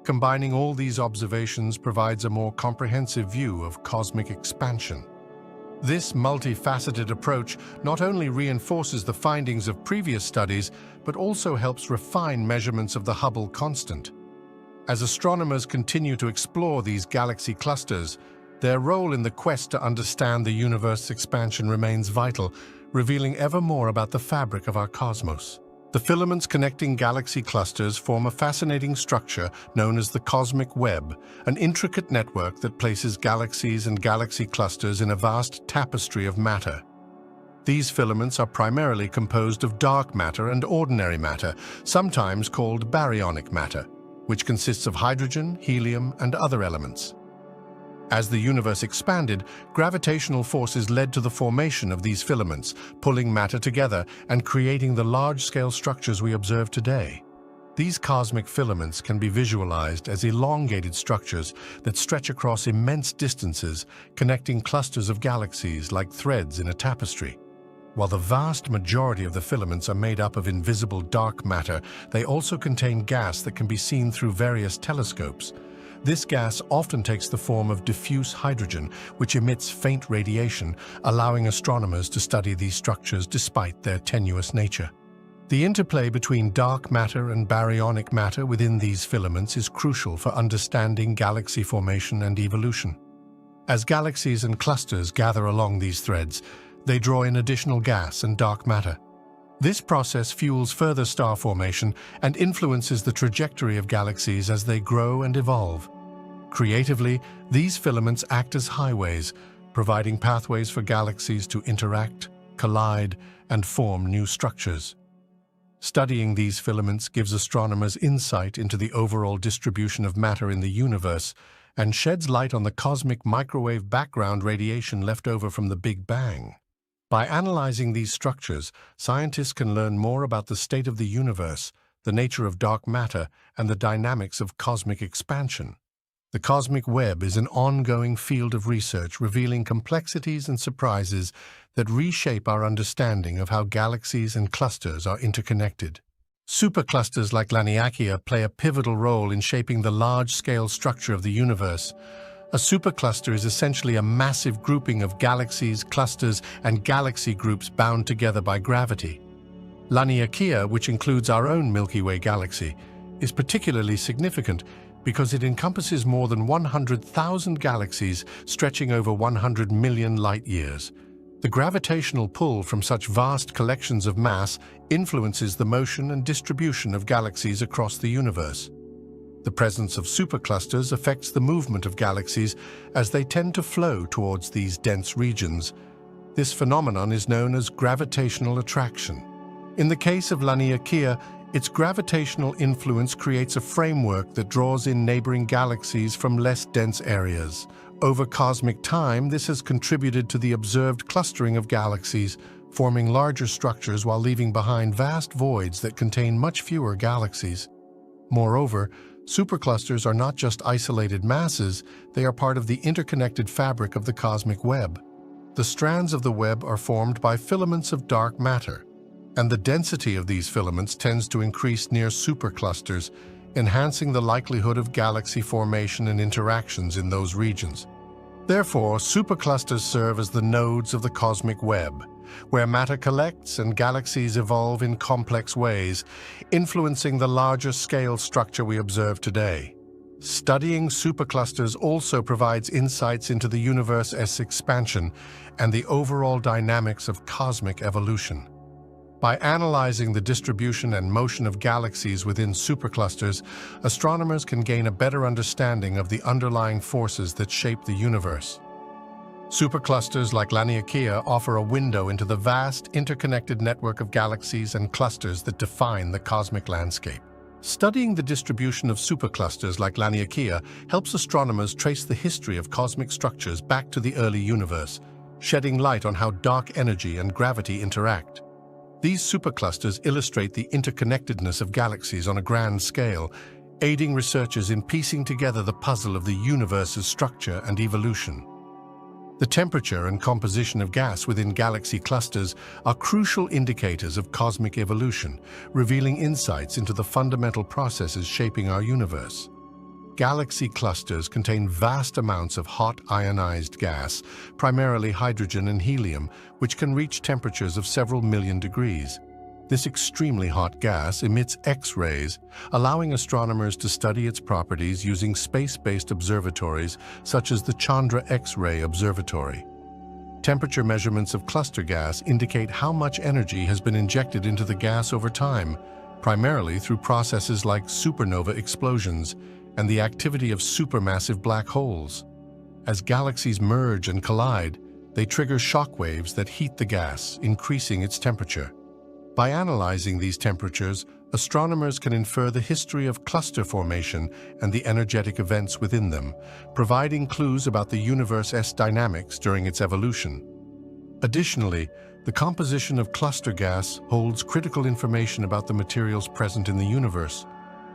Combining all these observations provides a more comprehensive view of cosmic expansion. This multifaceted approach not only reinforces the findings of previous studies, but also helps refine measurements of the Hubble constant. As astronomers continue to explore these galaxy clusters, their role in the quest to understand the universe's expansion remains vital, revealing ever more about the fabric of our cosmos. The filaments connecting galaxy clusters form a fascinating structure known as the cosmic web, an intricate network that places galaxies and galaxy clusters in a vast tapestry of matter. These filaments are primarily composed of dark matter and ordinary matter, sometimes called baryonic matter, which consists of hydrogen, helium, and other elements. As the universe expanded, gravitational forces led to the formation of these filaments, pulling matter together and creating the large-scale structures we observe today. These cosmic filaments can be visualized as elongated structures that stretch across immense distances, connecting clusters of galaxies like threads in a tapestry. While the vast majority of the filaments are made up of invisible dark matter, they also contain gas that can be seen through various telescopes. This gas often takes the form of diffuse hydrogen, which emits faint radiation, allowing astronomers to study these structures despite their tenuous nature. The interplay between dark matter and baryonic matter within these filaments is crucial for understanding galaxy formation and evolution. As galaxies and clusters gather along these threads, they draw in additional gas and dark matter. This process fuels further star formation and influences the trajectory of galaxies as they grow and evolve. Creatively, these filaments act as highways, providing pathways for galaxies to interact, collide, and form new structures. Studying these filaments gives astronomers insight into the overall distribution of matter in the universe and sheds light on the cosmic microwave background radiation left over from the Big Bang. By analyzing these structures, scientists can learn more about the state of the universe, the nature of dark matter, and the dynamics of cosmic expansion. The cosmic web is an ongoing field of research revealing complexities and surprises that reshape our understanding of how galaxies and clusters are interconnected. Superclusters like Laniakea play a pivotal role in shaping the large-scale structure of the universe. A supercluster is essentially a massive grouping of galaxies, clusters, and galaxy groups bound together by gravity. Laniakea, which includes our own Milky Way galaxy, is particularly significant because it encompasses more than 100,000 galaxies stretching over 100 million light-years. The gravitational pull from such vast collections of mass influences the motion and distribution of galaxies across the universe. The presence of superclusters affects the movement of galaxies as they tend to flow towards these dense regions. This phenomenon is known as gravitational attraction. In the case of Laniakea, its gravitational influence creates a framework that draws in neighboring galaxies from less dense areas. Over cosmic time, this has contributed to the observed clustering of galaxies, forming larger structures while leaving behind vast voids that contain much fewer galaxies. Moreover, superclusters are not just isolated masses, they are part of the interconnected fabric of the cosmic web. The strands of the web are formed by filaments of dark matter, and the density of these filaments tends to increase near superclusters, enhancing the likelihood of galaxy formation and interactions in those regions. Therefore, superclusters serve as the nodes of the cosmic web, where matter collects and galaxies evolve in complex ways, influencing the larger-scale structure we observe today. Studying superclusters also provides insights into the universe's expansion and the overall dynamics of cosmic evolution. By analyzing the distribution and motion of galaxies within superclusters, astronomers can gain a better understanding of the underlying forces that shape the universe. Superclusters like Laniakea offer a window into the vast, interconnected network of galaxies and clusters that define the cosmic landscape. Studying the distribution of superclusters like Laniakea helps astronomers trace the history of cosmic structures back to the early universe, shedding light on how dark energy and gravity interact. These superclusters illustrate the interconnectedness of galaxies on a grand scale, aiding researchers in piecing together the puzzle of the universe's structure and evolution. The temperature and composition of gas within galaxy clusters are crucial indicators of cosmic evolution, revealing insights into the fundamental processes shaping our universe. Galaxy clusters contain vast amounts of hot ionized gas, primarily hydrogen and helium, which can reach temperatures of several million degrees. This extremely hot gas emits X-rays, allowing astronomers to study its properties using space-based observatories such as the Chandra X-ray Observatory. Temperature measurements of cluster gas indicate how much energy has been injected into the gas over time, primarily through processes like supernova explosions and the activity of supermassive black holes. As galaxies merge and collide, they trigger shock waves that heat the gas, increasing its temperature. By analyzing these temperatures, astronomers can infer the history of cluster formation and the energetic events within them, providing clues about the universe's dynamics during its evolution. Additionally, the composition of cluster gas holds critical information about the materials present in the universe.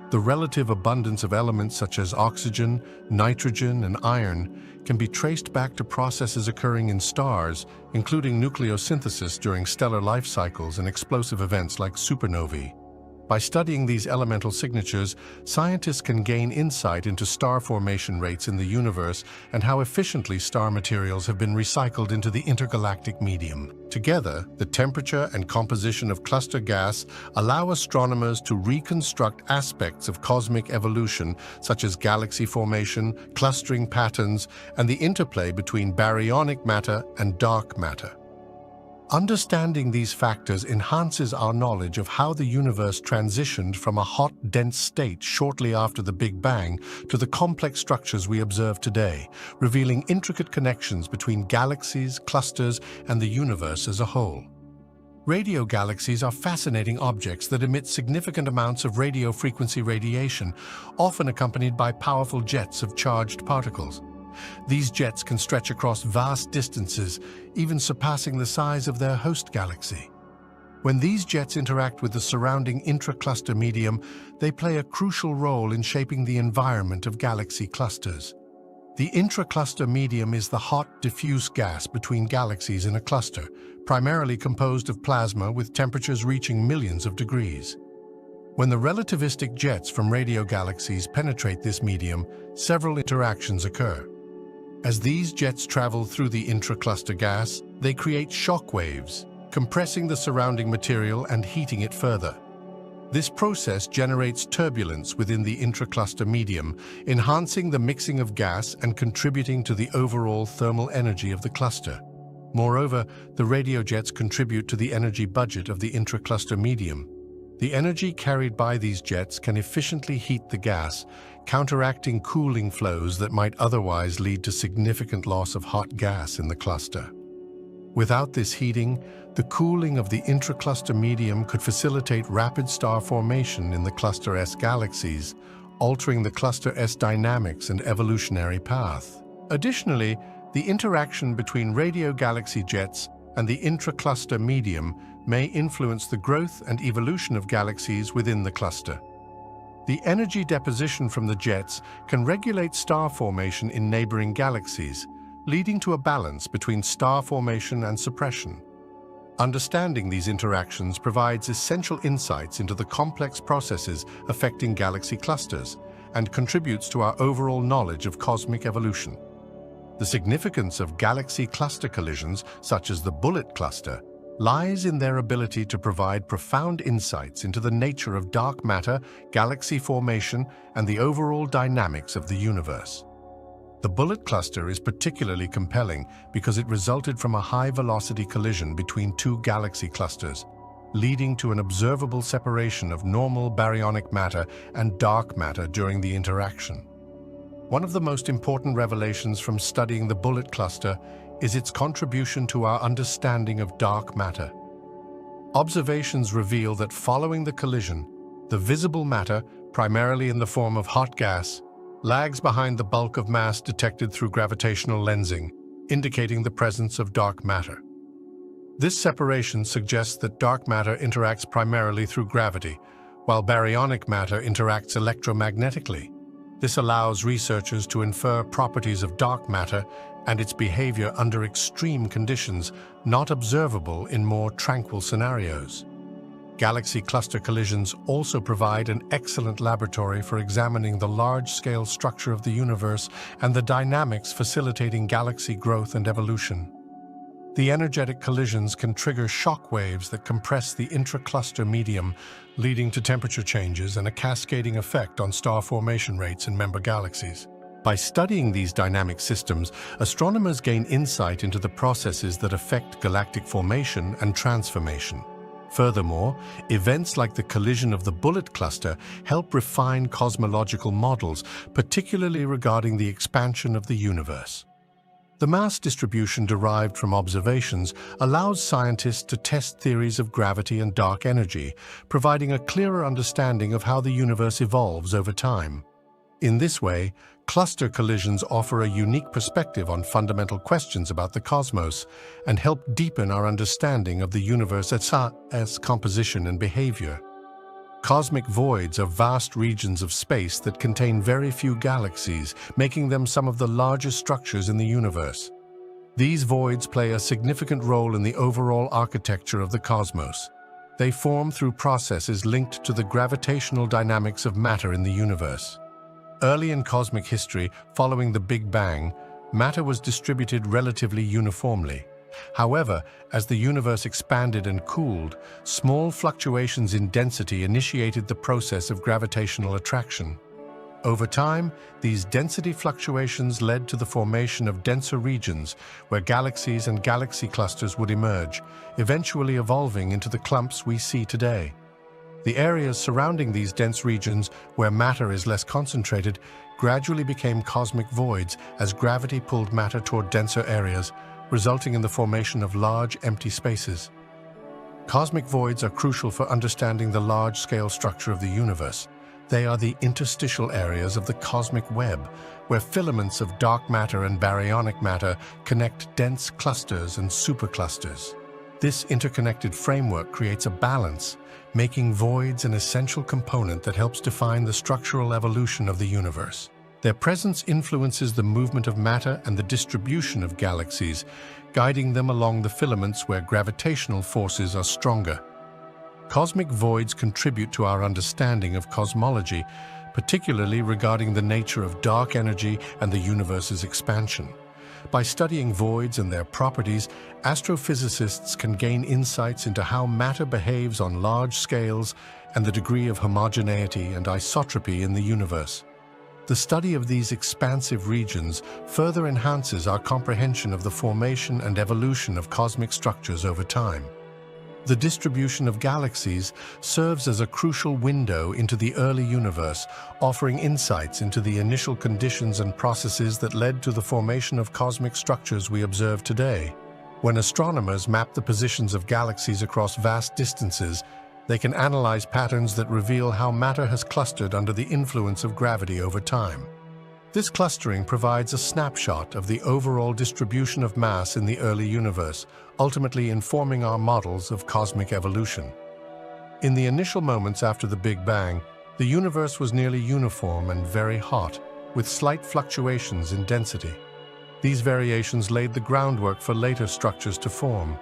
The relative abundance of elements such as oxygen, nitrogen, and iron can be traced back to processes occurring in stars, including nucleosynthesis during stellar life cycles and explosive events like supernovae. By studying these elemental signatures, scientists can gain insight into star formation rates in the universe and how efficiently star materials have been recycled into the intergalactic medium. Together, the temperature and composition of cluster gas allow astronomers to reconstruct aspects of cosmic evolution, such as galaxy formation, clustering patterns, and the interplay between baryonic matter and dark matter. Understanding these factors enhances our knowledge of how the universe transitioned from a hot, dense state shortly after the Big Bang to the complex structures we observe today, revealing intricate connections between galaxies, clusters, and the universe as a whole. Radio galaxies are fascinating objects that emit significant amounts of radio frequency radiation, often accompanied by powerful jets of charged particles. These jets can stretch across vast distances, even surpassing the size of their host galaxy. When these jets interact with the surrounding intracluster medium, they play a crucial role in shaping the environment of galaxy clusters. The intracluster medium is the hot, diffuse gas between galaxies in a cluster, primarily composed of plasma with temperatures reaching millions of degrees. When the relativistic jets from radio galaxies penetrate this medium, several interactions occur. As these jets travel through the intracluster gas, they create shock waves, compressing the surrounding material and heating it further. This process generates turbulence within the intracluster medium, enhancing the mixing of gas and contributing to the overall thermal energy of the cluster. Moreover, the radio jets contribute to the energy budget of the intracluster medium. The energy carried by these jets can efficiently heat the gas, counteracting cooling flows that might otherwise lead to significant loss of hot gas in the cluster. Without this heating, the cooling of the intracluster medium could facilitate rapid star formation in the Cluster S galaxies, altering the Cluster S dynamics and evolutionary path. Additionally, the interaction between radio galaxy jets and the intracluster medium may influence the growth and evolution of galaxies within the cluster. The energy deposition from the jets can regulate star formation in neighboring galaxies, leading to a balance between star formation and suppression. Understanding these interactions provides essential insights into the complex processes affecting galaxy clusters and contributes to our overall knowledge of cosmic evolution. The significance of galaxy cluster collisions, such as the Bullet Cluster, lies in their ability to provide profound insights into the nature of dark matter, galaxy formation, and the overall dynamics of the universe. The Bullet Cluster is particularly compelling because it resulted from a high-velocity collision between two galaxy clusters, leading to an observable separation of normal baryonic matter and dark matter during the interaction. One of the most important revelations from studying the Bullet Cluster is its contribution to our understanding of dark matter. Observations reveal that following the collision, the visible matter, primarily in the form of hot gas, lags behind the bulk of mass detected through gravitational lensing, indicating the presence of dark matter. This separation suggests that dark matter interacts primarily through gravity, while baryonic matter interacts electromagnetically. This allows researchers to infer properties of dark matter and its behavior under extreme conditions not observable in more tranquil scenarios. Galaxy cluster collisions also provide an excellent laboratory for examining the large-scale structure of the universe and the dynamics facilitating galaxy growth and evolution. The energetic collisions can trigger shock waves that compress the intracluster medium, leading to temperature changes and a cascading effect on star formation rates in member galaxies. By studying these dynamic systems, astronomers gain insight into the processes that affect galactic formation and transformation. Furthermore, events like the collision of the Bullet Cluster help refine cosmological models, particularly regarding the expansion of the universe. The mass distribution derived from observations allows scientists to test theories of gravity and dark energy, providing a clearer understanding of how the universe evolves over time. In this way, cluster collisions offer a unique perspective on fundamental questions about the cosmos and help deepen our understanding of the universe's composition and behavior. Cosmic voids are vast regions of space that contain very few galaxies, making them some of the largest structures in the universe. These voids play a significant role in the overall architecture of the cosmos. They form through processes linked to the gravitational dynamics of matter in the universe. Early in cosmic history, following the Big Bang, matter was distributed relatively uniformly. However, as the universe expanded and cooled, small fluctuations in density initiated the process of gravitational attraction. Over time, these density fluctuations led to the formation of denser regions where galaxies and galaxy clusters would emerge, eventually evolving into the clumps we see today. The areas surrounding these dense regions, where matter is less concentrated, gradually became cosmic voids as gravity pulled matter toward denser areas, resulting in the formation of large, empty spaces. Cosmic voids are crucial for understanding the large-scale structure of the universe. They are the interstitial areas of the cosmic web, where filaments of dark matter and baryonic matter connect dense clusters and superclusters. This interconnected framework creates a balance, making voids an essential component that helps define the structural evolution of the universe. Their presence influences the movement of matter and the distribution of galaxies, guiding them along the filaments where gravitational forces are stronger. Cosmic voids contribute to our understanding of cosmology, particularly regarding the nature of dark energy and the universe's expansion. By studying voids and their properties, astrophysicists can gain insights into how matter behaves on large scales and the degree of homogeneity and isotropy in the universe. The study of these expansive regions further enhances our comprehension of the formation and evolution of cosmic structures over time. The distribution of galaxies serves as a crucial window into the early universe, offering insights into the initial conditions and processes that led to the formation of cosmic structures we observe today. When astronomers map the positions of galaxies across vast distances, they can analyze patterns that reveal how matter has clustered under the influence of gravity over time. This clustering provides a snapshot of the overall distribution of mass in the early universe, ultimately informing our models of cosmic evolution. In the initial moments after the Big Bang, the universe was nearly uniform and very hot, with slight fluctuations in density. These variations laid the groundwork for later structures to form.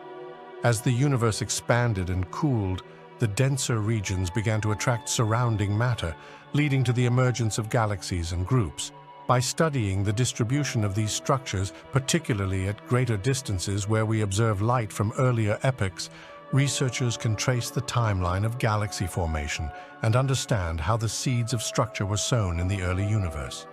As the universe expanded and cooled, the denser regions began to attract surrounding matter, leading to the emergence of galaxies and groups. By studying the distribution of these structures, particularly at greater distances where we observe light from earlier epochs, researchers can trace the timeline of galaxy formation and understand how the seeds of structure were sown in the early universe.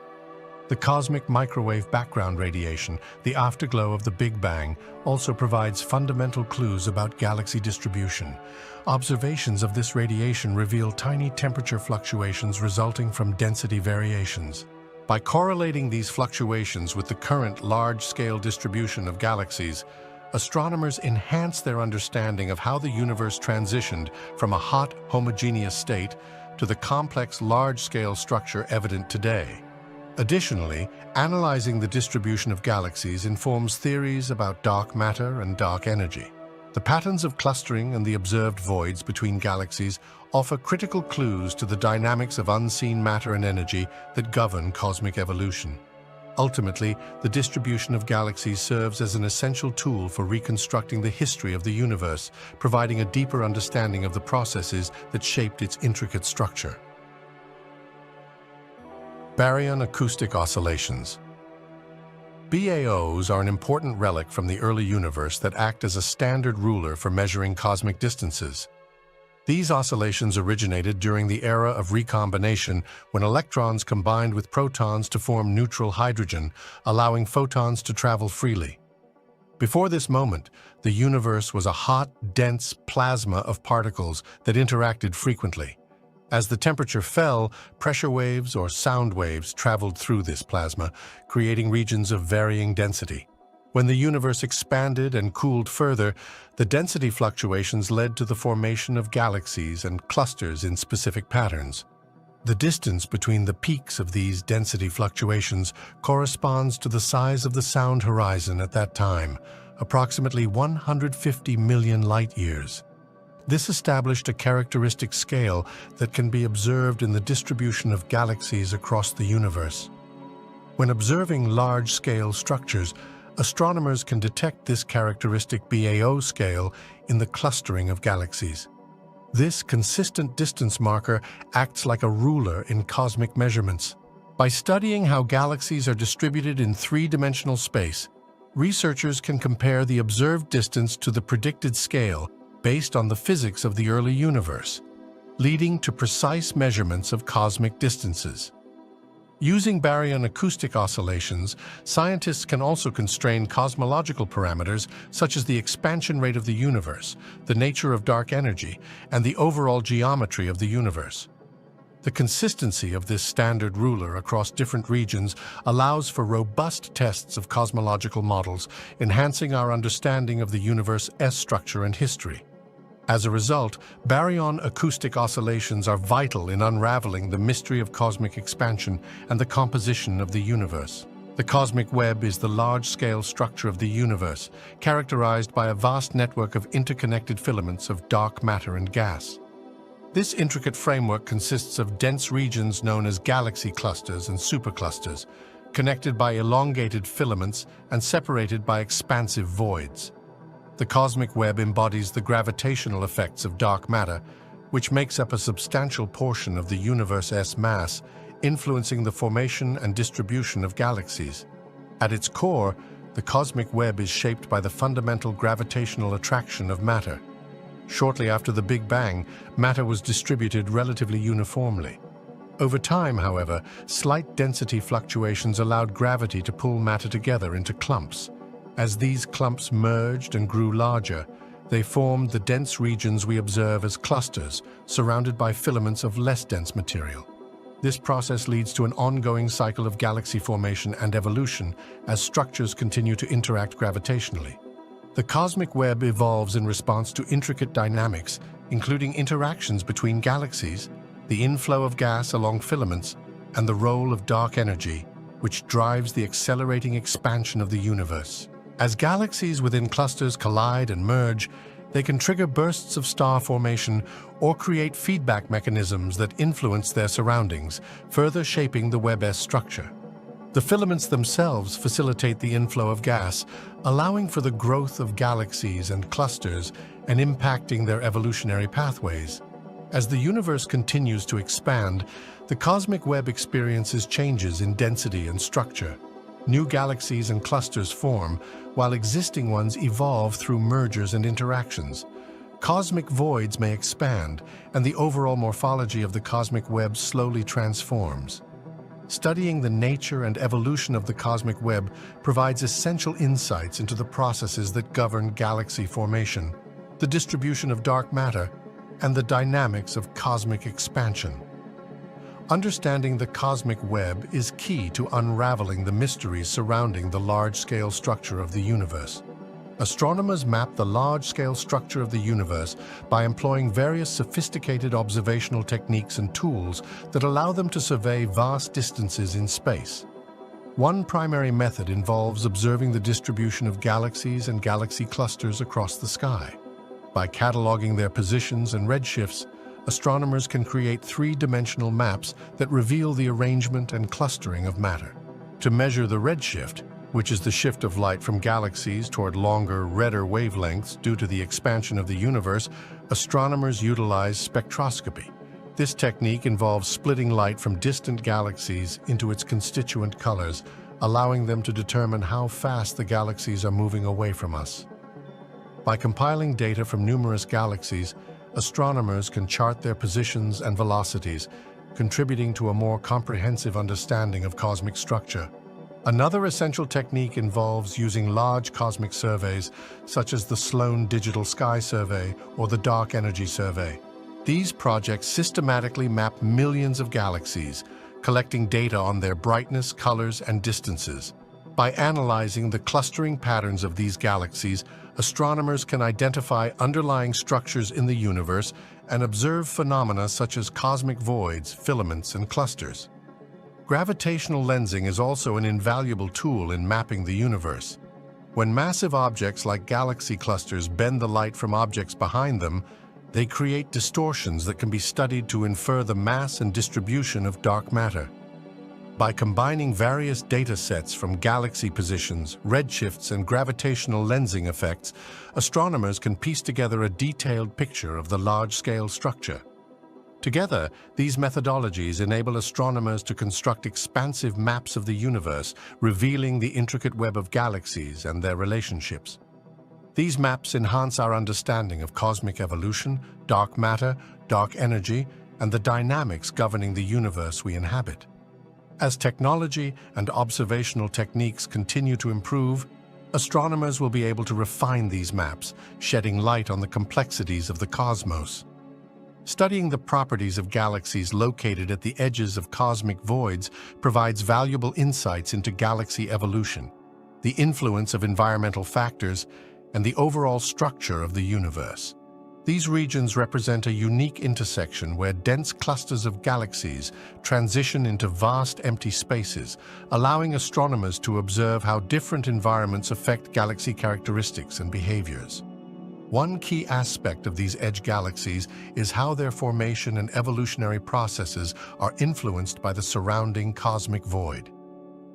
The cosmic microwave background radiation, the afterglow of the Big Bang, also provides fundamental clues about galaxy distribution. Observations of this radiation reveal tiny temperature fluctuations resulting from density variations. By correlating these fluctuations with the current large-scale distribution of galaxies, astronomers enhance their understanding of how the universe transitioned from a hot, homogeneous state to the complex, large-scale structure evident today. Additionally, analyzing the distribution of galaxies informs theories about dark matter and dark energy. The patterns of clustering and the observed voids between galaxies offer critical clues to the dynamics of unseen matter and energy that govern cosmic evolution. Ultimately, the distribution of galaxies serves as an essential tool for reconstructing the history of the universe, providing a deeper understanding of the processes that shaped its intricate structure. Baryon acoustic oscillations. BAOs are an important relic from the early universe that act as a standard ruler for measuring cosmic distances. These oscillations originated during the era of recombination, when electrons combined with protons to form neutral hydrogen, allowing photons to travel freely. Before this moment, the universe was a hot, dense plasma of particles that interacted frequently. As the temperature fell, pressure waves or sound waves traveled through this plasma, creating regions of varying density. When the universe expanded and cooled further, the density fluctuations led to the formation of galaxies and clusters in specific patterns. The distance between the peaks of these density fluctuations corresponds to the size of the sound horizon at that time, approximately 150 million light-years. This established a characteristic scale that can be observed in the distribution of galaxies across the universe. When observing large-scale structures, astronomers can detect this characteristic BAO scale in the clustering of galaxies. This consistent distance marker acts like a ruler in cosmic measurements. By studying how galaxies are distributed in three-dimensional space, researchers can compare the observed distance to the predicted scale based on the physics of the early universe, leading to precise measurements of cosmic distances. Using baryon acoustic oscillations, scientists can also constrain cosmological parameters such as the expansion rate of the universe, the nature of dark energy, and the overall geometry of the universe. The consistency of this standard ruler across different regions allows for robust tests of cosmological models, enhancing our understanding of the universe's structure and history. As a result, baryon acoustic oscillations are vital in unraveling the mystery of cosmic expansion and the composition of the universe. The cosmic web is the large-scale structure of the universe, characterized by a vast network of interconnected filaments of dark matter and gas. This intricate framework consists of dense regions known as galaxy clusters and superclusters, connected by elongated filaments and separated by expansive voids. The cosmic web embodies the gravitational effects of dark matter, which makes up a substantial portion of the universe's mass, influencing the formation and distribution of galaxies. At its core, the cosmic web is shaped by the fundamental gravitational attraction of matter. Shortly after the Big Bang, matter was distributed relatively uniformly. Over time, however, slight density fluctuations allowed gravity to pull matter together into clumps. As these clumps merged and grew larger, they formed the dense regions we observe as clusters, surrounded by filaments of less dense material. This process leads to an ongoing cycle of galaxy formation and evolution as structures continue to interact gravitationally. The cosmic web evolves in response to intricate dynamics, including interactions between galaxies, the inflow of gas along filaments, and the role of dark energy, which drives the accelerating expansion of the universe. As galaxies within clusters collide and merge, they can trigger bursts of star formation or create feedback mechanisms that influence their surroundings, further shaping the web's structure. The filaments themselves facilitate the inflow of gas, allowing for the growth of galaxies and clusters and impacting their evolutionary pathways. As the universe continues to expand, the cosmic web experiences changes in density and structure. New galaxies and clusters form, while existing ones evolve through mergers and interactions. Cosmic voids may expand, and the overall morphology of the cosmic web slowly transforms. Studying the nature and evolution of the cosmic web provides essential insights into the processes that govern galaxy formation, the distribution of dark matter, and the dynamics of cosmic expansion. Understanding the cosmic web is key to unraveling the mysteries surrounding the large-scale structure of the universe. Astronomers map the large-scale structure of the universe by employing various sophisticated observational techniques and tools that allow them to survey vast distances in space. One primary method involves observing the distribution of galaxies and galaxy clusters across the sky. By cataloging their positions and redshifts, astronomers can create three-dimensional maps that reveal the arrangement and clustering of matter. To measure the redshift, which is the shift of light from galaxies toward longer, redder wavelengths due to the expansion of the universe, astronomers utilize spectroscopy. This technique involves splitting light from distant galaxies into its constituent colors, allowing them to determine how fast the galaxies are moving away from us. By compiling data from numerous galaxies, astronomers can chart their positions and velocities, contributing to a more comprehensive understanding of cosmic structure. Another essential technique involves using large cosmic surveys, such as the Sloan Digital Sky Survey or the Dark Energy Survey. These projects systematically map millions of galaxies, collecting data on their brightness, colors, and distances. By analyzing the clustering patterns of these galaxies, astronomers can identify underlying structures in the universe and observe phenomena such as cosmic voids, filaments, and clusters. Gravitational lensing is also an invaluable tool in mapping the universe. When massive objects like galaxy clusters bend the light from objects behind them, they create distortions that can be studied to infer the mass and distribution of dark matter. By combining various data sets from galaxy positions, redshifts, and gravitational lensing effects, astronomers can piece together a detailed picture of the large-scale structure. Together, these methodologies enable astronomers to construct expansive maps of the universe, revealing the intricate web of galaxies and their relationships. These maps enhance our understanding of cosmic evolution, dark matter, dark energy, and the dynamics governing the universe we inhabit. As technology and observational techniques continue to improve, astronomers will be able to refine these maps, shedding light on the complexities of the cosmos. Studying the properties of galaxies located at the edges of cosmic voids provides valuable insights into galaxy evolution, the influence of environmental factors, and the overall structure of the universe. These regions represent a unique intersection where dense clusters of galaxies transition into vast empty spaces, allowing astronomers to observe how different environments affect galaxy characteristics and behaviors. One key aspect of these edge galaxies is how their formation and evolutionary processes are influenced by the surrounding cosmic void.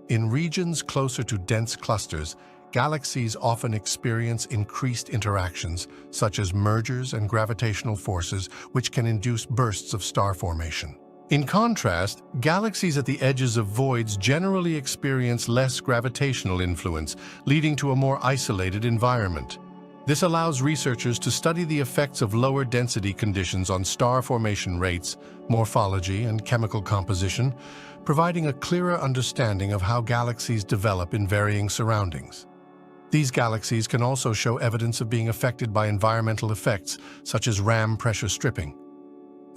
In regions closer to dense clusters, galaxies often experience increased interactions, such as mergers and gravitational forces, which can induce bursts of star formation. In contrast, galaxies at the edges of voids generally experience less gravitational influence, leading to a more isolated environment. This allows researchers to study the effects of lower density conditions on star formation rates, morphology, and chemical composition, providing a clearer understanding of how galaxies develop in varying surroundings. These galaxies can also show evidence of being affected by environmental effects, such as ram pressure stripping.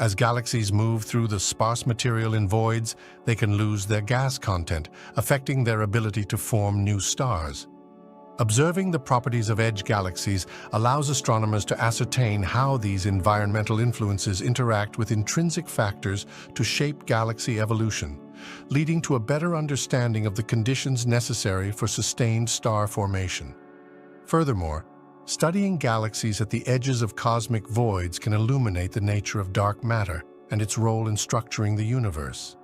As galaxies move through the sparse material in voids, they can lose their gas content, affecting their ability to form new stars. Observing the properties of edge galaxies allows astronomers to ascertain how these environmental influences interact with intrinsic factors to shape galaxy evolution, leading to a better understanding of the conditions necessary for sustained star formation. Furthermore, studying galaxies at the edges of cosmic voids can illuminate the nature of dark matter and its role in structuring the universe.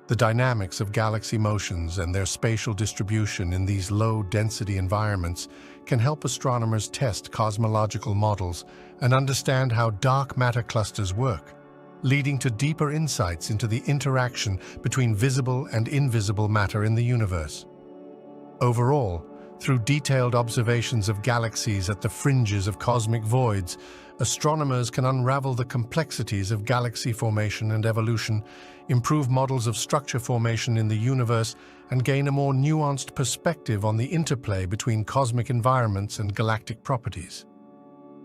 The dynamics of galaxy motions and their spatial distribution in these low-density environments can help astronomers test cosmological models and understand how dark matter clusters work, leading to deeper insights into the interaction between visible and invisible matter in the universe. Overall, through detailed observations of galaxies at the fringes of cosmic voids, astronomers can unravel the complexities of galaxy formation and evolution, improve models of structure formation in the universe, and gain a more nuanced perspective on the interplay between cosmic environments and galactic properties.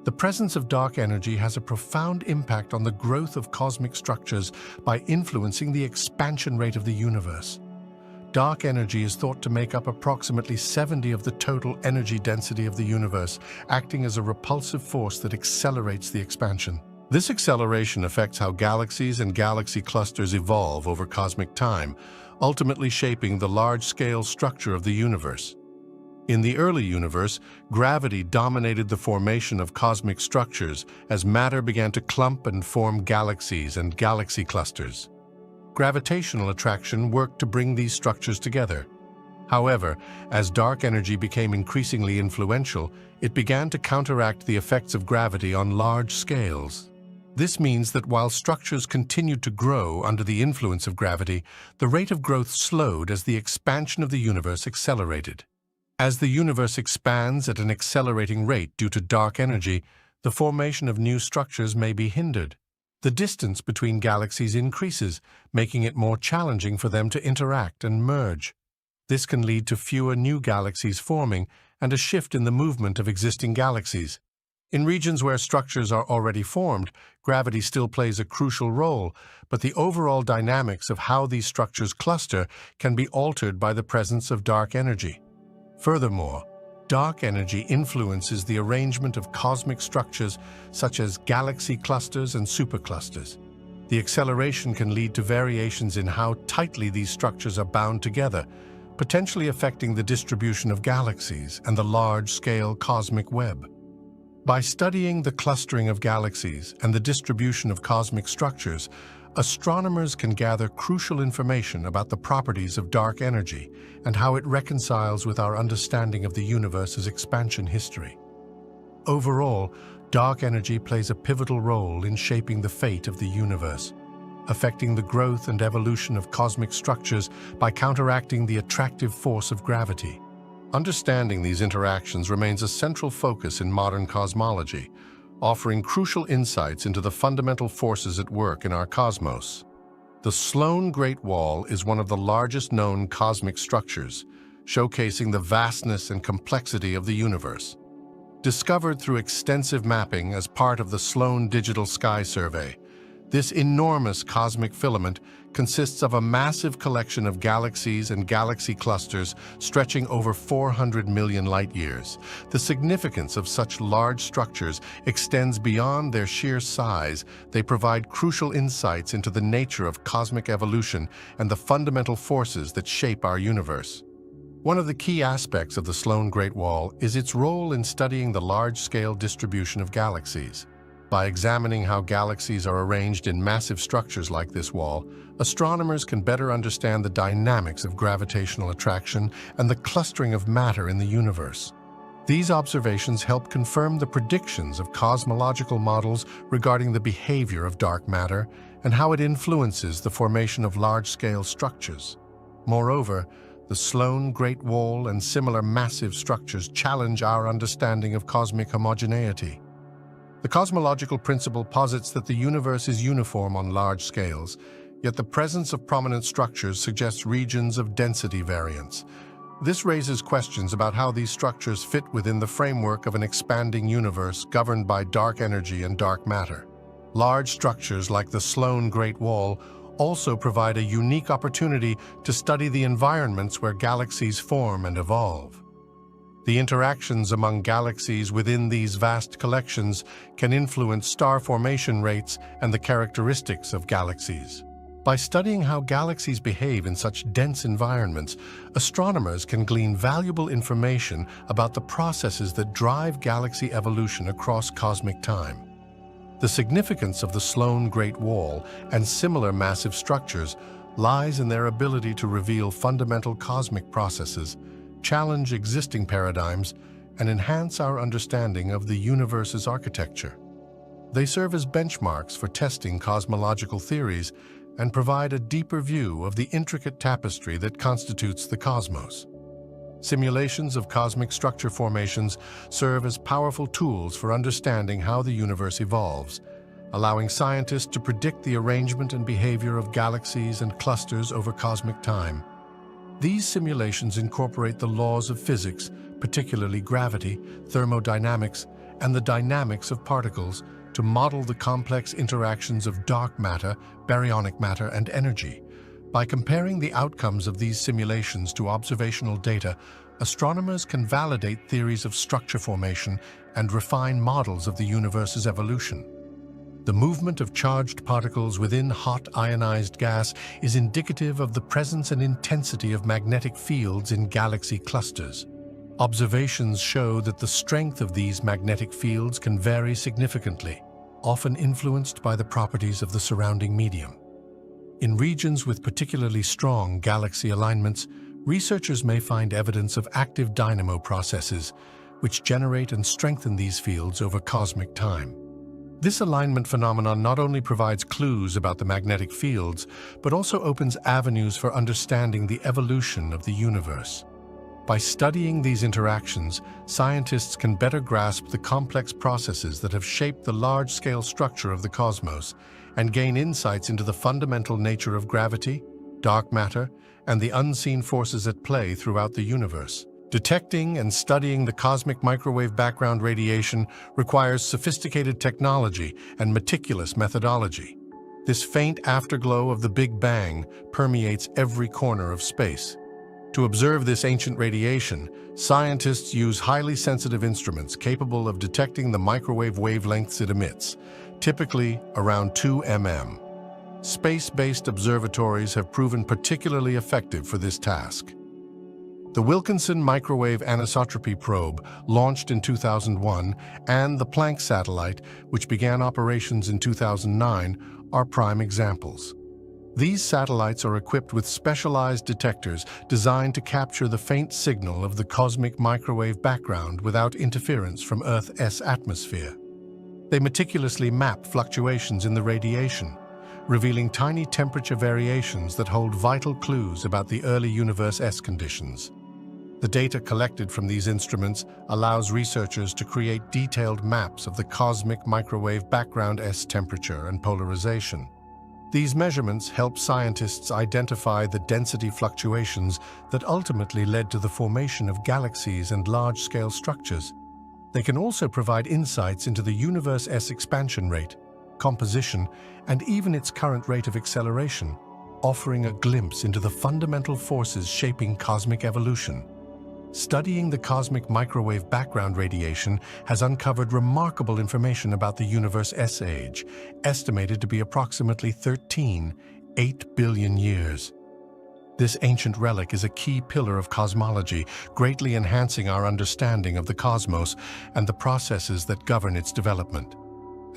The presence of dark energy has a profound impact on the growth of cosmic structures by influencing the expansion rate of the universe. Dark energy is thought to make up approximately 70% of the total energy density of the universe, acting as a repulsive force that accelerates the expansion. This acceleration affects how galaxies and galaxy clusters evolve over cosmic time, ultimately shaping the large-scale structure of the universe. In the early universe, gravity dominated the formation of cosmic structures as matter began to clump and form galaxies and galaxy clusters. Gravitational attraction worked to bring these structures together. However, as dark energy became increasingly influential, it began to counteract the effects of gravity on large scales. This means that while structures continued to grow under the influence of gravity, the rate of growth slowed as the expansion of the universe accelerated. As the universe expands at an accelerating rate due to dark energy, the formation of new structures may be hindered. The distance between galaxies increases, making it more challenging for them to interact and merge. This can lead to fewer new galaxies forming and a shift in the movement of existing galaxies. In regions where structures are already formed, gravity still plays a crucial role, but the overall dynamics of how these structures cluster can be altered by the presence of dark energy. Furthermore, dark energy influences the arrangement of cosmic structures such as galaxy clusters and superclusters. The acceleration can lead to variations in how tightly these structures are bound together, potentially affecting the distribution of galaxies and the large-scale cosmic web. By studying the clustering of galaxies and the distribution of cosmic structures, astronomers can gather crucial information about the properties of dark energy and how it reconciles with our understanding of the universe's expansion history. Overall, dark energy plays a pivotal role in shaping the fate of the universe, affecting the growth and evolution of cosmic structures by counteracting the attractive force of gravity. Understanding these interactions remains a central focus in modern cosmology, offering crucial insights into the fundamental forces at work in our cosmos. The Sloan Great Wall is one of the largest known cosmic structures, showcasing the vastness and complexity of the universe. Discovered through extensive mapping as part of the Sloan Digital Sky Survey, This enormous cosmic filament consists of a massive collection of galaxies and galaxy clusters stretching over 400 million light-years. The significance of such large structures extends beyond their sheer size. They provide crucial insights into the nature of cosmic evolution and the fundamental forces that shape our universe. One of the key aspects of the Sloan Great Wall is its role in studying the large-scale distribution of galaxies. By examining how galaxies are arranged in massive structures like this wall, astronomers can better understand the dynamics of gravitational attraction and the clustering of matter in the universe. These observations help confirm the predictions of cosmological models regarding the behavior of dark matter and how it influences the formation of large-scale structures. Moreover, the Sloan Great Wall and similar massive structures challenge our understanding of cosmic homogeneity. The cosmological principle posits that the universe is uniform on large scales, yet the presence of prominent structures suggests regions of density variance. This raises questions about how these structures fit within the framework of an expanding universe governed by dark energy and dark matter. Large structures like the Sloan Great Wall also provide a unique opportunity to study the environments where galaxies form and evolve. The interactions among galaxies within these vast collections can influence star formation rates and the characteristics of galaxies. By studying how galaxies behave in such dense environments, astronomers can glean valuable information about the processes that drive galaxy evolution across cosmic time. The significance of the Sloan Great Wall and similar massive structures lies in their ability to reveal fundamental cosmic processes, challenge existing paradigms, and enhance our understanding of the universe's architecture. They serve as benchmarks for testing cosmological theories and provide a deeper view of the intricate tapestry that constitutes the cosmos. Simulations of cosmic structure formations serve as powerful tools for understanding how the universe evolves, allowing scientists to predict the arrangement and behavior of galaxies and clusters over cosmic time. These simulations incorporate the laws of physics, particularly gravity, thermodynamics, and the dynamics of particles, to model the complex interactions of dark matter, baryonic matter, and energy. By comparing the outcomes of these simulations to observational data, astronomers can validate theories of structure formation and refine models of the universe's evolution. The movement of charged particles within hot ionized gas is indicative of the presence and intensity of magnetic fields in galaxy clusters. Observations show that the strength of these magnetic fields can vary significantly, often influenced by the properties of the surrounding medium. In regions with particularly strong galaxy alignments, researchers may find evidence of active dynamo processes, which generate and strengthen these fields over cosmic time. This alignment phenomenon not only provides clues about the magnetic fields, but also opens avenues for understanding the evolution of the universe. By studying these interactions, scientists can better grasp the complex processes that have shaped the large-scale structure of the cosmos and gain insights into the fundamental nature of gravity, dark matter, and the unseen forces at play throughout the universe. Detecting and studying the cosmic microwave background radiation requires sophisticated technology and meticulous methodology. This faint afterglow of the Big Bang permeates every corner of space. To observe this ancient radiation, scientists use highly sensitive instruments capable of detecting the microwave wavelengths it emits, typically around 2 mm. Space-based observatories have proven particularly effective for this task. The Wilkinson Microwave Anisotropy Probe, launched in 2001, and the Planck satellite, which began operations in 2009, are prime examples. These satellites are equipped with specialized detectors designed to capture the faint signal of the cosmic microwave background without interference from Earth's atmosphere. They meticulously map fluctuations in the radiation, revealing tiny temperature variations that hold vital clues about the early universe's conditions. The data collected from these instruments allows researchers to create detailed maps of the cosmic microwave background's temperature and polarization. These measurements help scientists identify the density fluctuations that ultimately led to the formation of galaxies and large-scale structures. They can also provide insights into the universe's expansion rate, composition, and even its current rate of acceleration, offering a glimpse into the fundamental forces shaping cosmic evolution. Studying the cosmic microwave background radiation has uncovered remarkable information about the universe's age, estimated to be approximately 13.8 billion years. This ancient relic is a key pillar of cosmology, greatly enhancing our understanding of the cosmos and the processes that govern its development.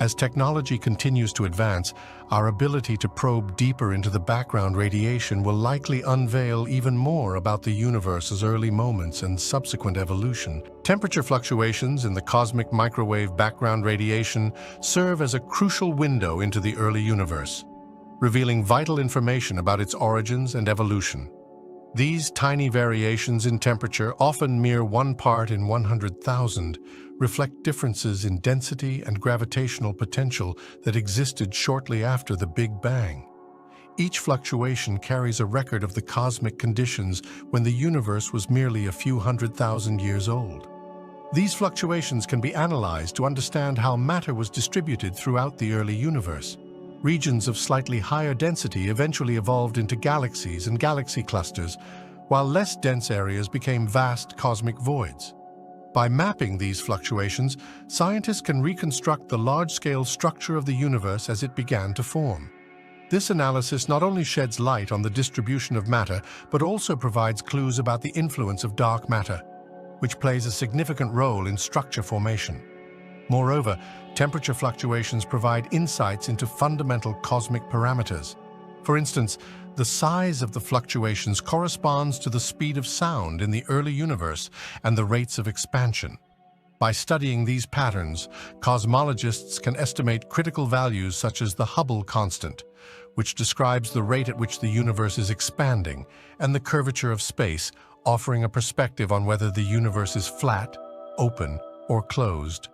As technology continues to advance, our ability to probe deeper into the background radiation will likely unveil even more about the universe's early moments and subsequent evolution. Temperature fluctuations in the cosmic microwave background radiation serve as a crucial window into the early universe, revealing vital information about its origins and evolution. These tiny variations in temperature, often mere 1 part in 100,000, reflect differences in density and gravitational potential that existed shortly after the Big Bang. Each fluctuation carries a record of the cosmic conditions when the universe was merely a few 100,000 years old. These fluctuations can be analyzed to understand how matter was distributed throughout the early universe. Regions of slightly higher density eventually evolved into galaxies and galaxy clusters, while less dense areas became vast cosmic voids. By mapping these fluctuations, scientists can reconstruct the large-scale structure of the universe as it began to form. This analysis not only sheds light on the distribution of matter, but also provides clues about the influence of dark matter, which plays a significant role in structure formation. Moreover, temperature fluctuations provide insights into fundamental cosmic parameters. For instance, the size of the fluctuations corresponds to the speed of sound in the early universe and the rates of expansion. By studying these patterns, cosmologists can estimate critical values such as the Hubble constant, which describes the rate at which the universe is expanding, and the curvature of space, offering a perspective on whether the universe is flat, open, or closed.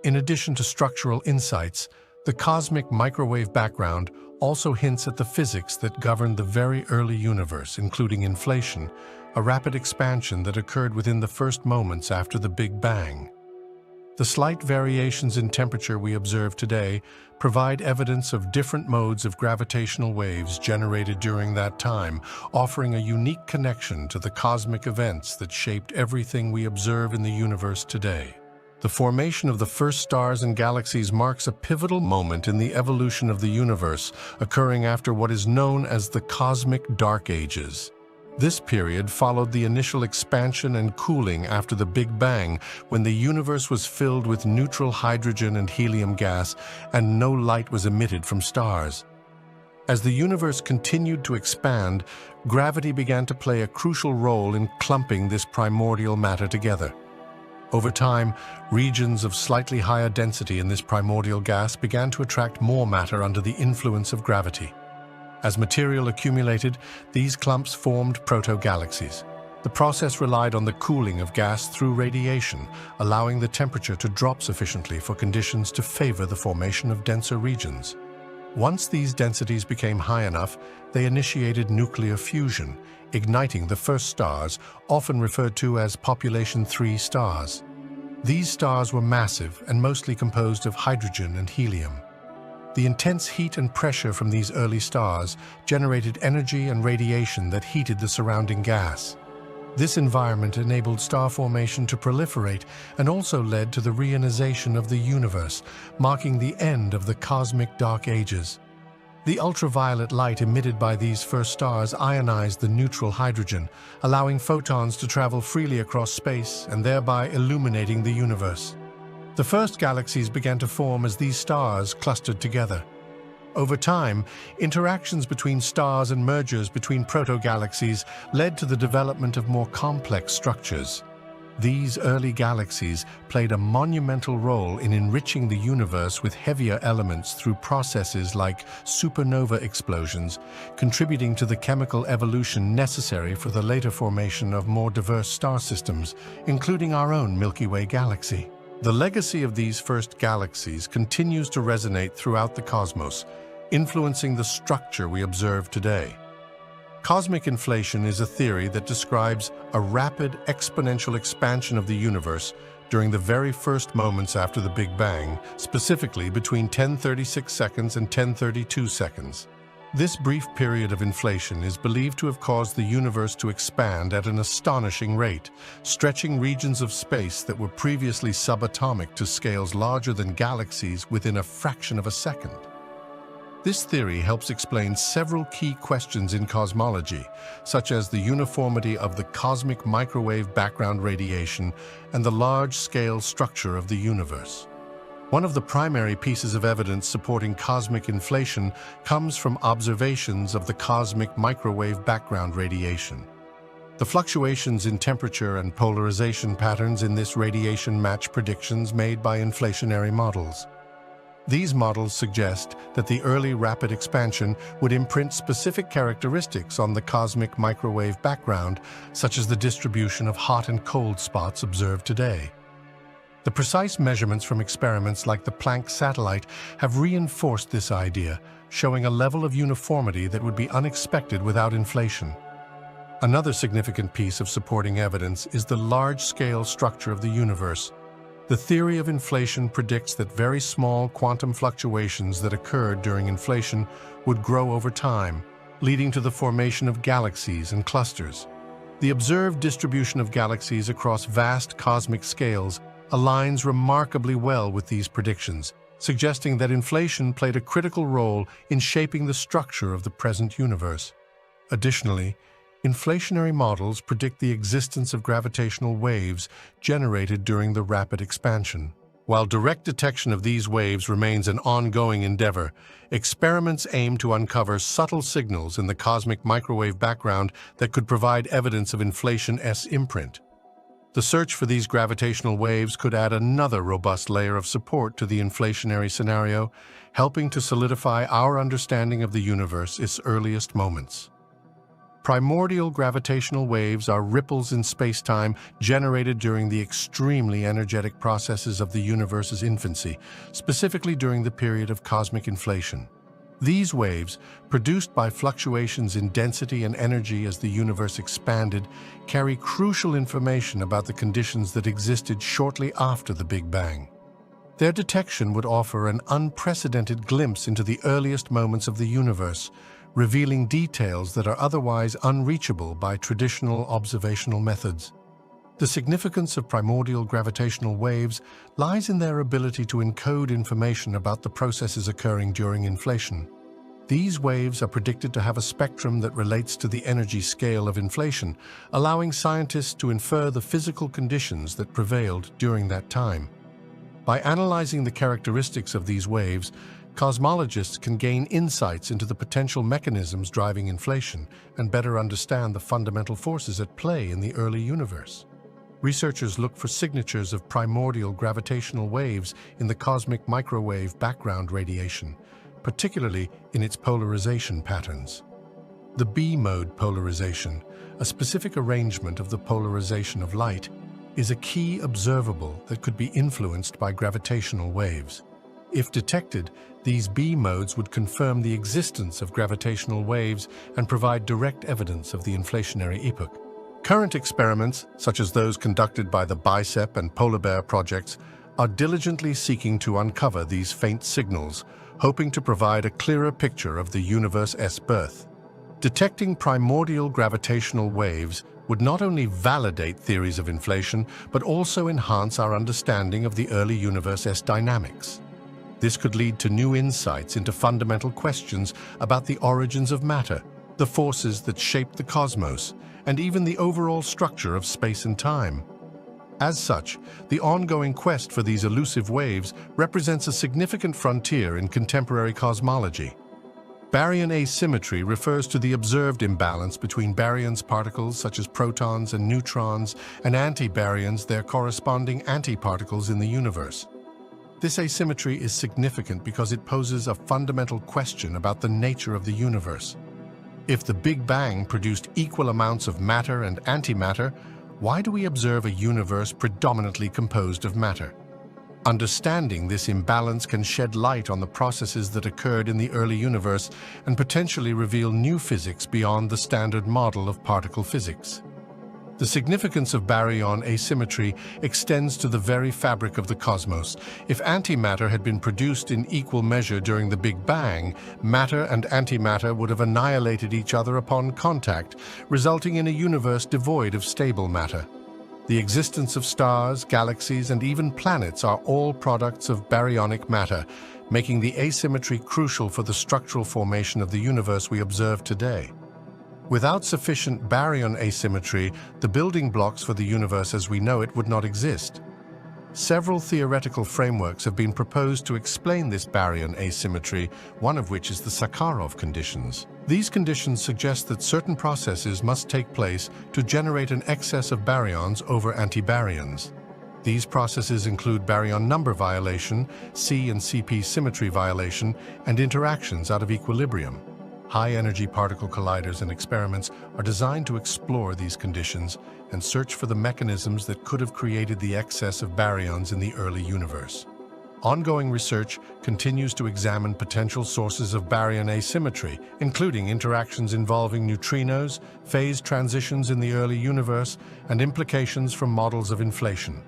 In addition to structural insights, the cosmic microwave background also hints at the physics that governed the very early universe, including inflation, a rapid expansion that occurred within the first moments after the Big Bang. The slight variations in temperature we observe today provide evidence of different modes of gravitational waves generated during that time, offering a unique connection to the cosmic events that shaped everything we observe in the universe today. The formation of the first stars and galaxies marks a pivotal moment in the evolution of the universe, occurring after what is known as the Cosmic Dark Ages. This period followed the initial expansion and cooling after the Big Bang, when the universe was filled with neutral hydrogen and helium gas, and no light was emitted from stars. As the universe continued to expand, gravity began to play a crucial role in clumping this primordial matter together. Over time, regions of slightly higher density in this primordial gas began to attract more matter under the influence of gravity. As material accumulated, these clumps formed proto-galaxies. The process relied on the cooling of gas through radiation, allowing the temperature to drop sufficiently for conditions to favor the formation of denser regions. Once these densities became high enough, they initiated nuclear fusion, igniting the first stars, often referred to as Population 3 stars. These stars were massive and mostly composed of hydrogen and helium. The intense heat and pressure from these early stars generated energy and radiation that heated the surrounding gas. This environment enabled star formation to proliferate and also led to the reionization of the universe, marking the end of the cosmic dark ages. The ultraviolet light emitted by these first stars ionized the neutral hydrogen, allowing photons to travel freely across space and thereby illuminating the universe. The first galaxies began to form as these stars clustered together. Over time, interactions between stars and mergers between proto-galaxies led to the development of more complex structures. These early galaxies played a monumental role in enriching the universe with heavier elements through processes like supernova explosions, contributing to the chemical evolution necessary for the later formation of more diverse star systems, including our own Milky Way galaxy. The legacy of these first galaxies continues to resonate throughout the cosmos, influencing the structure we observe today. Cosmic inflation is a theory that describes a rapid exponential expansion of the universe during the very first moments after the Big Bang, specifically between 1036 seconds and 1032 seconds. This brief period of inflation is believed to have caused the universe to expand at an astonishing rate, stretching regions of space that were previously subatomic to scales larger than galaxies within a fraction of a second. This theory helps explain several key questions in cosmology, such as the uniformity of the cosmic microwave background radiation and the large-scale structure of the universe. One of the primary pieces of evidence supporting cosmic inflation comes from observations of the cosmic microwave background radiation. The fluctuations in temperature and polarization patterns in this radiation match predictions made by inflationary models. These models suggest that the early rapid expansion would imprint specific characteristics on the cosmic microwave background, such as the distribution of hot and cold spots observed today. The precise measurements from experiments like the Planck satellite have reinforced this idea, showing a level of uniformity that would be unexpected without inflation. Another significant piece of supporting evidence is the large-scale structure of the universe. The theory of inflation predicts that very small quantum fluctuations that occurred during inflation would grow over time, leading to the formation of galaxies and clusters. The observed distribution of galaxies across vast cosmic scales aligns remarkably well with these predictions, suggesting that inflation played a critical role in shaping the structure of the present universe. Additionally, inflationary models predict the existence of gravitational waves generated during the rapid expansion. While direct detection of these waves remains an ongoing endeavor, experiments aim to uncover subtle signals in the cosmic microwave background that could provide evidence of inflation's imprint. The search for these gravitational waves could add another robust layer of support to the inflationary scenario, helping to solidify our understanding of the universe's earliest moments. Primordial gravitational waves are ripples in space-time generated during the extremely energetic processes of the universe's infancy, specifically during the period of cosmic inflation. These waves, produced by fluctuations in density and energy as the universe expanded, carry crucial information about the conditions that existed shortly after the Big Bang. Their detection would offer an unprecedented glimpse into the earliest moments of the universe, revealing details that are otherwise unreachable by traditional observational methods. The significance of primordial gravitational waves lies in their ability to encode information about the processes occurring during inflation. These waves are predicted to have a spectrum that relates to the energy scale of inflation, allowing scientists to infer the physical conditions that prevailed during that time. By analyzing the characteristics of these waves, cosmologists can gain insights into the potential mechanisms driving inflation and better understand the fundamental forces at play in the early universe. Researchers look for signatures of primordial gravitational waves in the cosmic microwave background radiation, particularly in its polarization patterns. The B-mode polarization, a specific arrangement of the polarization of light, is a key observable that could be influenced by gravitational waves. If detected, these B-modes would confirm the existence of gravitational waves and provide direct evidence of the inflationary epoch. Current experiments, such as those conducted by the BICEP and Polar Bear projects, are diligently seeking to uncover these faint signals, hoping to provide a clearer picture of the universe's birth. Detecting primordial gravitational waves would not only validate theories of inflation, but also enhance our understanding of the early universe's dynamics. This could lead to new insights into fundamental questions about the origins of matter, the forces that shape the cosmos, and even the overall structure of space and time. As such, the ongoing quest for these elusive waves represents a significant frontier in contemporary cosmology. Baryon asymmetry refers to the observed imbalance between baryons particles such as protons and neutrons and antibaryons, their corresponding antiparticles in the universe. This asymmetry is significant because it poses a fundamental question about the nature of the universe. If the Big Bang produced equal amounts of matter and antimatter, why do we observe a universe predominantly composed of matter? Understanding this imbalance can shed light on the processes that occurred in the early universe and potentially reveal new physics beyond the standard model of particle physics. The significance of baryon asymmetry extends to the very fabric of the cosmos. If antimatter had been produced in equal measure during the Big Bang, matter and antimatter would have annihilated each other upon contact, resulting in a universe devoid of stable matter. The existence of stars, galaxies, and even planets are all products of baryonic matter, making the asymmetry crucial for the structural formation of the universe we observe today. Without sufficient baryon asymmetry, the building blocks for the universe as we know it would not exist. Several theoretical frameworks have been proposed to explain this baryon asymmetry, one of which is the Sakharov conditions. These conditions suggest that certain processes must take place to generate an excess of baryons over antibaryons. These processes include baryon number violation, C and CP symmetry violation, and interactions out of equilibrium. High-energy particle colliders and experiments are designed to explore these conditions and search for the mechanisms that could have created the excess of baryons in the early universe. Ongoing research continues to examine potential sources of baryon asymmetry, including interactions involving neutrinos, phase transitions in the early universe, and implications from models of inflation.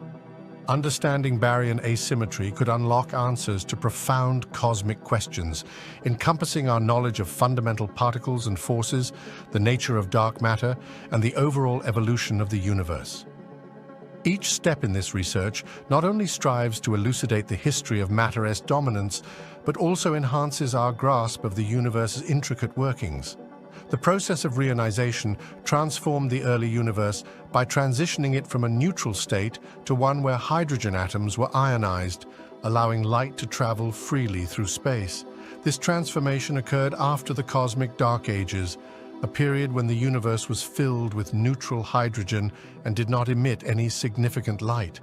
Understanding baryon asymmetry could unlock answers to profound cosmic questions, encompassing our knowledge of fundamental particles and forces, the nature of dark matter, and the overall evolution of the universe. Each step in this research not only strives to elucidate the history of matter's dominance, but also enhances our grasp of the universe's intricate workings. The process of reionization transformed the early universe by transitioning it from a neutral state to one where hydrogen atoms were ionized, allowing light to travel freely through space. This transformation occurred after the cosmic dark ages, a period when the universe was filled with neutral hydrogen and did not emit any significant light.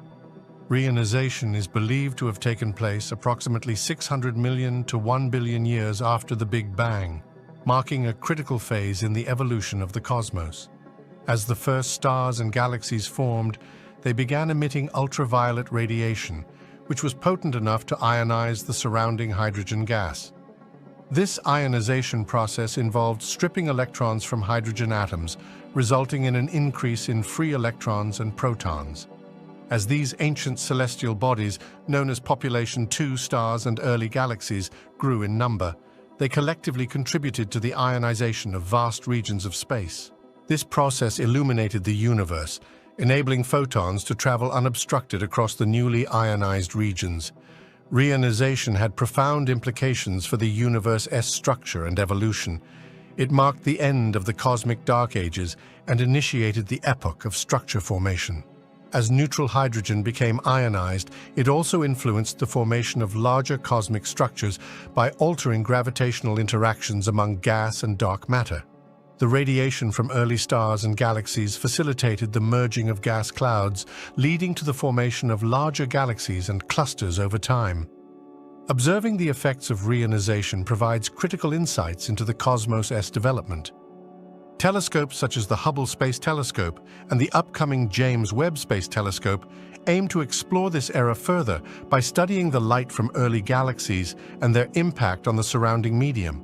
Reionization is believed to have taken place approximately 600 million to 1 billion years after the Big Bang, marking a critical phase in the evolution of the cosmos. As the first stars and galaxies formed, they began emitting ultraviolet radiation, which was potent enough to ionize the surrounding hydrogen gas. This ionization process involved stripping electrons from hydrogen atoms, resulting in an increase in free electrons and protons. As these ancient celestial bodies, known as Population 2 stars and early galaxies, grew in number, they collectively contributed to the ionization of vast regions of space. This process illuminated the universe, enabling photons to travel unobstructed across the newly ionized regions. Reionization had profound implications for the universe's structure and evolution. It marked the end of the cosmic dark ages and initiated the epoch of structure formation. As neutral hydrogen became ionized, it also influenced the formation of larger cosmic structures by altering gravitational interactions among gas and dark matter. The radiation from early stars and galaxies facilitated the merging of gas clouds, leading to the formation of larger galaxies and clusters over time. Observing the effects of reionization provides critical insights into the cosmos' development. Telescopes such as the Hubble Space Telescope and the upcoming James Webb Space Telescope aim to explore this era further by studying the light from early galaxies and their impact on the surrounding medium.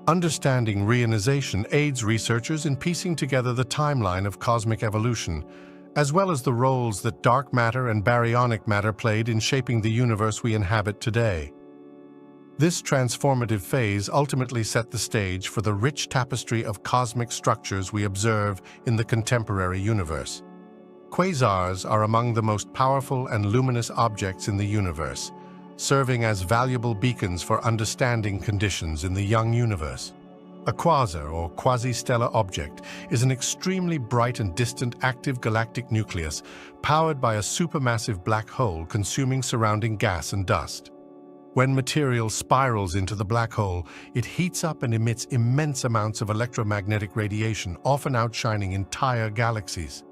Understanding reionization aids researchers in piecing together the timeline of cosmic evolution, as well as the roles that dark matter and baryonic matter played in shaping the universe we inhabit today. This transformative phase ultimately set the stage for the rich tapestry of cosmic structures we observe in the contemporary universe. Quasars are among the most powerful and luminous objects in the universe, serving as valuable beacons for understanding conditions in the young universe. A quasar, or quasi-stellar object, is an extremely bright and distant active galactic nucleus powered by a supermassive black hole consuming surrounding gas and dust. When material spirals into the black hole, it heats up and emits immense amounts of electromagnetic radiation, often outshining entire galaxies.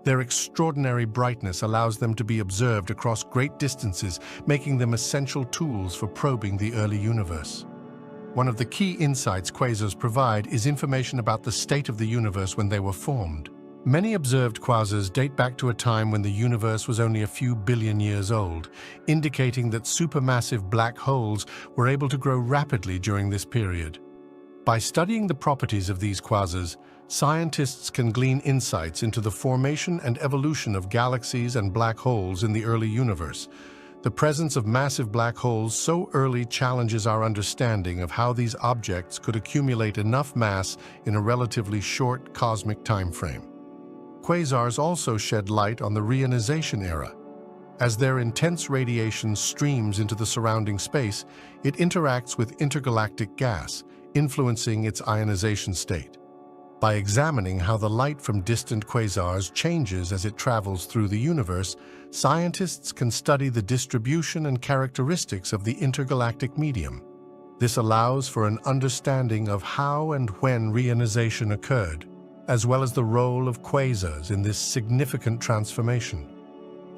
Their extraordinary brightness allows them to be observed across great distances, making them essential tools for probing the early universe. One of the key insights quasars provide is information about the state of the universe when they were formed. Many observed quasars date back to a time when the universe was only a few billion years old, indicating that supermassive black holes were able to grow rapidly during this period. By studying the properties of these quasars, scientists can glean insights into the formation and evolution of galaxies and black holes in the early universe. The presence of massive black holes so early challenges our understanding of how these objects could accumulate enough mass in a relatively short cosmic time frame. Quasars also shed light on the reionization era. As their intense radiation streams into the surrounding space, it interacts with intergalactic gas, influencing its ionization state. By examining how the light from distant quasars changes as it travels through the universe, scientists can study the distribution and characteristics of the intergalactic medium. This allows for an understanding of how and when reionization occurred, as well as the role of quasars in this significant transformation.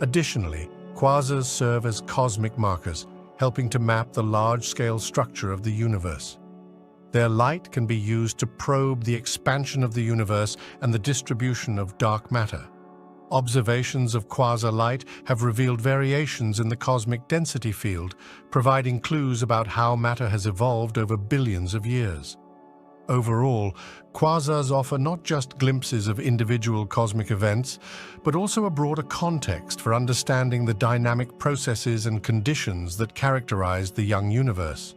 Additionally, quasars serve as cosmic markers, helping to map the large-scale structure of the universe. Their light can be used to probe the expansion of the universe and the distribution of dark matter. Observations of quasar light have revealed variations in the cosmic density field, providing clues about how matter has evolved over billions of years. Overall, quasars offer not just glimpses of individual cosmic events, but also a broader context for understanding the dynamic processes and conditions that characterize the young universe.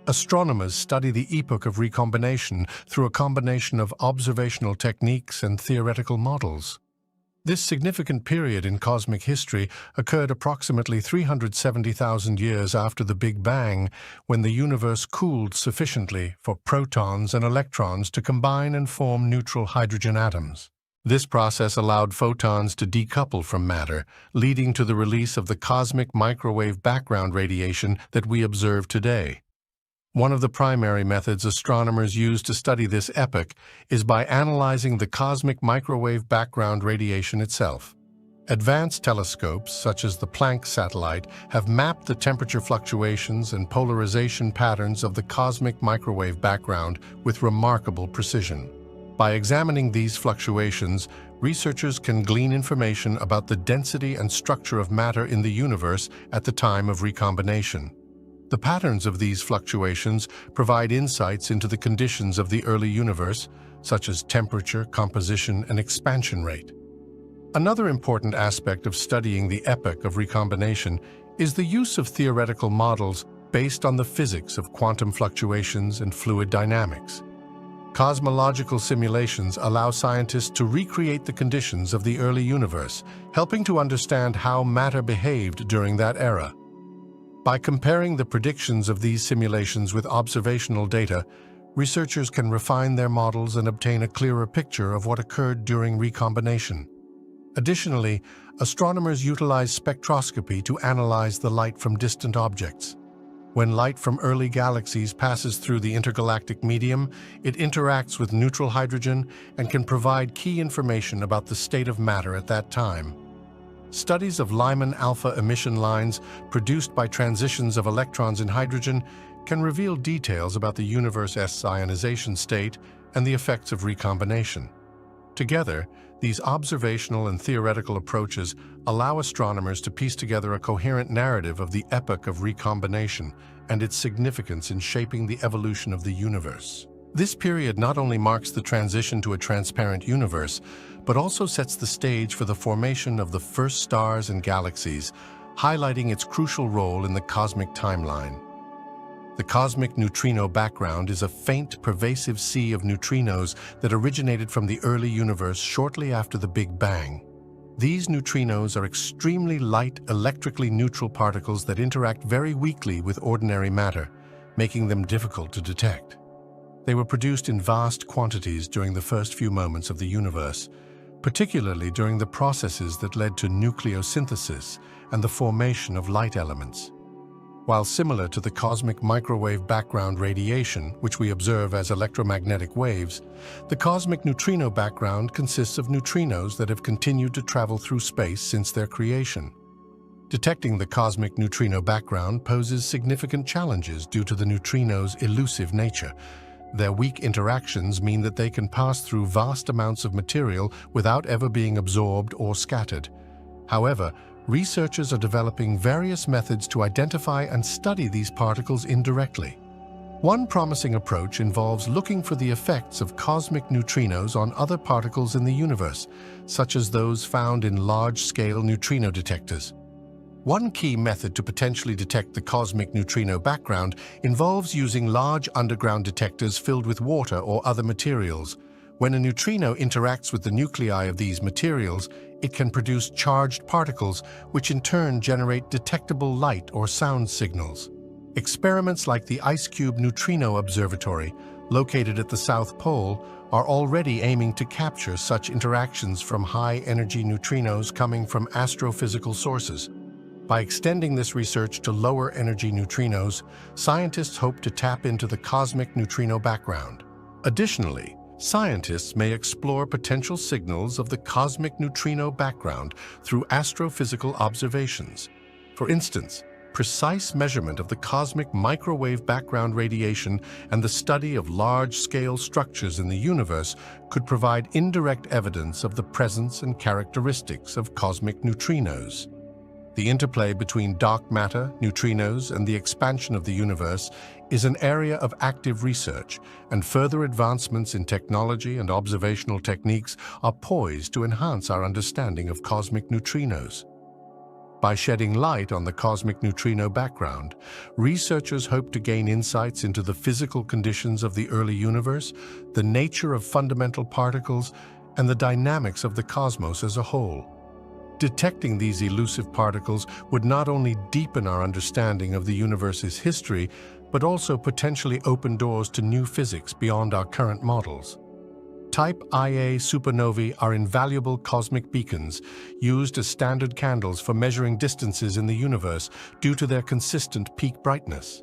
Astronomers study the epoch of recombination through a combination of observational techniques and theoretical models. This significant period in cosmic history occurred approximately 370,000 years after the Big Bang, when the universe cooled sufficiently for protons and electrons to combine and form neutral hydrogen atoms. This process allowed photons to decouple from matter, leading to the release of the cosmic microwave background radiation that we observe today. One of the primary methods astronomers use to study this epoch is by analyzing the cosmic microwave background radiation itself. Advanced telescopes, such as the Planck satellite, have mapped the temperature fluctuations and polarization patterns of the cosmic microwave background with remarkable precision. By examining these fluctuations, researchers can glean information about the density and structure of matter in the universe at the time of recombination. The patterns of these fluctuations provide insights into the conditions of the early universe, such as temperature, composition, and expansion rate. Another important aspect of studying the epoch of recombination is the use of theoretical models based on the physics of quantum fluctuations and fluid dynamics. Cosmological simulations allow scientists to recreate the conditions of the early universe, helping to understand how matter behaved during that era. By comparing the predictions of these simulations with observational data, researchers can refine their models and obtain a clearer picture of what occurred during recombination. Additionally, astronomers utilize spectroscopy to analyze the light from distant objects. When light from early galaxies passes through the intergalactic medium, it interacts with neutral hydrogen and can provide key information about the state of matter at that time. Studies of Lyman alpha emission lines produced by transitions of electrons in hydrogen can reveal details about the universe's ionization state and the effects of recombination. Together, these observational and theoretical approaches allow astronomers to piece together a coherent narrative of the epoch of recombination and its significance in shaping the evolution of the universe. This period not only marks the transition to a transparent universe, but also sets the stage for the formation of the first stars and galaxies, highlighting its crucial role in the cosmic timeline. The cosmic neutrino background is a faint, pervasive sea of neutrinos that originated from the early universe shortly after the Big Bang. These neutrinos are extremely light, electrically neutral particles that interact very weakly with ordinary matter, making them difficult to detect. They were produced in vast quantities during the first few moments of the universe, particularly during the processes that led to nucleosynthesis and the formation of light elements. While similar to the cosmic microwave background radiation, which we observe as electromagnetic waves, the cosmic neutrino background consists of neutrinos that have continued to travel through space since their creation. Detecting the cosmic neutrino background poses significant challenges due to the neutrinos' elusive nature. Their weak interactions mean that they can pass through vast amounts of material without ever being absorbed or scattered. However, researchers are developing various methods to identify and study these particles indirectly. One promising approach involves looking for the effects of cosmic neutrinos on other particles in the universe, such as those found in large-scale neutrino detectors. One key method to potentially detect the cosmic neutrino background involves using large underground detectors filled with water or other materials. When a neutrino interacts with the nuclei of these materials, it can produce charged particles, which in turn generate detectable light or sound signals. Experiments like the IceCube Neutrino Observatory, located at the South Pole, are already aiming to capture such interactions from high-energy neutrinos coming from astrophysical sources. By extending this research to lower-energy neutrinos, scientists hope to tap into the cosmic neutrino background. Additionally, scientists may explore potential signals of the cosmic neutrino background through astrophysical observations. For instance, precise measurement of the cosmic microwave background radiation and the study of large-scale structures in the universe could provide indirect evidence of the presence and characteristics of cosmic neutrinos. The interplay between dark matter, neutrinos, and the expansion of the universe is an area of active research, and further advancements in technology and observational techniques are poised to enhance our understanding of cosmic neutrinos. By shedding light on the cosmic neutrino background, researchers hope to gain insights into the physical conditions of the early universe, the nature of fundamental particles, and the dynamics of the cosmos as a whole. Detecting these elusive particles would not only deepen our understanding of the universe's history, but also potentially open doors to new physics beyond our current models. Type Ia supernovae are invaluable cosmic beacons used as standard candles for measuring distances in the universe due to their consistent peak brightness.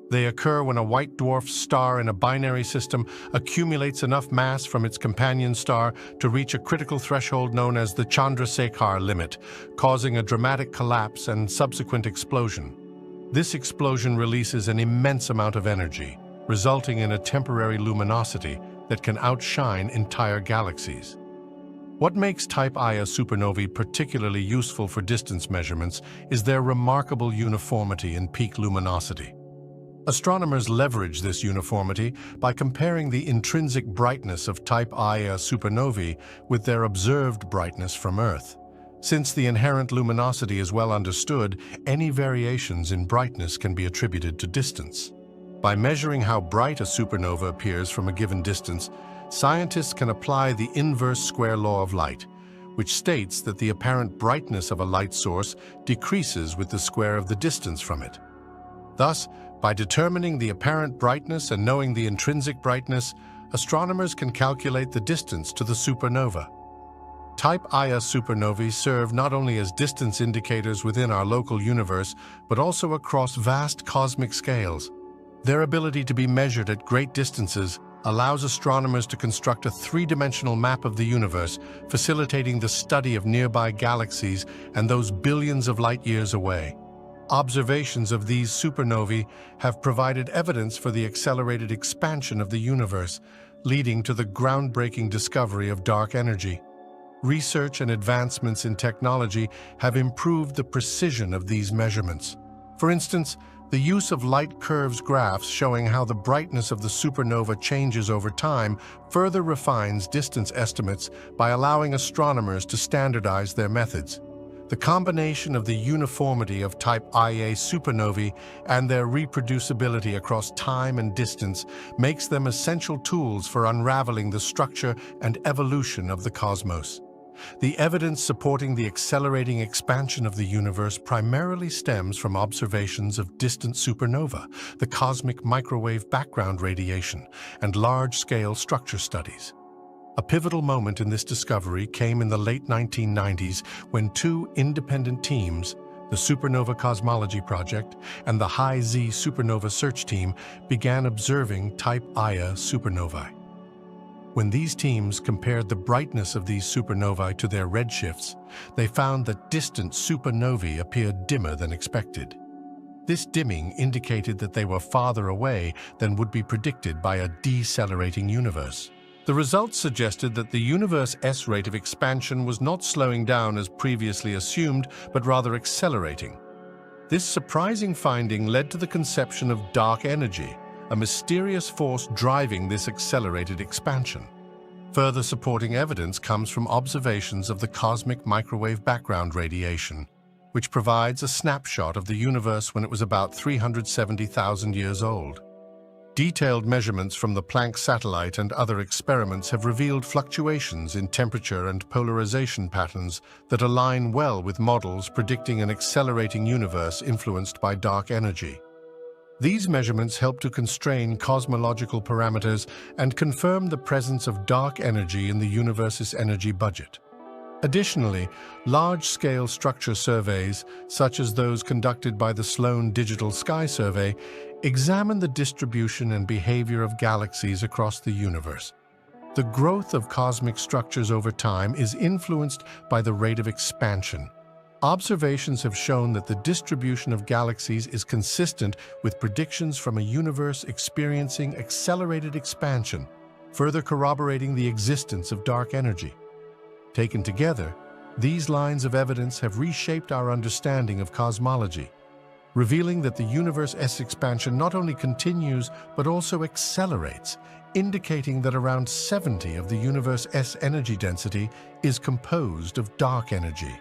They occur when a white dwarf star in a binary system accumulates enough mass from its companion star to reach a critical threshold known as the Chandrasekhar limit, causing a dramatic collapse and subsequent explosion. This explosion releases an immense amount of energy, resulting in a temporary luminosity that can outshine entire galaxies. What makes Type Ia supernovae particularly useful for distance measurements is their remarkable uniformity in peak luminosity. Astronomers leverage this uniformity by comparing the intrinsic brightness of Type Ia supernovae with their observed brightness from Earth. Since the inherent luminosity is well understood, any variations in brightness can be attributed to distance. By measuring how bright a supernova appears from a given distance, scientists can apply the inverse square law of light, which states that the apparent brightness of a light source decreases with the square of the distance from it. Thus, by determining the apparent brightness and knowing the intrinsic brightness, astronomers can calculate the distance to the supernova. Type Ia supernovae serve not only as distance indicators within our local universe, but also across vast cosmic scales. Their ability to be measured at great distances allows astronomers to construct a three-dimensional map of the universe, facilitating the study of nearby galaxies and those billions of light years away. Observations of these supernovae have provided evidence for the accelerated expansion of the universe, leading to the groundbreaking discovery of dark energy. Research and advancements in technology have improved the precision of these measurements. For instance, the use of light curves graphs showing how the brightness of the supernova changes over time further refines distance estimates by allowing astronomers to standardize their methods. The combination of the uniformity of Type Ia supernovae and their reproducibility across time and distance makes them essential tools for unraveling the structure and evolution of the cosmos. The evidence supporting the accelerating expansion of the universe primarily stems from observations of distant supernova, the cosmic microwave background radiation, and large-scale structure studies. A pivotal moment in this discovery came in the late 1990s when two independent teams, the Supernova Cosmology Project and the High-Z Supernova Search Team, began observing Type Ia supernovae. When these teams compared the brightness of these supernovae to their redshifts, they found that distant supernovae appeared dimmer than expected. This dimming indicated that they were farther away than would be predicted by a decelerating universe. The results suggested that the universe's rate of expansion was not slowing down as previously assumed, but rather accelerating. This surprising finding led to the conception of dark energy, a mysterious force driving this accelerated expansion. Further supporting evidence comes from observations of the cosmic microwave background radiation, which provides a snapshot of the universe when it was about 370,000 years old. Detailed measurements from the Planck satellite and other experiments have revealed fluctuations in temperature and polarization patterns that align well with models predicting an accelerating universe influenced by dark energy. These measurements help to constrain cosmological parameters and confirm the presence of dark energy in the universe's energy budget. Additionally, large-scale structure surveys, such as those conducted by the Sloan Digital Sky Survey, examine the distribution and behavior of galaxies across the universe. The growth of cosmic structures over time is influenced by the rate of expansion. Observations have shown that the distribution of galaxies is consistent with predictions from a universe experiencing accelerated expansion, further corroborating the existence of dark energy. Taken together, these lines of evidence have reshaped our understanding of cosmology, revealing that the universe's expansion not only continues but also accelerates, indicating that around 70% of the universe's energy density is composed of dark energy.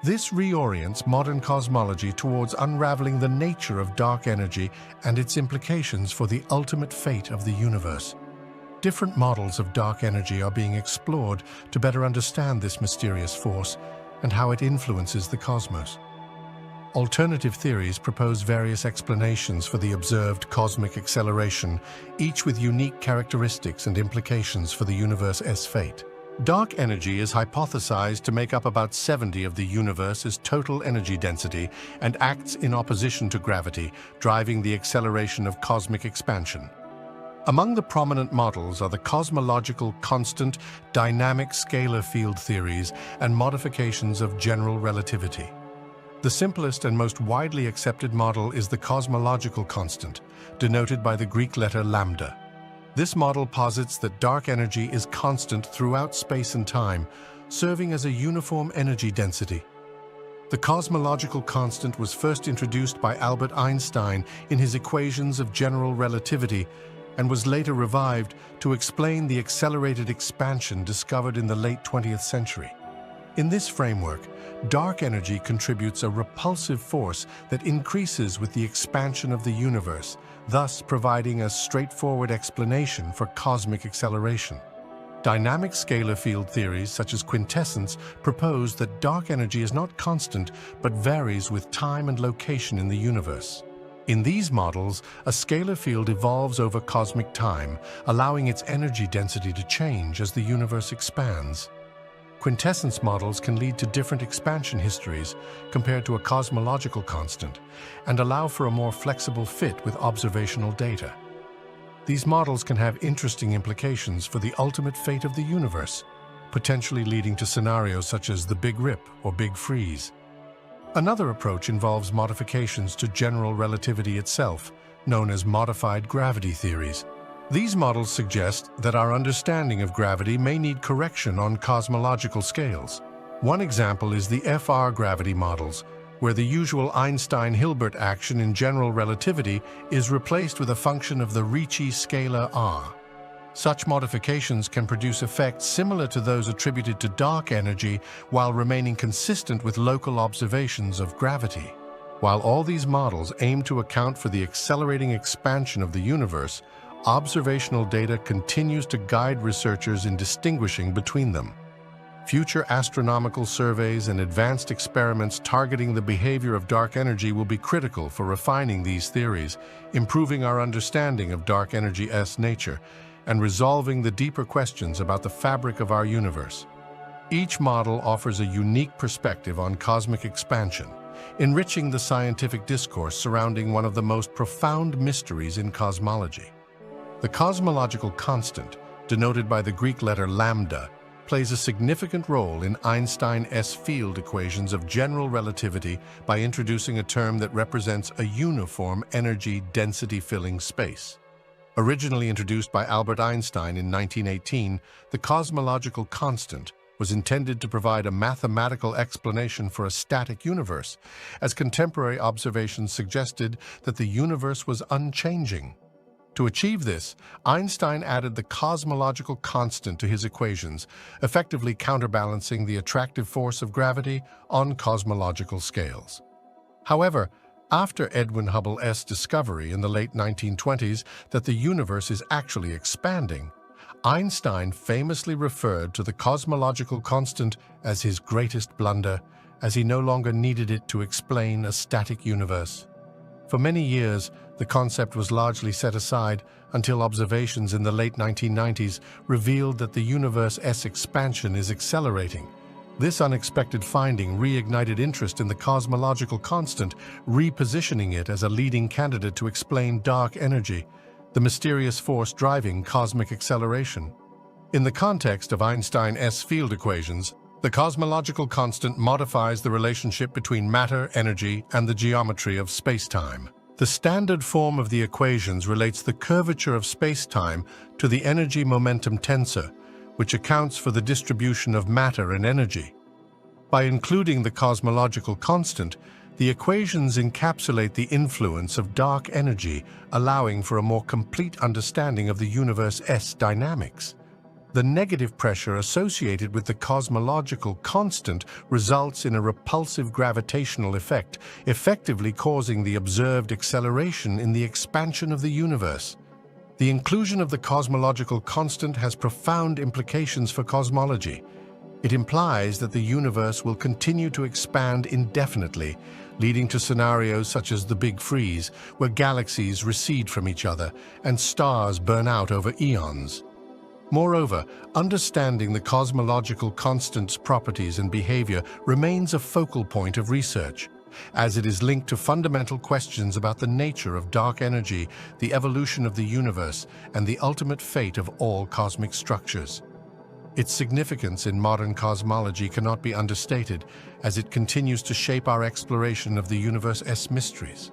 This reorients modern cosmology towards unraveling the nature of dark energy and its implications for the ultimate fate of the universe. Different models of dark energy are being explored to better understand this mysterious force and how it influences the cosmos. Alternative theories propose various explanations for the observed cosmic acceleration, each with unique characteristics and implications for the universe's fate. Dark energy is hypothesized to make up about 70% of the universe's total energy density and acts in opposition to gravity, driving the acceleration of cosmic expansion. Among the prominent models are the cosmological constant, dynamic scalar field theories, and modifications of general relativity. The simplest and most widely accepted model is the cosmological constant, denoted by the Greek letter lambda. This model posits that dark energy is constant throughout space and time, serving as a uniform energy density. The cosmological constant was first introduced by Albert Einstein in his equations of general relativity, and was later revived to explain the accelerated expansion discovered in the late 20th century. In this framework, dark energy contributes a repulsive force that increases with the expansion of the universe, thus providing a straightforward explanation for cosmic acceleration. Dynamic scalar field theories such as quintessence propose that dark energy is not constant but varies with time and location in the universe. In these models, a scalar field evolves over cosmic time, allowing its energy density to change as the universe expands. Quintessence models can lead to different expansion histories compared to a cosmological constant and allow for a more flexible fit with observational data. These models can have interesting implications for the ultimate fate of the universe, potentially leading to scenarios such as the Big Rip or Big Freeze. Another approach involves modifications to general relativity itself, known as modified gravity theories. These models suggest that our understanding of gravity may need correction on cosmological scales. One example is the FR gravity models, where the usual Einstein-Hilbert action in general relativity is replaced with a function of the Ricci scalar r. Such modifications can produce effects similar to those attributed to dark energy while remaining consistent with local observations of gravity. While all these models aim to account for the accelerating expansion of the universe, observational data continues to guide researchers in distinguishing between them. Future astronomical surveys and advanced experiments targeting the behavior of dark energy will be critical for refining these theories, improving our understanding of dark energy's nature, and resolving the deeper questions about the fabric of our universe. Each model offers a unique perspective on cosmic expansion, enriching the scientific discourse surrounding one of the most profound mysteries in cosmology. The cosmological constant, denoted by the Greek letter lambda, plays a significant role in Einstein's field equations of general relativity by introducing a term that represents a uniform energy density filling space. Originally introduced by Albert Einstein in 1918, the cosmological constant was intended to provide a mathematical explanation for a static universe, as contemporary observations suggested that the universe was unchanging. To achieve this, Einstein added the cosmological constant to his equations, effectively counterbalancing the attractive force of gravity on cosmological scales. However, after Edwin Hubble's discovery in the late 1920s that the universe is actually expanding, Einstein famously referred to the cosmological constant as his greatest blunder, as he no longer needed it to explain a static universe. For many years, the concept was largely set aside until observations in the late 1990s revealed that the universe's expansion is accelerating. This unexpected finding reignited interest in the cosmological constant, repositioning it as a leading candidate to explain dark energy, the mysterious force driving cosmic acceleration. In the context of Einstein's field equations, the cosmological constant modifies the relationship between matter, energy, and the geometry of space-time. The standard form of the equations relates the curvature of space-time to the energy-momentum tensor, which accounts for the distribution of matter and energy. By including the cosmological constant, the equations encapsulate the influence of dark energy, allowing for a more complete understanding of the universe's dynamics. The negative pressure associated with the cosmological constant results in a repulsive gravitational effect, effectively causing the observed acceleration in the expansion of the universe. The inclusion of the cosmological constant has profound implications for cosmology. It implies that the universe will continue to expand indefinitely, leading to scenarios such as the Big Freeze, where galaxies recede from each other and stars burn out over eons. Moreover, understanding the cosmological constant's properties and behavior remains a focal point of research, as it is linked to fundamental questions about the nature of dark energy, the evolution of the universe, and the ultimate fate of all cosmic structures. Its significance in modern cosmology cannot be understated, as it continues to shape our exploration of the universe's mysteries.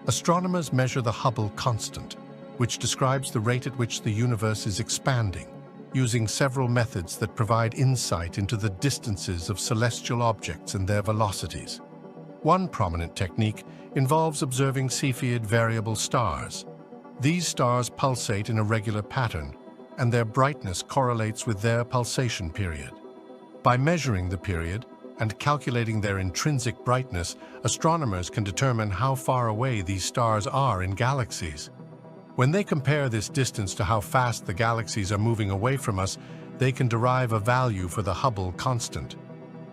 Astronomers measure the Hubble constant, which describes the rate at which the universe is expanding, using several methods that provide insight into the distances of celestial objects and their velocities. One prominent technique involves observing Cepheid variable stars. These stars pulsate in a regular pattern, and their brightness correlates with their pulsation period. By measuring the period and calculating their intrinsic brightness, astronomers can determine how far away these stars are in galaxies. When they compare this distance to how fast the galaxies are moving away from us, they can derive a value for the Hubble constant.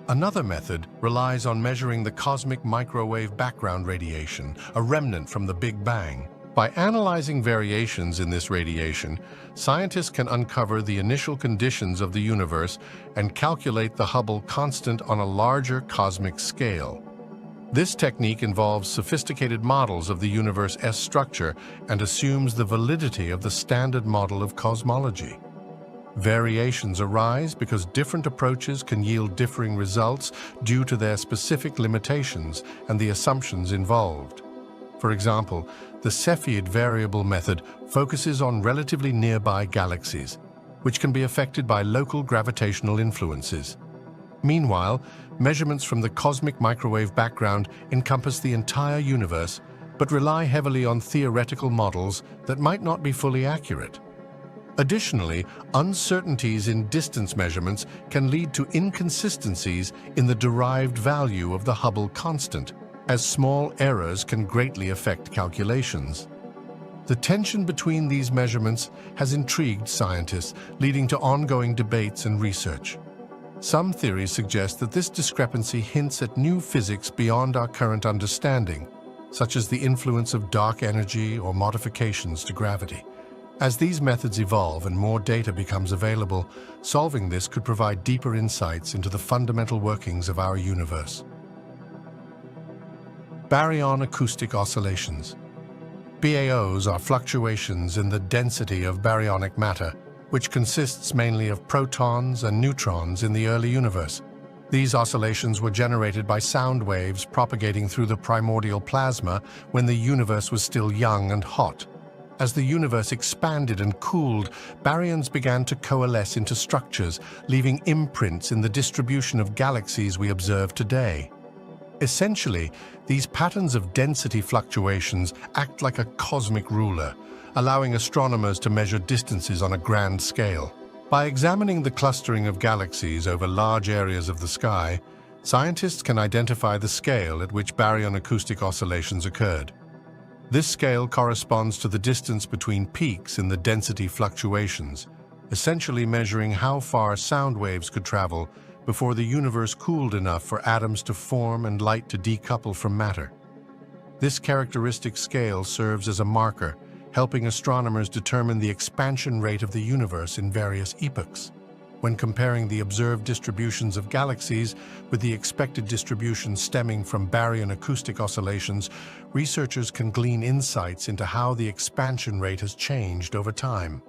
Another method relies on measuring the cosmic microwave background radiation, a remnant from the Big Bang. By analyzing variations in this radiation, scientists can uncover the initial conditions of the universe and calculate the Hubble constant on a larger cosmic scale. This technique involves sophisticated models of the universe's structure and assumes the validity of the standard model of cosmology. Variations arise because different approaches can yield differing results due to their specific limitations and the assumptions involved. For example, the Cepheid variable method focuses on relatively nearby galaxies, which can be affected by local gravitational influences. Meanwhile, measurements from the cosmic microwave background encompass the entire universe, but rely heavily on theoretical models that might not be fully accurate. Additionally, uncertainties in distance measurements can lead to inconsistencies in the derived value of the Hubble constant, as small errors can greatly affect calculations. The tension between these measurements has intrigued scientists, leading to ongoing debates and research. Some theories suggest that this discrepancy hints at new physics beyond our current understanding, such as the influence of dark energy or modifications to gravity. As these methods evolve and more data becomes available, solving this could provide deeper insights into the fundamental workings of our universe. Baryon acoustic oscillations. BAOs are fluctuations in the density of baryonic matter, which consists mainly of protons and neutrons in the early universe. These oscillations were generated by sound waves propagating through the primordial plasma when the universe was still young and hot. As the universe expanded and cooled, baryons began to coalesce into structures, leaving imprints in the distribution of galaxies we observe today. Essentially, These patterns of density fluctuations act like a cosmic ruler, allowing astronomers to measure distances on a grand scale. By examining the clustering of galaxies over large areas of the sky, scientists can identify the scale at which baryon-acoustic oscillations occurred. This scale corresponds to the distance between peaks in the density fluctuations, essentially measuring how far sound waves could travel before the universe cooled enough for atoms to form and light to decouple from matter. This characteristic scale serves as a marker, helping astronomers determine the expansion rate of the universe in various epochs. When comparing the observed distributions of galaxies with the expected distribution stemming from baryon-acoustic oscillations, researchers can glean insights into how the expansion rate has changed over time.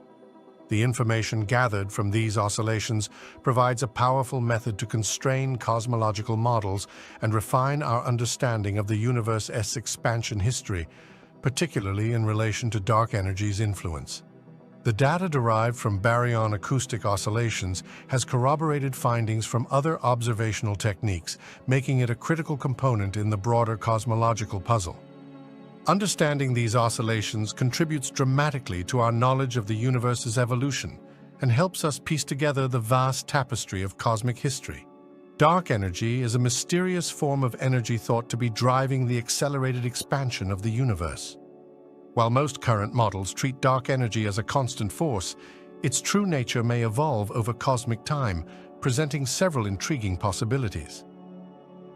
The information gathered from these oscillations provides a powerful method to constrain cosmological models and refine our understanding of the universe's expansion history, particularly in relation to dark energy's influence. The data derived from baryon-acoustic oscillations has corroborated findings from other observational techniques, making it a critical component in the broader cosmological puzzle. Understanding these oscillations contributes dramatically to our knowledge of the universe's evolution and helps us piece together the vast tapestry of cosmic history. Dark energy is a mysterious form of energy thought to be driving the accelerated expansion of the universe. While most current models treat dark energy as a constant force, its true nature may evolve over cosmic time, presenting several intriguing possibilities.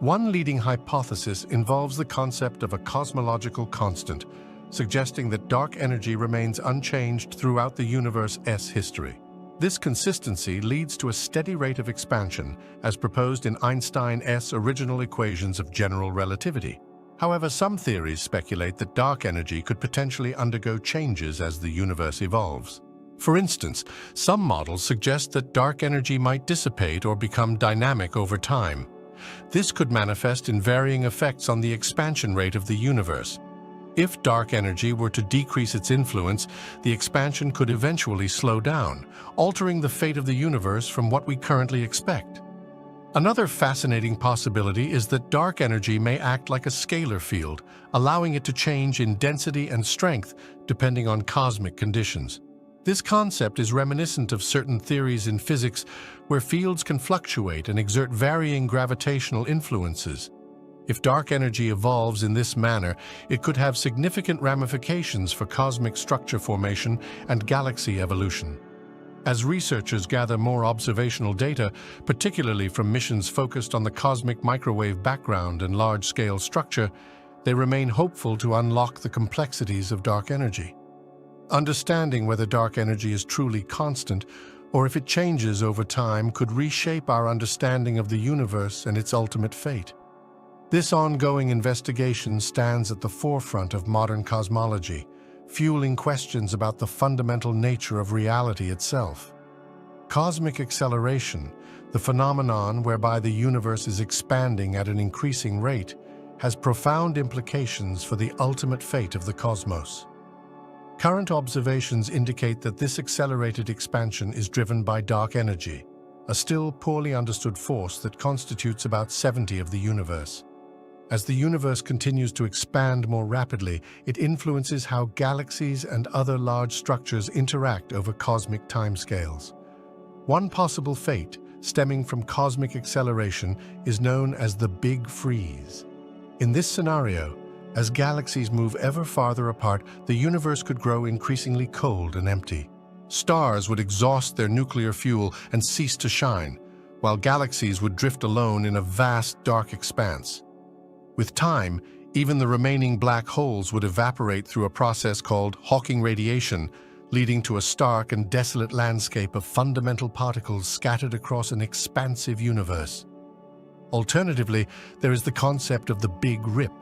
One leading hypothesis involves the concept of a cosmological constant, suggesting that dark energy remains unchanged throughout the universe's history. This consistency leads to a steady rate of expansion, as proposed in Einstein's original equations of general relativity. However, some theories speculate that dark energy could potentially undergo changes as the universe evolves. For instance, some models suggest that dark energy might dissipate or become dynamic over time. This could manifest in varying effects on the expansion rate of the universe. If dark energy were to decrease its influence, the expansion could eventually slow down, altering the fate of the universe from what we currently expect. Another fascinating possibility is that dark energy may act like a scalar field, allowing it to change in density and strength depending on cosmic conditions. This concept is reminiscent of certain theories in physics where fields can fluctuate and exert varying gravitational influences. If dark energy evolves in this manner, it could have significant ramifications for cosmic structure formation and galaxy evolution. As researchers gather more observational data, particularly from missions focused on the cosmic microwave background and large-scale structure, they remain hopeful to unlock the complexities of dark energy. Understanding whether dark energy is truly constant or if it changes over time could reshape our understanding of the universe and its ultimate fate. This ongoing investigation stands at the forefront of modern cosmology, fueling questions about the fundamental nature of reality itself. Cosmic acceleration, the phenomenon whereby the universe is expanding at an increasing rate, has profound implications for the ultimate fate of the cosmos. Current observations indicate that this accelerated expansion is driven by dark energy, a still poorly understood force that constitutes about 70% of the universe. As the universe continues to expand more rapidly, it influences how galaxies and other large structures interact over cosmic timescales. One possible fate stemming from cosmic acceleration is known as the Big Freeze. In this scenario, as galaxies move ever farther apart, the universe could grow increasingly cold and empty. Stars would exhaust their nuclear fuel and cease to shine, while galaxies would drift alone in a vast, dark expanse. With time, even the remaining black holes would evaporate through a process called Hawking radiation, leading to a stark and desolate landscape of fundamental particles scattered across an expansive universe. Alternatively, there is the concept of the Big Rip,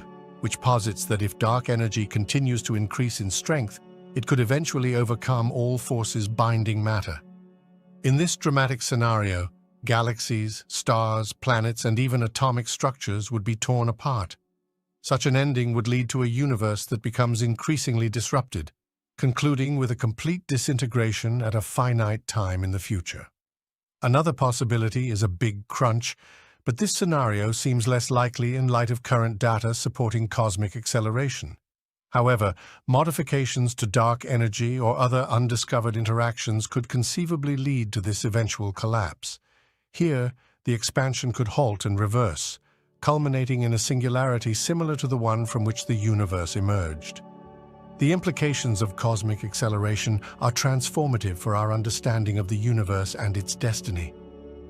which posits that if dark energy continues to increase in strength, it could eventually overcome all forces binding matter. In this dramatic scenario, galaxies, stars, planets, and even atomic structures would be torn apart. Such an ending would lead to a universe that becomes increasingly disrupted, concluding with a complete disintegration at a finite time in the future. Another possibility is a big crunch, but this scenario seems less likely in light of current data supporting cosmic acceleration. However, modifications to dark energy or other undiscovered interactions could conceivably lead to this eventual collapse. Here, the expansion could halt and reverse, culminating in a singularity similar to the one from which the universe emerged. The implications of cosmic acceleration are transformative for our understanding of the universe and its destiny.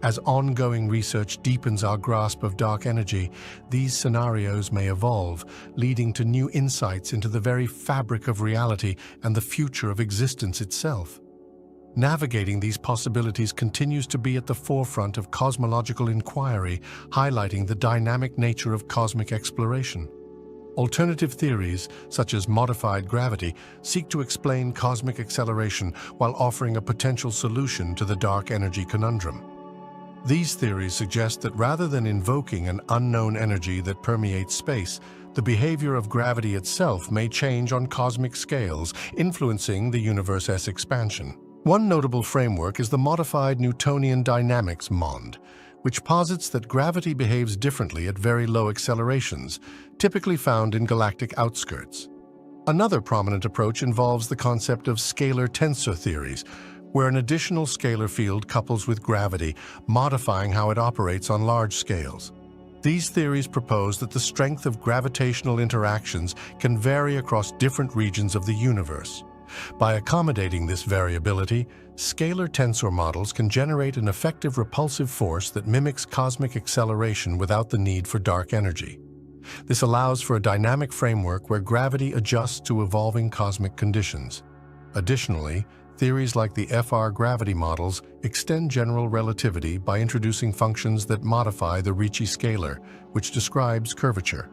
As ongoing research deepens our grasp of dark energy, these scenarios may evolve, leading to new insights into the very fabric of reality and the future of existence itself. Navigating these possibilities continues to be at the forefront of cosmological inquiry, highlighting the dynamic nature of cosmic exploration. Alternative theories, such as modified gravity, seek to explain cosmic acceleration while offering a potential solution to the dark energy conundrum. These theories suggest that rather than invoking an unknown energy that permeates space, the behavior of gravity itself may change on cosmic scales, influencing the universe's expansion. One notable framework is the modified Newtonian dynamics MOND, which posits that gravity behaves differently at very low accelerations, typically found in galactic outskirts. Another prominent approach involves the concept of scalar tensor theories, where an additional scalar field couples with gravity, modifying how it operates on large scales. These theories propose that the strength of gravitational interactions can vary across different regions of the universe. By accommodating this variability, scalar tensor models can generate an effective repulsive force that mimics cosmic acceleration without the need for dark energy. This allows for a dynamic framework where gravity adjusts to evolving cosmic conditions. Additionally, theories like the FR gravity models extend general relativity by introducing functions that modify the Ricci scalar, which describes curvature.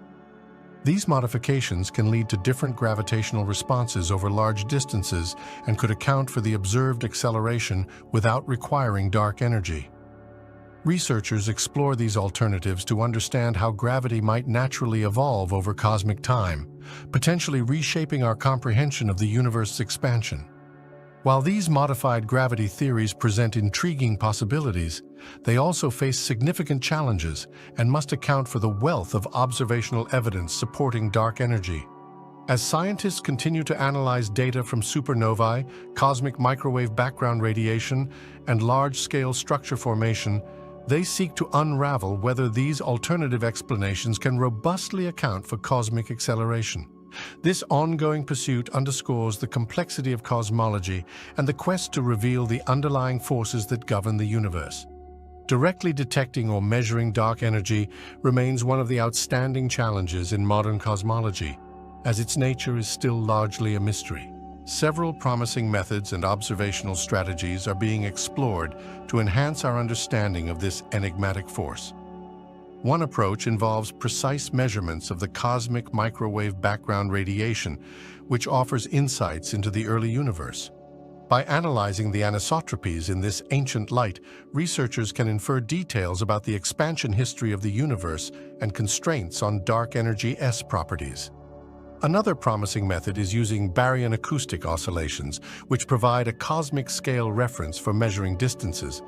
These modifications can lead to different gravitational responses over large distances and could account for the observed acceleration without requiring dark energy. Researchers explore these alternatives to understand how gravity might naturally evolve over cosmic time, potentially reshaping our comprehension of the universe's expansion. While these modified gravity theories present intriguing possibilities, they also face significant challenges and must account for the wealth of observational evidence supporting dark energy. As scientists continue to analyze data from supernovae, cosmic microwave background radiation, and large-scale structure formation, they seek to unravel whether these alternative explanations can robustly account for cosmic acceleration. This ongoing pursuit underscores the complexity of cosmology and the quest to reveal the underlying forces that govern the universe. Directly detecting or measuring dark energy remains one of the outstanding challenges in modern cosmology, as its nature is still largely a mystery. Several promising methods and observational strategies are being explored to enhance our understanding of this enigmatic force. One approach involves precise measurements of the cosmic microwave background radiation, which offers insights into the early universe. By analyzing the anisotropies in this ancient light, researchers can infer details about the expansion history of the universe and constraints on dark energy-S properties. Another promising method is using baryon acoustic oscillations, which provide a cosmic scale reference for measuring distances.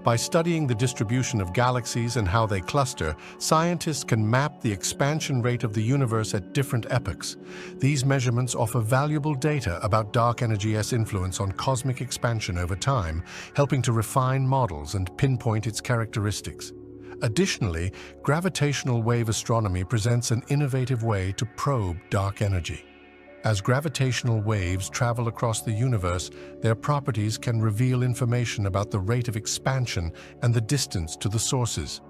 By studying the distribution of galaxies and how they cluster, scientists can map the expansion rate of the universe at different epochs. These measurements offer valuable data about dark energy's influence on cosmic expansion over time, helping to refine models and pinpoint its characteristics. Additionally, gravitational wave astronomy presents an innovative way to probe dark energy. As gravitational waves travel across the universe, their properties can reveal information about the rate of expansion and the distance to the sources.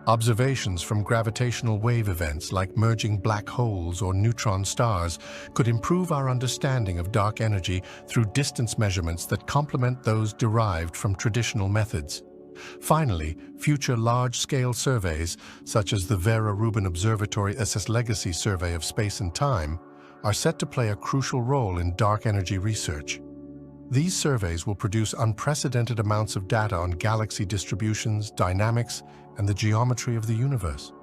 Observations from gravitational wave events like merging black holes or neutron stars could improve our understanding of dark energy through distance measurements that complement those derived from traditional methods. Finally, future large-scale surveys, such as the Vera Rubin Observatory SS Legacy Survey of Space and Time, are set to play a crucial role in dark energy research. These surveys will produce unprecedented amounts of data on galaxy distributions, dynamics, and the geometry of the universe.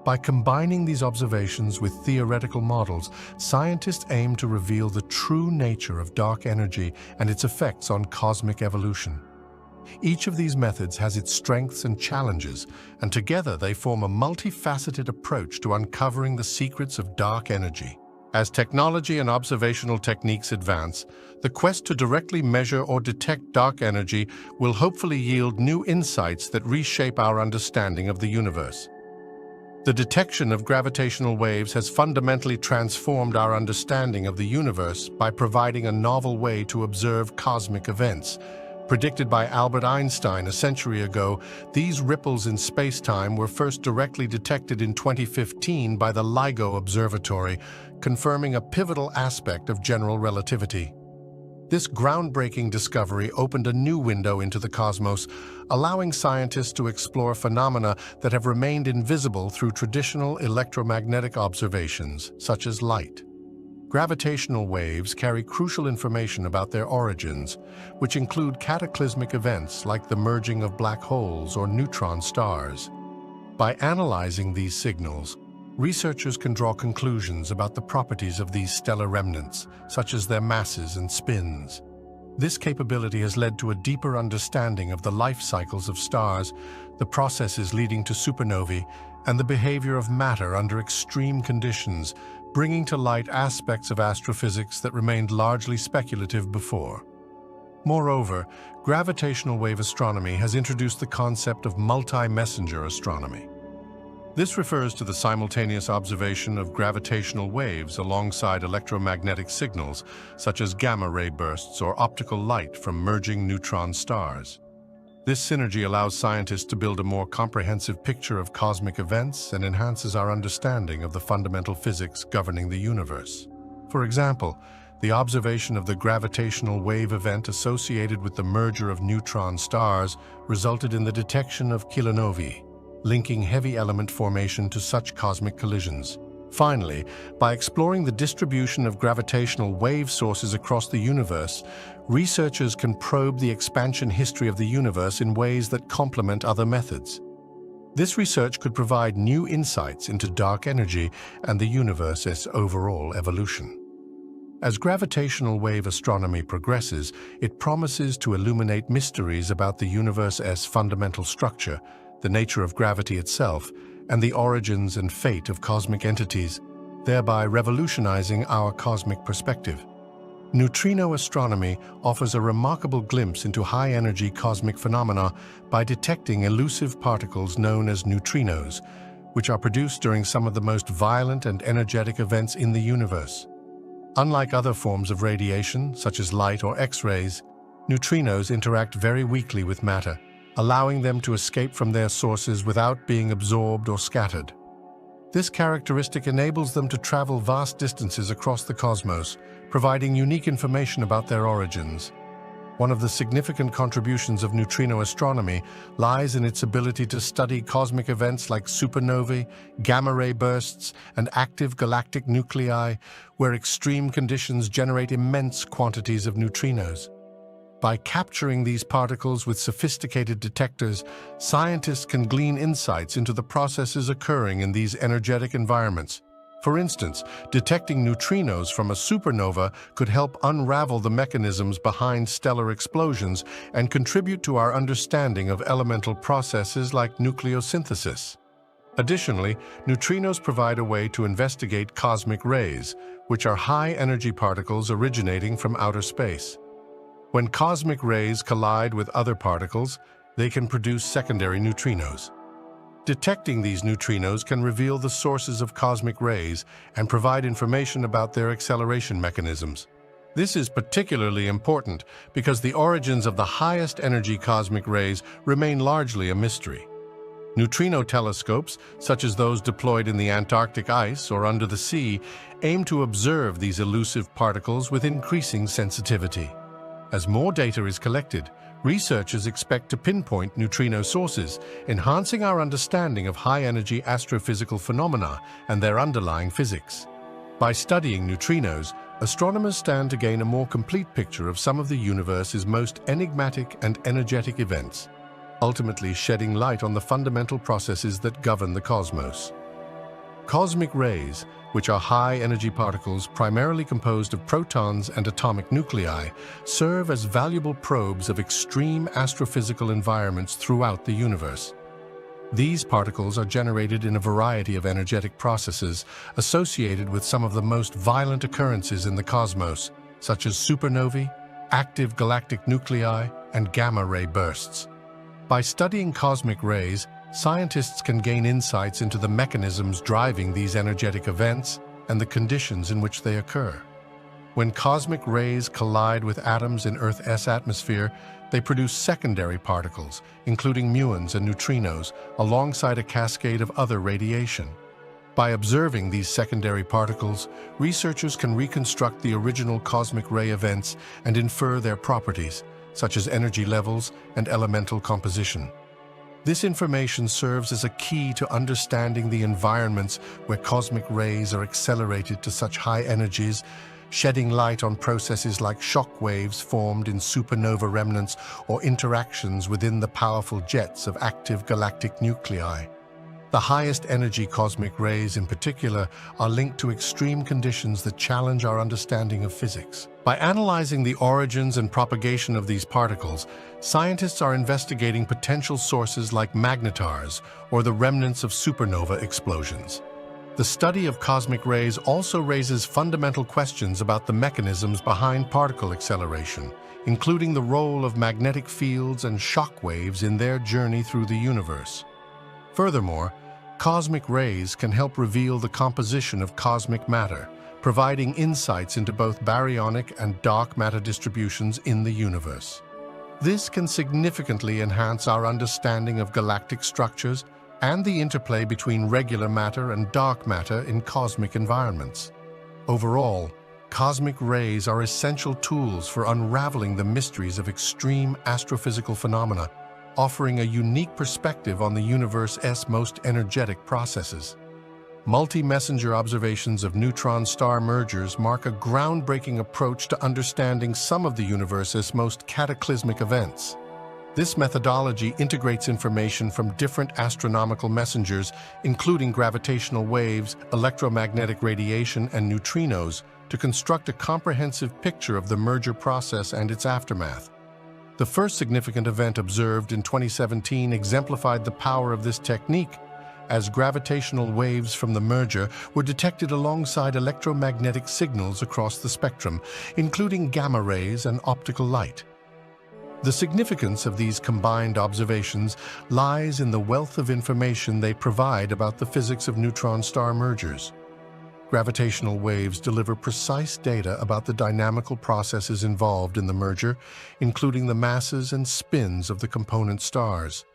By combining these observations with theoretical models, scientists aim to reveal the true nature of dark energy and its effects on cosmic evolution. Each of these methods has its strengths and challenges, and together they form a multifaceted approach to uncovering the secrets of dark energy. As technology and observational techniques advance, the quest to directly measure or detect dark energy will hopefully yield new insights that reshape our understanding of the universe. The detection of gravitational waves has fundamentally transformed our understanding of the universe by providing a novel way to observe cosmic events. Predicted by Albert Einstein a century ago, these ripples in space-time were first directly detected in 2015 by the LIGO Observatory, confirming a pivotal aspect of general relativity. This groundbreaking discovery opened a new window into the cosmos, allowing scientists to explore phenomena that have remained invisible through traditional electromagnetic observations, such as light. Gravitational waves carry crucial information about their origins, which include cataclysmic events like the merging of black holes or neutron stars. By analyzing these signals, researchers can draw conclusions about the properties of these stellar remnants, such as their masses and spins. This capability has led to a deeper understanding of the life cycles of stars, the processes leading to supernovae, and the behavior of matter under extreme conditions, bringing to light aspects of astrophysics that remained largely speculative before. Moreover, gravitational wave astronomy has introduced the concept of multi-messenger astronomy. This refers to the simultaneous observation of gravitational waves alongside electromagnetic signals, such as gamma-ray bursts or optical light from merging neutron stars. This synergy allows scientists to build a more comprehensive picture of cosmic events and enhances our understanding of the fundamental physics governing the universe. For example, the observation of the gravitational wave event associated with the merger of neutron stars resulted in the detection of kilonovae, linking heavy element formation to such cosmic collisions. Finally, by exploring the distribution of gravitational wave sources across the universe, researchers can probe the expansion history of the universe in ways that complement other methods. This research could provide new insights into dark energy and the universe's overall evolution. As gravitational wave astronomy progresses, it promises to illuminate mysteries about the universe's fundamental structure, the nature of gravity itself, and the origins and fate of cosmic entities, thereby revolutionizing our cosmic perspective. Neutrino astronomy offers a remarkable glimpse into high-energy cosmic phenomena by detecting elusive particles known as neutrinos, which are produced during some of the most violent and energetic events in the universe. Unlike other forms of radiation, such as light or X-rays, neutrinos interact very weakly with matter, allowing them to escape from their sources without being absorbed or scattered. This characteristic enables them to travel vast distances across the cosmos, providing unique information about their origins. One of the significant contributions of neutrino astronomy lies in its ability to study cosmic events like supernovae, gamma-ray bursts, and active galactic nuclei, where extreme conditions generate immense quantities of neutrinos. By capturing these particles with sophisticated detectors, scientists can glean insights into the processes occurring in these energetic environments. For instance, detecting neutrinos from a supernova could help unravel the mechanisms behind stellar explosions and contribute to our understanding of elemental processes like nucleosynthesis. Additionally, neutrinos provide a way to investigate cosmic rays, which are high-energy particles originating from outer space. When cosmic rays collide with other particles, they can produce secondary neutrinos. Detecting these neutrinos can reveal the sources of cosmic rays and provide information about their acceleration mechanisms. This is particularly important because the origins of the highest energy cosmic rays remain largely a mystery. Neutrino telescopes, such as those deployed in the Antarctic ice or under the sea, aim to observe these elusive particles with increasing sensitivity. As more data is collected, researchers expect to pinpoint neutrino sources, enhancing our understanding of high-energy astrophysical phenomena and their underlying physics. By studying neutrinos, astronomers stand to gain a more complete picture of some of the universe's most enigmatic and energetic events, ultimately shedding light on the fundamental processes that govern the cosmos. Cosmic rays, which are high-energy particles primarily composed of protons and atomic nuclei, serve as valuable probes of extreme astrophysical environments throughout the universe. These particles are generated in a variety of energetic processes associated with some of the most violent occurrences in the cosmos, such as supernovae, active galactic nuclei, and gamma-ray bursts. By studying cosmic rays, scientists can gain insights into the mechanisms driving these energetic events and the conditions in which they occur. When cosmic rays collide with atoms in Earth's atmosphere, they produce secondary particles, including muons and neutrinos, alongside a cascade of other radiation. By observing these secondary particles, researchers can reconstruct the original cosmic ray events and infer their properties, such as energy levels and elemental composition. This information serves as a key to understanding the environments where cosmic rays are accelerated to such high energies, shedding light on processes like shock waves formed in supernova remnants or interactions within the powerful jets of active galactic nuclei. The highest energy cosmic rays in particular are linked to extreme conditions that challenge our understanding of physics. By analyzing the origins and propagation of these particles, scientists are investigating potential sources like magnetars or the remnants of supernova explosions. The study of cosmic rays also raises fundamental questions about the mechanisms behind particle acceleration, including the role of magnetic fields and shock waves in their journey through the universe. Furthermore, cosmic rays can help reveal the composition of cosmic matter, providing insights into both baryonic and dark matter distributions in the universe. This can significantly enhance our understanding of galactic structures and the interplay between regular matter and dark matter in cosmic environments. Overall, cosmic rays are essential tools for unraveling the mysteries of extreme astrophysical phenomena, offering a unique perspective on the universe's most energetic processes. Multi-messenger observations of neutron star mergers mark a groundbreaking approach to understanding some of the universe's most cataclysmic events. This methodology integrates information from different astronomical messengers, including gravitational waves, electromagnetic radiation, and neutrinos, to construct a comprehensive picture of the merger process and its aftermath. The first significant event observed in 2017 exemplified the power of this technique, as gravitational waves from the merger were detected alongside electromagnetic signals across the spectrum, including gamma rays and optical light. The significance of these combined observations lies in the wealth of information they provide about the physics of neutron star mergers. Gravitational waves deliver precise data about the dynamical processes involved in the merger, including the masses and spins of the component stars.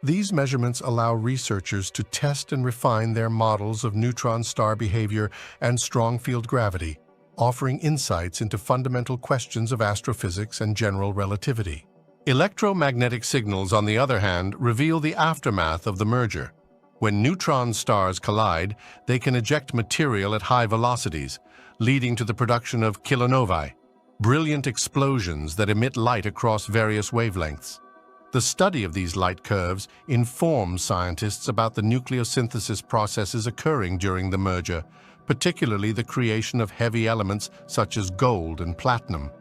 These measurements allow researchers to test and refine their models of neutron star behavior and strong field gravity, offering insights into fundamental questions of astrophysics and general relativity. Electromagnetic signals, on the other hand, reveal the aftermath of the merger. When neutron stars collide, they can eject material at high velocities, leading to the production of kilonovae, brilliant explosions that emit light across various wavelengths. The study of these light curves informs scientists about the nucleosynthesis processes occurring during the merger, particularly the creation of heavy elements such as gold and platinum.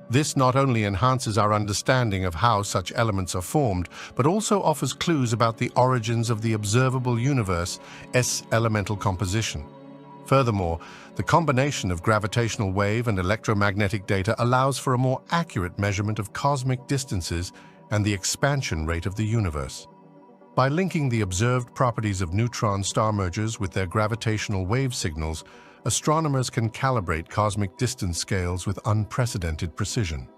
This not only enhances our understanding of how such elements are formed, but also offers clues about the origins of the observable universe's elemental composition. Furthermore, the combination of gravitational wave and electromagnetic data allows for a more accurate measurement of cosmic distances and the expansion rate of the universe. By linking the observed properties of neutron star mergers with their gravitational wave signals, astronomers can calibrate cosmic distance scales with unprecedented precision.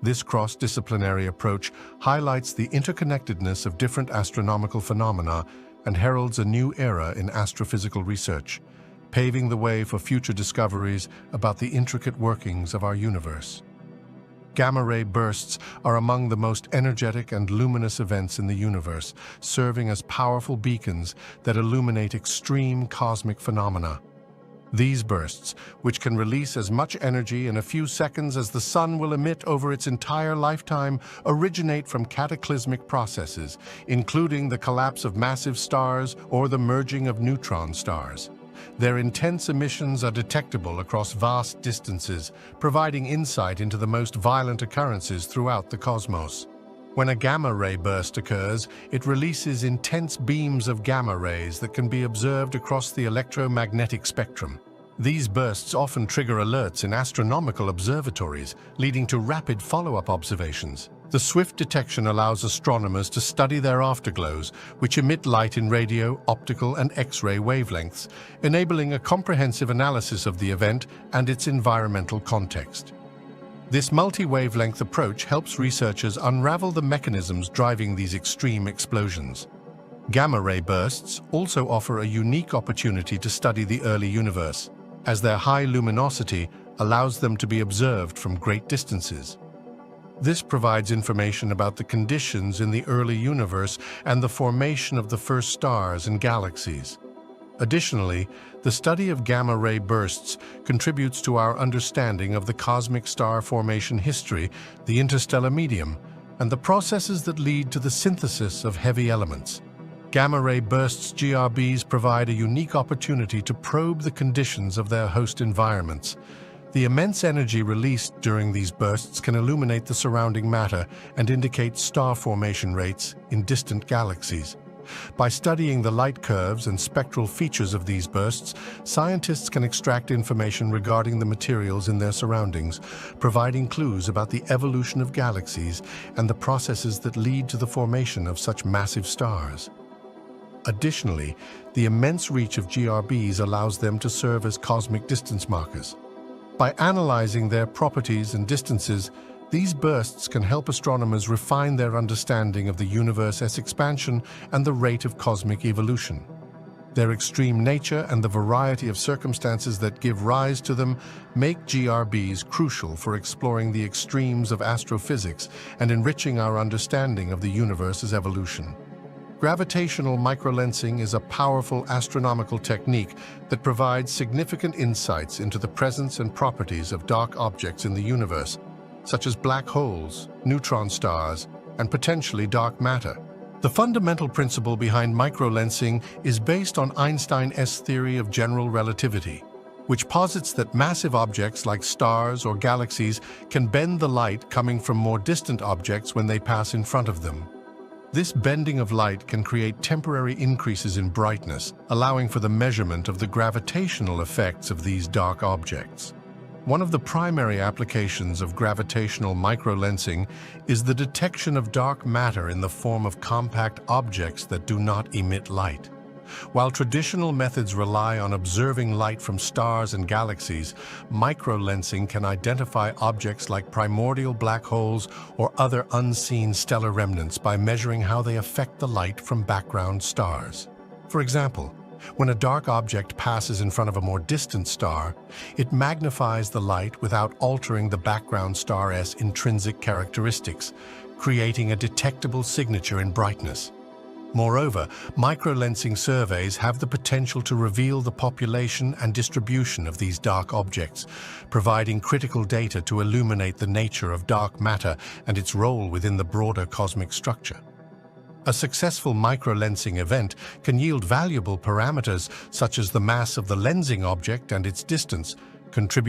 This cross-disciplinary approach highlights the interconnectedness of different astronomical phenomena and heralds a new era in astrophysical research, paving the way for future discoveries about the intricate workings of our universe. Gamma-ray bursts are among the most energetic and luminous events in the universe, serving as powerful beacons that illuminate extreme cosmic phenomena. These bursts, which can release as much energy in a few seconds as the sun will emit over its entire lifetime, originate from cataclysmic processes, including the collapse of massive stars or the merging of neutron stars. Their intense emissions are detectable across vast distances, providing insight into the most violent occurrences throughout the cosmos. When a gamma-ray burst occurs, it releases intense beams of gamma rays that can be observed across the electromagnetic spectrum. These bursts often trigger alerts in astronomical observatories, leading to rapid follow-up observations. The swift detection allows astronomers to study their afterglows, which emit light in radio, optical, and X-ray wavelengths, enabling a comprehensive analysis of the event and its environmental context. This multi-wavelength approach helps researchers unravel the mechanisms driving these extreme explosions. Gamma-ray bursts also offer a unique opportunity to study the early universe, as their high luminosity allows them to be observed from great distances. This provides information about the conditions in the early universe and the formation of the first stars and galaxies. Additionally, the study of gamma-ray bursts contributes to our understanding of the cosmic star formation history, the interstellar medium, and the processes that lead to the synthesis of heavy elements. Gamma-ray bursts GRBs provide a unique opportunity to probe the conditions of their host environments. The immense energy released during these bursts can illuminate the surrounding matter and indicate star formation rates in distant galaxies. By studying the light curves and spectral features of these bursts, scientists can extract information regarding the materials in their surroundings, providing clues about the evolution of galaxies and the processes that lead to the formation of such massive stars. Additionally, the immense reach of GRBs allows them to serve as cosmic distance markers. By analyzing their properties and distances, these bursts can help astronomers refine their understanding of the universe's expansion and the rate of cosmic evolution. Their extreme nature and the variety of circumstances that give rise to them make GRBs crucial for exploring the extremes of astrophysics and enriching our understanding of the universe's evolution. Gravitational microlensing is a powerful astronomical technique that provides significant insights into the presence and properties of dark objects in the universe, such as black holes, neutron stars, and potentially dark matter. The fundamental principle behind microlensing is based on Einstein's theory of general relativity, which posits that massive objects like stars or galaxies can bend the light coming from more distant objects when they pass in front of them. This bending of light can create temporary increases in brightness, allowing for the measurement of the gravitational effects of these dark objects. One of the primary applications of gravitational microlensing is the detection of dark matter in the form of compact objects that do not emit light. While traditional methods rely on observing light from stars and galaxies, microlensing can identify objects like primordial black holes or other unseen stellar remnants by measuring how they affect the light from background stars. For example, when a dark object passes in front of a more distant star, it magnifies the light without altering the background star's intrinsic characteristics, creating a detectable signature in brightness. Moreover, microlensing surveys have the potential to reveal the population and distribution of these dark objects, providing critical data to illuminate the nature of dark matter and its role within the broader cosmic structure. A successful microlensing event can yield valuable parameters such as the mass of the lensing object and its distance, contributing